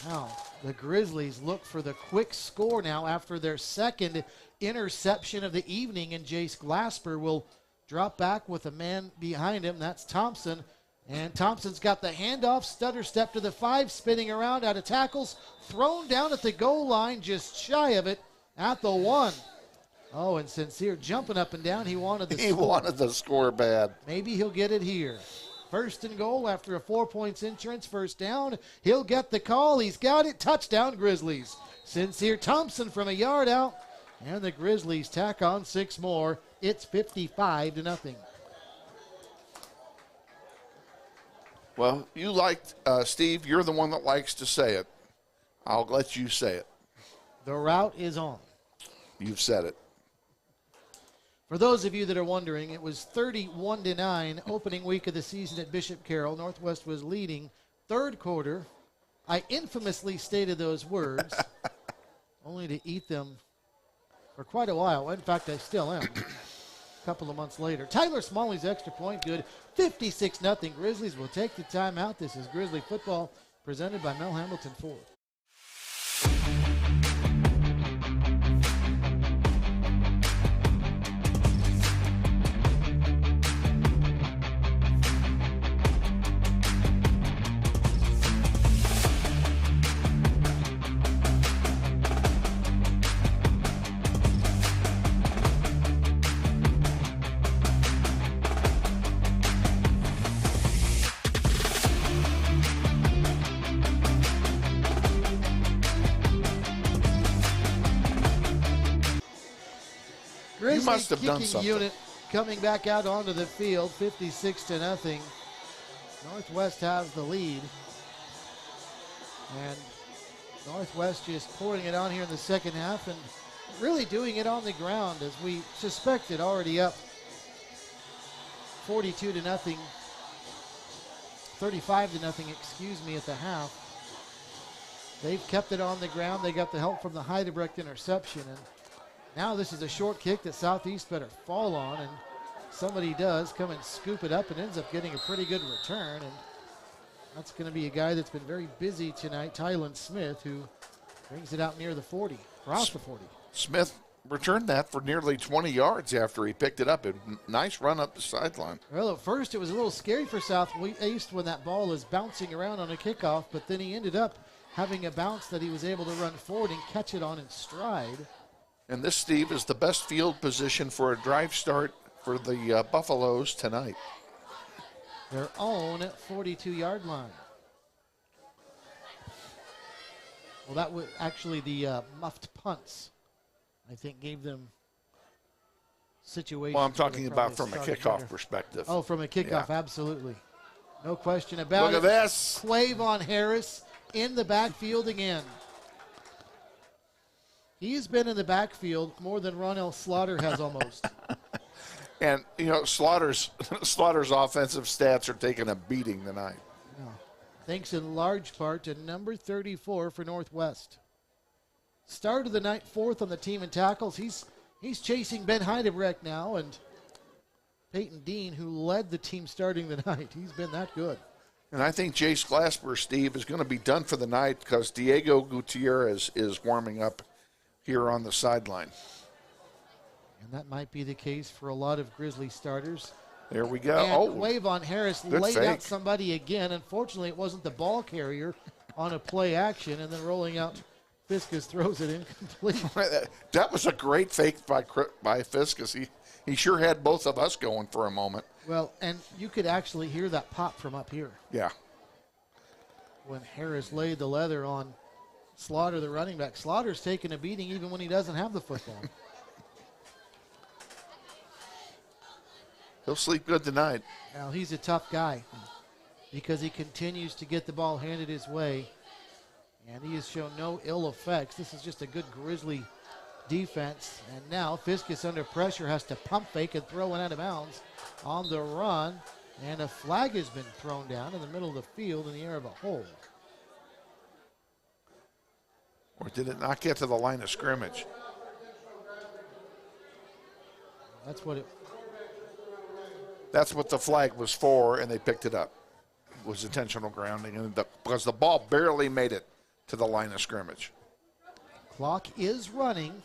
Now, the Grizzlies look for the quick score now after their second interception of the evening, and Jace Glasper will Drop back with a man behind him. That's Thompson. And Thompson's got the handoff, stutter step to the 5, spinning around out of tackles, thrown down at the goal line, just shy of it at the 1. Oh, and Sincere jumping up and down. He wanted the He score. wanted the score bad. Maybe he'll get it here. First and goal after a 4 points insurance, first down. He'll get the call. He's got it. Touchdown, Grizzlies. Sincere Thompson from a yard out. And the Grizzlies tack on 6 more. It's 55-0. Well, you liked, Steve, you're the one that likes to say it. I'll let you say it. The route is on. You've said it. For those of you that are wondering, it was 31-9 opening week of the season at Bishop Carroll. Northwest was leading third quarter. I infamously stated those words, only to eat them for quite a while. In fact, I still am. A couple of months later. Tyler Smalley's extra point good. 56-0. Grizzlies will take the timeout. This is Grizzly football presented by Mel Hamilton Ford. You must have done kicking something. Unit coming back out onto the field, 56-0. Northwest has the lead. And Northwest just pouring it on here in the second half and really doing it on the ground as we suspected, already up 42-0, 35-0, excuse me, at the half. They've kept it on the ground. They got the help from the Heidebrecht interception. And now this is a short kick that Southeast better fall on, and somebody does come and scoop it up and ends up getting a pretty good return. And that's going to be a guy that's been very busy tonight, Tylen Smith, who brings it out near the 40, across the 40. Smith returned that for nearly 20 yards after he picked it up. A nice run up the sideline. Well, at first it was a little scary for Southeast when that ball is bouncing around on a kickoff, but then he ended up having a bounce that he was able to run forward and catch it on in stride. And this, Steve, is the best field position for a drive start for the Buffaloes tonight. Their own 42-yard line. Well, that was actually the muffed punts, I think, gave them situations. Well, I'm talking where they about probably from a started kickoff better. perspective. Oh, from a kickoff, Yeah. absolutely. No question about Look it. at this. Quavon Harris in the backfield again. He's been in the backfield more than Ronell Slaughter has almost. And, you know, Slaughter's offensive stats are taking a beating tonight. Thanks in large part to number 34 for Northwest. Start of the night, 4th on the team in tackles. He's chasing Ben Heidebrecht now, and Peyton Dean, who led the team starting the night. He's been that good. And I think Jace Glasper, Steve, is going to be done for the night because Diego Gutierrez is warming up here on the sideline. And that might be the case for a lot of Grizzly starters. There we go. And Quavon Harris good laid out fake. somebody again. Unfortunately, it wasn't the ball carrier on a play action, and then rolling out, Fiskus throws it incomplete. That was a great fake by Fiskus. He sure had both of us going for a moment. Well, and you could actually hear that pop from up here Yeah. when Harris laid the leather on Slaughter, the running back. Slaughter's taking a beating even when he doesn't have the football. He'll sleep good tonight. Now, he's a tough guy because he continues to get the ball handed his way, and he has shown no ill effects. This is just a good Grizzly defense. And now Fiskus under pressure has to pump fake and throw it out of bounds on the run. And a flag has been thrown down in the middle of the field in the air of a hole. Or did it not get to the line of scrimmage? That's what it. That's what the flag was for, and they picked it up. It was intentional grounding, and because the ball barely made it to the line of scrimmage. Clock is running.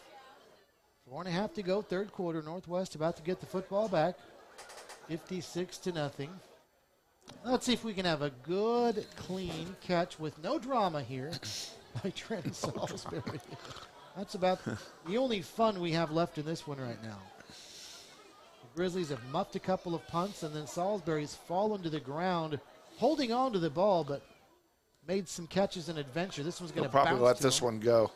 4.5 to go, third quarter. Northwest about to get the football back. 56-0. Let's see if we can have a good, clean catch with no drama here by Trent Salisbury. That's about the only fun we have left in this one right now. The Grizzlies have muffed a couple of punts, and then Salisbury's fallen to the ground, holding on to the ball, but made some catches in adventure. This one's going to probably let this one go.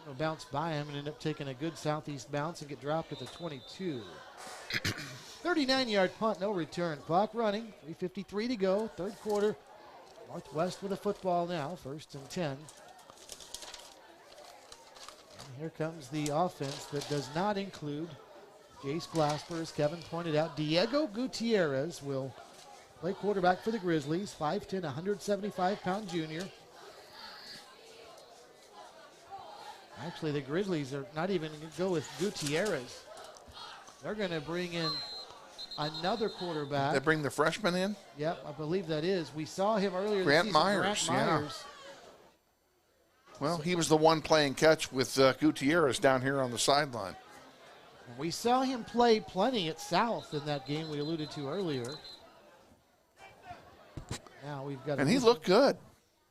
He'll bounce by him and end up taking a good southeast bounce and get dropped at the 22. 39-yard punt, no return. Clock running, 3:53 to go, third quarter. Northwest with a football now, 1st and 10. And here comes the offense that does not include Jace Glasper, as Kevin pointed out. Diego Gutierrez will play quarterback for the Grizzlies, 5'10", 175-pound junior. Actually, the Grizzlies are not even going to go with Gutierrez. They're going to bring in another quarterback. They bring the freshman in? Yep, I believe that is. We saw him earlier Grant this season. Myers, Grant Myers. Well, he was the one playing catch with Gutierrez down here on the sideline. We saw him play plenty at South in that game we alluded to earlier. Now we've got. And he looked good.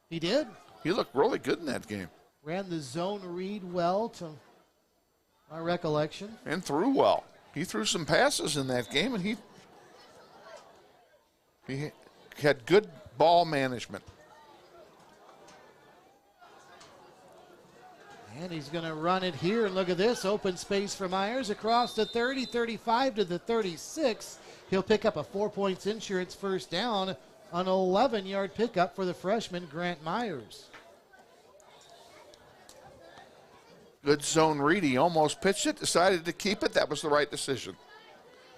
He did. He looked really good in that game. Ran the zone read well, to my recollection. And threw well. He threw some passes in that game, and he had good ball management. And he's going to run it here. And look at this. Open space for Myers across the 30, 35 to the 36. He'll pick up a 4 points insurance first down. An 11-yard pickup for the freshman, Grant Myers. Good zone read. He almost pitched it, decided to keep it. That was the right decision.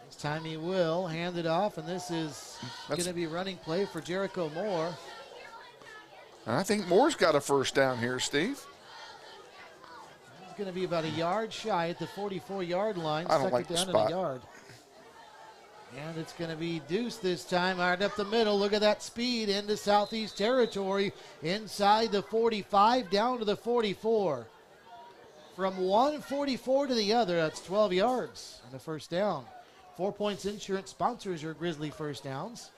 This time he will hand it off, and this is going to be running play for Jericho Moore. And I think Moore's got a first down here, Steve. He's going to be about a yard shy at the 44-yard line. I don't like the second spot. down and a yard. And it's going to be Deuce this time, right up the middle. Look at that speed into Southeast territory. Inside the 45, down to the 44. From one 44 to the other, that's 12 yards and a first down. 4 points insurance sponsors your Grizzly first downs.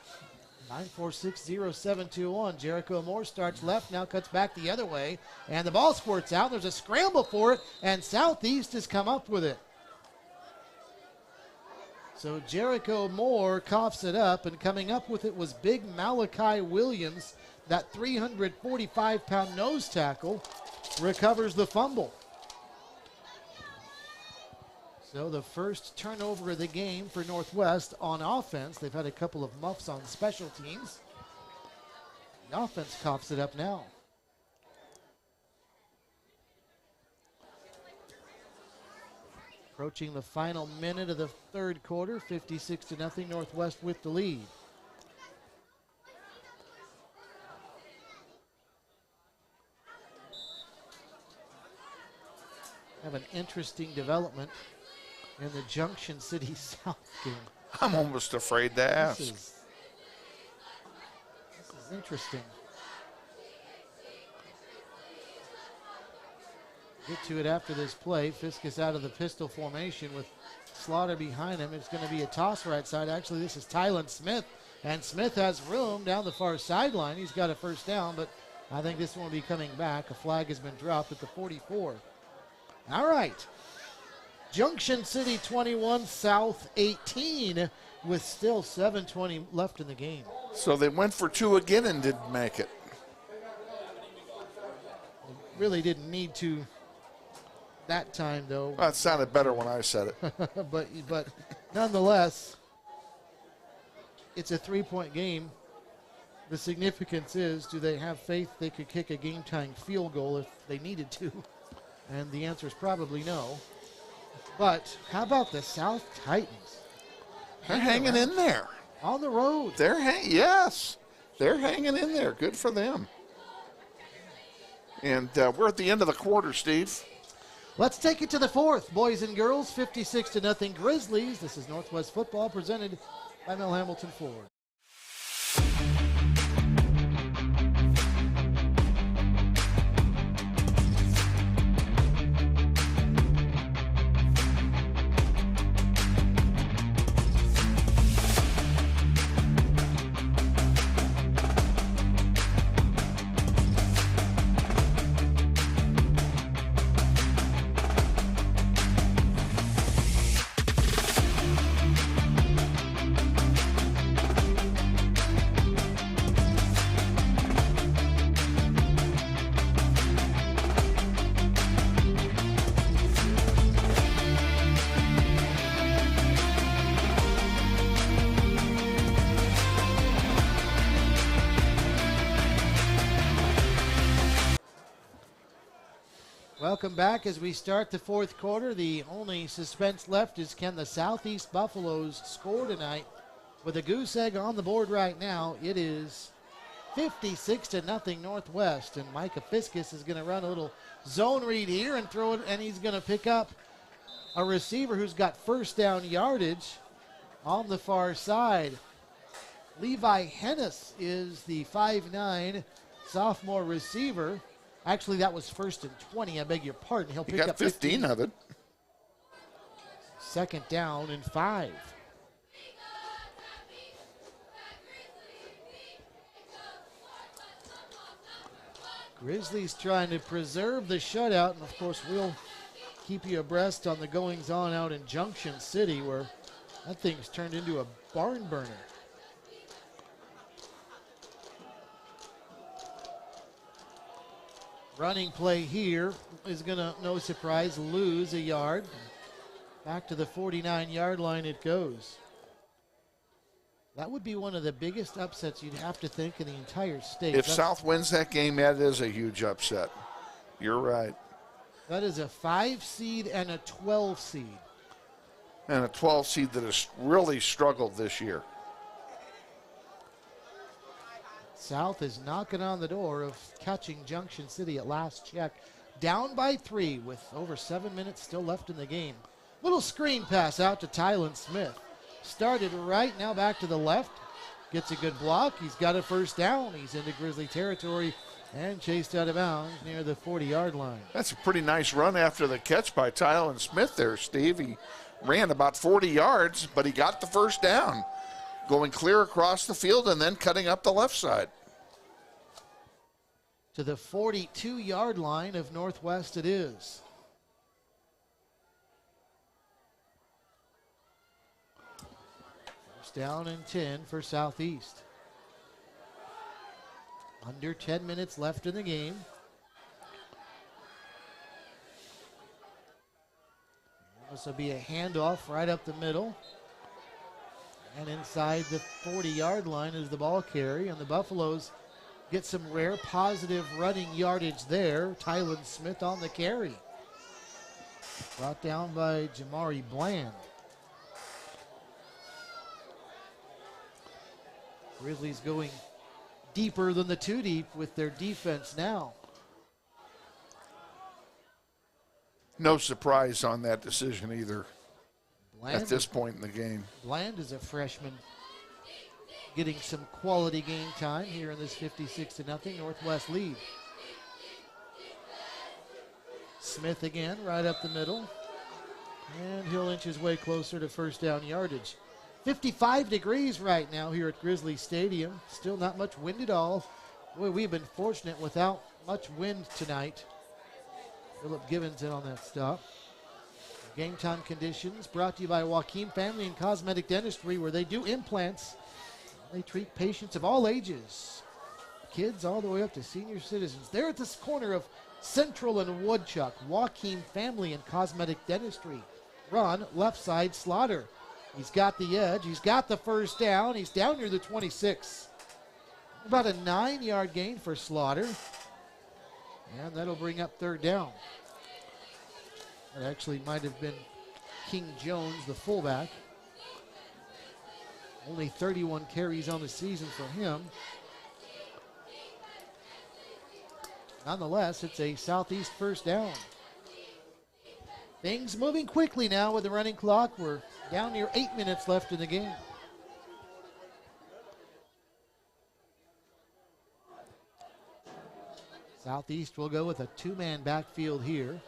9460721. Jericho Moore starts left, now cuts back the other way, and the ball squirts out. There's a scramble for it, and Southeast has come up with it. So Jericho Moore coughs it up, and coming up with it was big Malachi Williams. That 345-pound nose tackle recovers the fumble. So the first turnover of the game for Northwest on offense. They've had a couple of muffs on special teams. The offense coughs it up now. Approaching the final minute of the third quarter, 56-0, Northwest with the lead. Have an interesting development in the Junction City South game. I'm almost afraid to ask. This is interesting. Get to it after this play. Fisk is out of the pistol formation with Slaughter behind him. It's going to be a toss right side. Actually, this is Tylen Smith, and Smith has room down the far sideline. He's got a first down, but I think this one will be coming back. A flag has been dropped at the 44. All right. Junction City 21, South 18, with still 7:20 left in the game. So they went for two again and didn't make it. They really didn't need to that time, though. Well, it sounded better when I said it. but nonetheless, it's a 3-point game. The significance is, do they have faith they could kick a game-tying field goal if they needed to? And the answer is probably no. But how about the South Titans? They're hanging in there. On the road. Yes, they're hanging in there. Good for them. And we're at the end of the quarter, Steve. Let's take it to the fourth, boys and girls. 56-0 Grizzlies. This is Northwest Football presented by Mel Hamilton Ford. Welcome back as we start the fourth quarter. The only suspense left is can the Southeast Buffaloes score tonight? With a goose egg on the board right now, it is 56-0 Northwest. And Micah Fiskus is going to run a little zone read here and throw it, and he's going to pick up a receiver who's got first down yardage on the far side. Levi Hennis is the 5'9" sophomore receiver. Actually, that was 1st and 20. I beg your pardon. He'll pick up 15 of it. Second down and 5. Grizzlies trying to preserve the shutout, and of course we'll keep you abreast on the goings on out in Junction City, where that thing's turned into a barn burner. Running play here is going to, no surprise, lose a yard. Back to the 49-yard line it goes. That would be one of the biggest upsets you'd have to think in the entire state. If South wins that game, that is a huge upset. You're right. That is a 5 seed and a 12 seed. And a 12 seed that has really struggled this year. South is knocking on the door of catching Junction City at last check. Down by 3 with over 7 minutes still left in the game. Little screen pass out to Tylen Smith. Started right now back to the left. Gets a good block. He's got a first down. He's into Grizzly territory and chased out of bounds near the 40-yard line. That's a pretty nice run after the catch by Tylen Smith there, Steve. He ran about 40 yards, but he got the first down. Going clear across the field and then cutting up the left side. To the 42-yard line of Northwest it is. First down and 10 for Southeast. Under 10 minutes left in the game. This will be a handoff right up the middle. And inside the 40-yard line is the ball carry, and the Buffaloes get some rare positive running yardage there. Tylen Smith on the carry. Brought down by Jamari Bland. Grizzlies going deeper than the 2 deep with their defense now. No surprise on that decision either. Bland at this point in the game. Bland is a freshman getting some quality game time here in this 56-0 Northwest lead. Smith again right up the middle. And he'll inch his way closer to first down yardage. 55 degrees right now here at Grizzly Stadium. Still not much wind at all. Boy, we've been fortunate without much wind tonight. Philip Gibbons in on that stop. Game time conditions brought to you by Joaquin Family and Cosmetic Dentistry, where they do implants. They treat patients of all ages, kids all the way up to senior citizens. They're at this corner of Central and Woodchuck. Joaquin Family and Cosmetic Dentistry. Run left side Slaughter. He's got the edge. He's got the first down. He's down near the 26. About a 9-yard gain for Slaughter. And that'll bring up third down. That actually might have been King Jones, the fullback. Only 31 carries on the season for him. Nonetheless, it's a Southeast first down. Things moving quickly now with the running clock. We're down near 8 minutes left in the game. Southeast will go with a 2-man backfield here.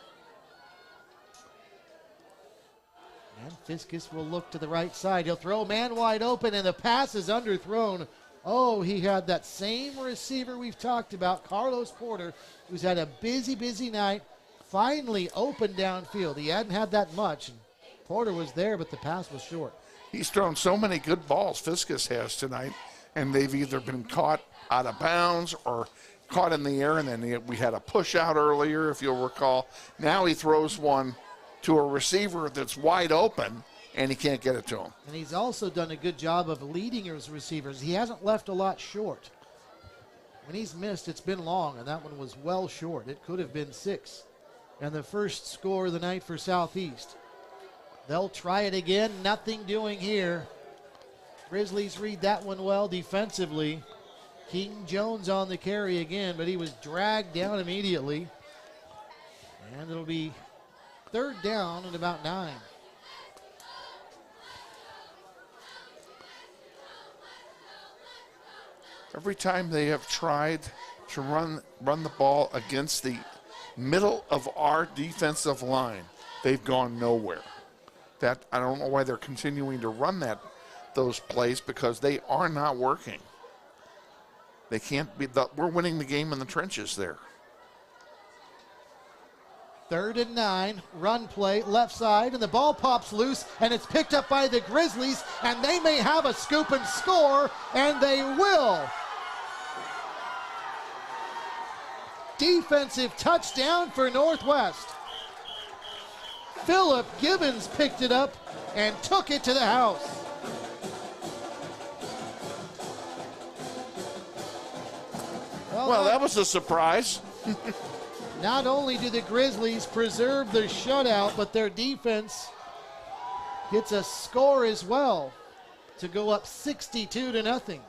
And Fiskus will look to the right side. He'll throw man wide open, and the pass is underthrown. Oh, he had that same receiver we've talked about, Carlos Porter, who's had a busy night, finally opened downfield. He hadn't had that much, and Porter was there, but the pass was short. He's thrown so many good balls, Fiskus has tonight, and they've either been caught out of bounds or caught in the air, and then we had a push out earlier, if you'll recall. Now he throws one to a receiver that's wide open, and he can't get it to him. And he's also done a good job of leading his receivers. He hasn't left a lot short. When he's missed, it's been long, and that one was well short. It could have been 6. and the first score of the night for Southeast. They'll try it again. Nothing doing here. Grizzlies read that one well defensively. King Jones on the carry again, but he was dragged down immediately. And it'll be third down at about 9. Every time they have tried to run the ball against the middle of our defensive line, they've gone nowhere. That I don't know why they're continuing to run those plays, because they are not working. They can't be. We're winning the game in the trenches there. 3rd and 9, run play, left side, and the ball pops loose, and it's picked up by the Grizzlies, and they may have a scoop and score, and they will. Defensive touchdown for Northwest. Philip Gibbons picked it up and took it to the house. Well, that was a surprise. Not only do the Grizzlies preserve the shutout, but their defense gets a score as well to go up 62-0.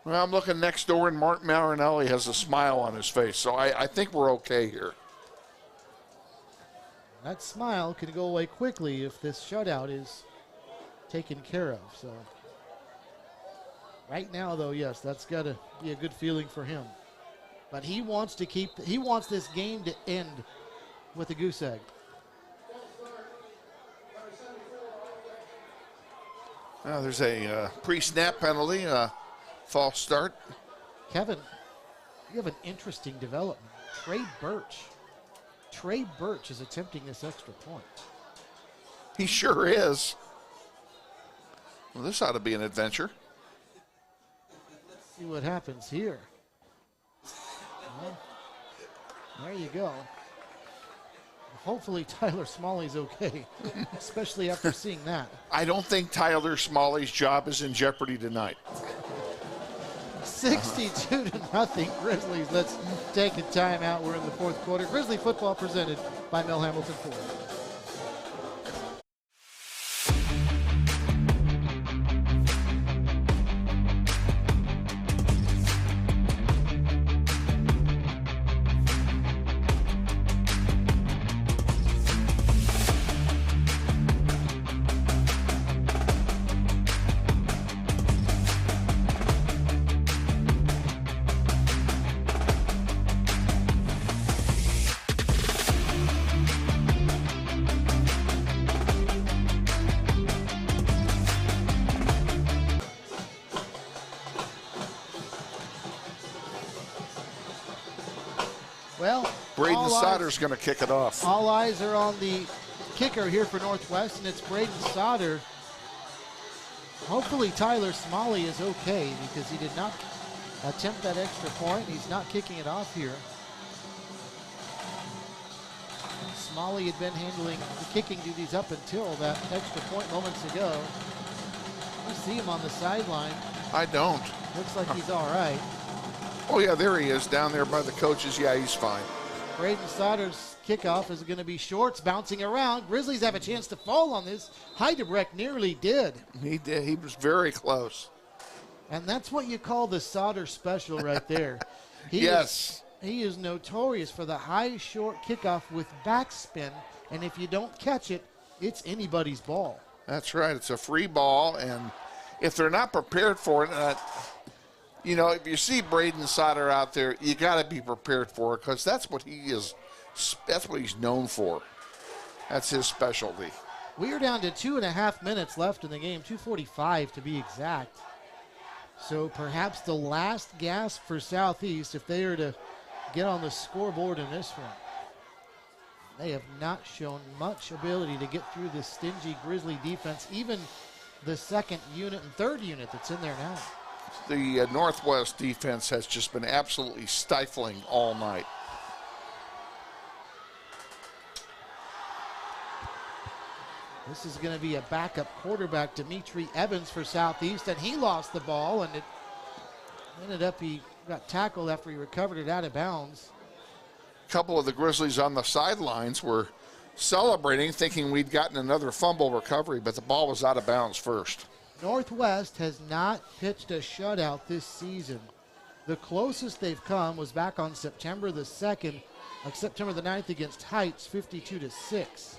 Well, I'm looking next door, and Mark Marinelli has a smile on his face, so I think we're okay here. That smile can go away quickly if this shutout is taken care of. So right now, though, yes, that's got to be a good feeling for him. But he wants this game to end with a goose egg. Well, there's a pre-snap penalty, false start. Kevin, you have an interesting development. Trey Birch is attempting this extra point. He sure is. Well, this ought to be an adventure. Let's see what happens here. Well, there you go. Hopefully Tyler Smalley's okay, especially after seeing that. I don't think Tyler Smalley's job is in jeopardy tonight. 62-0 Grizzlies. Let's take a timeout. We're in the fourth quarter. Grizzly football presented by Mel Hamilton Ford. Well, Braden Sauter's going to kick it off. All eyes are on the kicker here for Northwest, and it's Braden Sauter. Hopefully Tyler Smalley is okay, because he did not attempt that extra point. He's not kicking it off here. Smalley had been handling the kicking duties up until that extra point moments ago. You see him on the sideline. I don't. Looks like he's all right. Oh, yeah, there he is down there by the coaches. Yeah, he's fine. Braden Sauter's kickoff is going to be short. It's bouncing around. Grizzlies have a chance to fall on this. Heidebrecht nearly did. He did. He was very close. And that's what you call the Sauter special right there. Yes. He is notorious for the high, short kickoff with backspin. And if you don't catch it, it's anybody's ball. That's right. It's a free ball. And if they're not prepared for it, you know, if you see Braden Sauter out there, you got to be prepared for it, because that's what he is. That's what he's known for. That's his specialty. We are down to 2.5 minutes left in the game, 2:45 to be exact. So perhaps the last gasp for Southeast if they are to get on the scoreboard in this one. They have not shown much ability to get through this stingy Grizzly defense, even the second unit and third unit that's in there now. The Northwest defense has just been absolutely stifling all night. This is going to be a backup quarterback, Dimitri Evans, for Southeast, and he lost the ball, and Ended up he got tackled after he recovered it out of bounds. A couple of the Grizzlies on the sidelines were celebrating, thinking we'd gotten another fumble recovery, but the ball was out of bounds first. Northwest has not pitched a shutout this season. The closest they've come was back on September the 2nd, September the 9th against Heights, 52-6. That's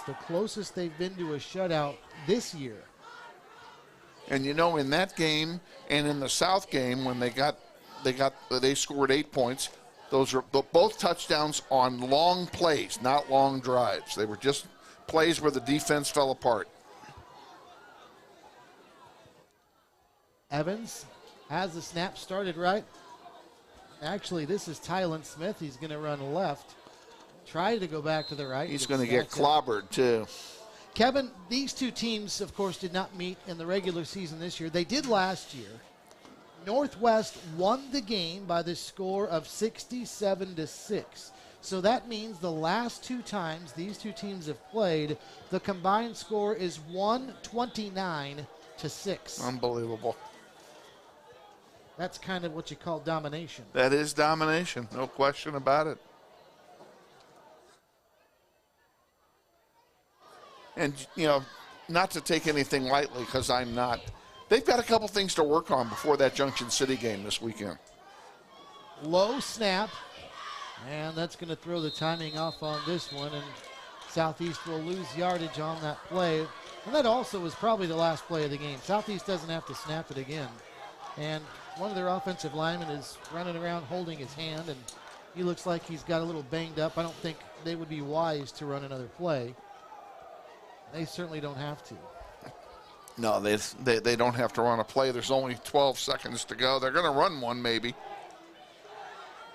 the closest they've been to a shutout this year. And you know, in that game and in the South game, when they scored 8 points, those are both touchdowns on long plays, not long drives. They were just plays where the defense fell apart. Evans has the snap started right. Actually, this is Tylen Smith. He's going to run left. Try to go back to the right. He's going to get clobbered, too. Kevin, these two teams, of course, did not meet in the regular season this year. They did last year. Northwest won the game by the score of 67-6. So that means the last two times these two teams have played, the combined score is 129-6. Unbelievable. That's kind of what you call domination. That is domination, no question about it. And, you know, not to take anything lightly, because I'm not. They've got a couple things to work on before that Junction City game this weekend. Low snap, and that's going to throw the timing off on this one, and Southeast will lose yardage on that play. And that also was probably the last play of the game. Southeast doesn't have to snap it again. And one of their offensive linemen is running around holding his hand, and he looks like he's got a little banged up. I don't think they would be wise to run another play. They certainly don't have to. No, they don't have to run a play. There's only 12 seconds to go. They're going to run one maybe.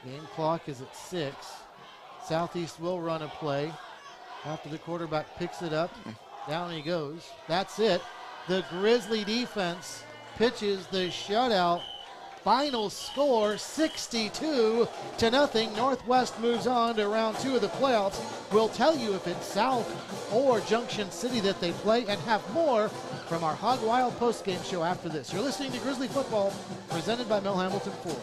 Game clock is at 6. Southeast will run a play after the quarterback picks it up. Down he goes. That's it. The Grizzly defense pitches the shutout. Final score 62-0. Northwest moves on to round 2 of the playoffs. We'll tell you if it's South or Junction City that they play, and have more from our Hog Wild postgame show after this. You're listening to Grizzly Football, presented by Mel Hamilton Ford.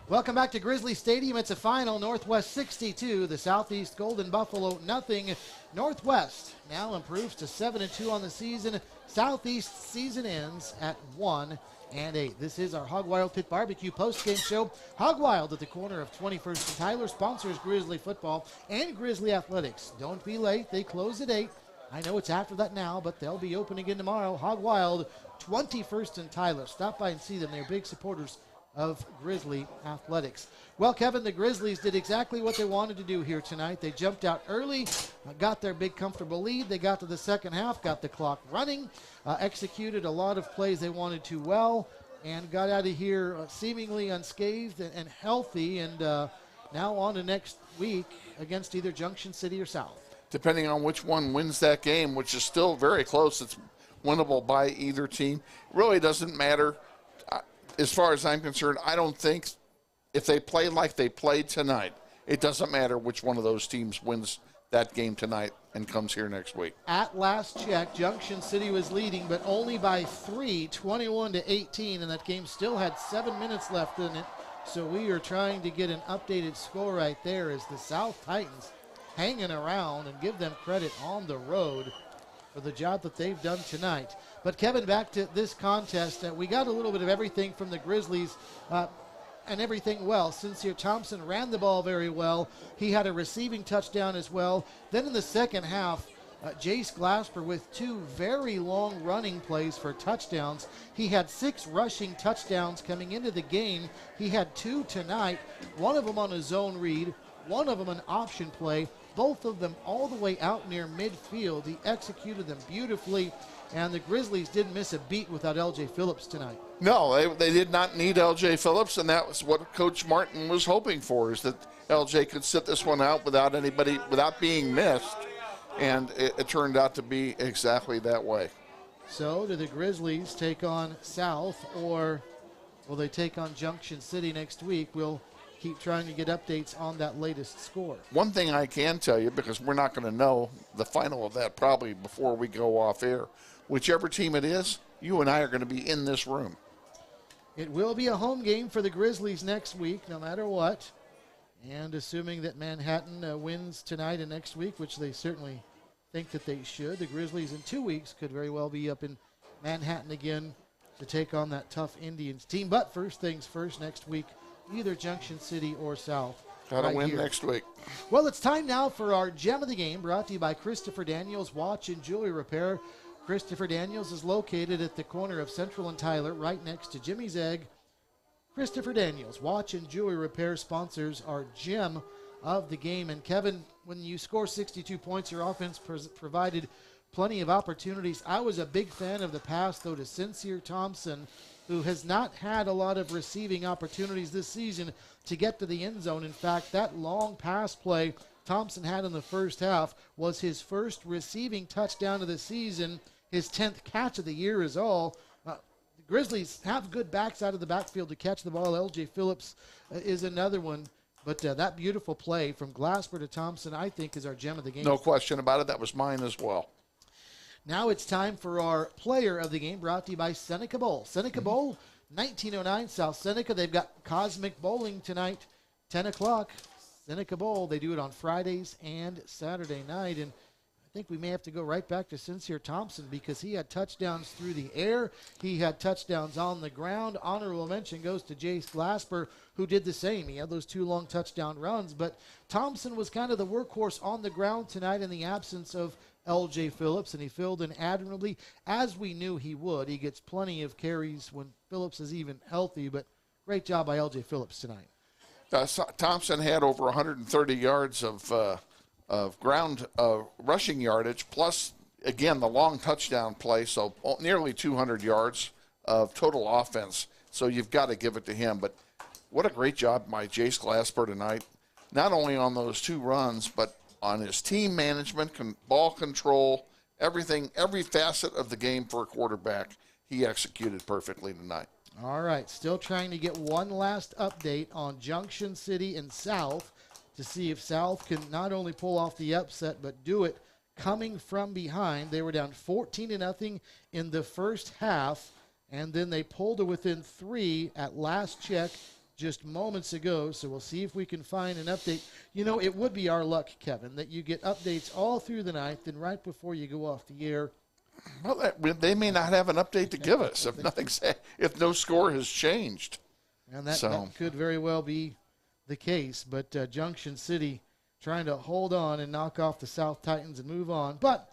Welcome back to Grizzly Stadium. It's a final. Northwest 62, the Southeast Golden Buffalo nothing. Northwest now improves to 7-2 on the season. Southeast season ends at 1-8. This is our Hog Wild Pit Barbecue postgame show. Hog Wild at the corner of 21st and Tyler sponsors Grizzly Football and Grizzly Athletics. Don't be late. They close at 8. I know it's after that now, but they'll be open again tomorrow. Hog Wild, 21st and Tyler. Stop by and see them. They're big supporters of Grizzly Athletics. Well, Kevin, the Grizzlies did exactly what they wanted to do here tonight. They jumped out early, got their big comfortable lead. They got to the second half, got the clock running, executed a lot of plays they wanted to well, and got out of here seemingly unscathed and healthy, and now on to next week against either Junction City or South. Depending on which one wins that game, which is still very close, it's winnable by either team. It really doesn't matter. As far as I'm concerned, I don't think if they play like they played tonight, it doesn't matter which one of those teams wins that game tonight and comes here next week. At last check, Junction City was leading, but only by 3, 21-18, and that game still had 7 minutes left in it. So we are trying to get an updated score right there as the South Titans hanging around, and give them credit on the road for the job that they've done tonight. But Kevin, back to this contest, we got a little bit of everything from the Grizzlies and everything well. Sincere Thompson ran the ball very well. He had a receiving touchdown as well. Then in the second half, Jace Glasper with 2 very long running plays for touchdowns. He had 6 rushing touchdowns coming into the game. He had 2 tonight, one of them on a zone read, one of them an option play, both of them all the way out near midfield. He executed them beautifully, and the Grizzlies didn't miss a beat without L.J. Phillips tonight. No, they did not need L.J. Phillips, and that was what Coach Martin was hoping for, is that L.J. could sit this one out without being missed, and it turned out to be exactly that way. So do the Grizzlies take on South, or will they take on Junction City next week? We'll keep trying to get updates on that latest score. One thing I can tell you, because we're not going to know the final of that probably before we go off air, whichever team it is, you and I are going to be in this room. It will be a home game for the Grizzlies next week, no matter what. And assuming that Manhattan wins tonight and next week, which they certainly think that they should, the Grizzlies in 2 weeks could very well be up in Manhattan again to take on that tough Indians team. But first things first, next week, either Junction City or South. Gotta right win here. next week. Well, it's time now for our Gem of the Game, brought to you by Christopher Daniels Watch and Jewelry Repair. Christopher Daniels is located at the corner of Central and Tyler, right next to Jimmy's Egg. Christopher Daniels Watch and Jewelry Repair sponsors our Gem of the Game. And Kevin, when you score 62 points, your offense provided plenty of opportunities. I was a big fan of the pass, though, to Sincere Thompson, who has not had a lot of receiving opportunities this season to get to the end zone. In fact, that long pass play Thompson had in the first half was his first receiving touchdown of the season. His 10th catch of the year is all. The Grizzlies have good backs out of the backfield to catch the ball. L.J. Phillips is another one. But that beautiful play from Glasper to Thompson, I think, is our gem of the game. No question about it. That was mine as well. Now it's time for our player of the game, brought to you by Seneca Bowl. Seneca Bowl, 1909 South Seneca. They've got Cosmic Bowling tonight, 10 o'clock. Seneca Bowl, they do it on Fridays and Saturday night. And I think we may have to go right back to Sincere Thompson, because he had touchdowns through the air. He had touchdowns on the ground. Honorable mention goes to Jace Glasper, who did the same. He had those 2 long touchdown runs. But Thompson was kind of the workhorse on the ground tonight in the absence of L.J. Phillips, and he filled in admirably, as we knew he would. He gets plenty of carries when Phillips is even healthy, but great job by L.J. Phillips tonight. Thompson had over 130 yards of ground rushing yardage, plus, again, the long touchdown play, so nearly 200 yards of total offense. So you've got to give it to him. But what a great job by Jace Glasper tonight, not only on those 2 runs, but on his team management, ball control, everything, every facet of the game for a quarterback, he executed perfectly tonight. All right, still trying to get one last update on Junction City and South to see if South can not only pull off the upset, but do it coming from behind. They were down 14-0 in the first half, and then they pulled to within 3 at last check just moments ago. So we'll see if we can find an update. You know, it would be our luck, Kevin, that you get updates all through the night, then right before you go off the air. Well, they may not have an update to give us if no score has changed. And that could very well be the case. But Junction City trying to hold on and knock off the South Titans and move on. But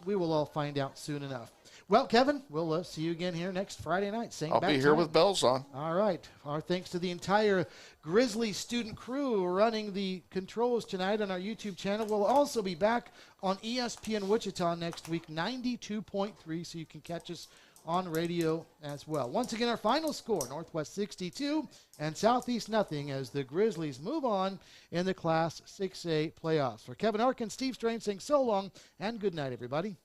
we will all find out soon enough. Well, Kevin, we'll see you again here next Friday night. I'll be here with bells on. All right. Our thanks to the entire Grizzly student crew running the controls tonight on our YouTube channel. We'll also be back on ESPN Wichita next week, 92.3, so you can catch us on radio as well. Once again, our final score, Northwest 62 and Southeast nothing, as the Grizzlies move on in the Class 6A playoffs. For Kevin Arkin, Steve Strain saying so long and good night, everybody.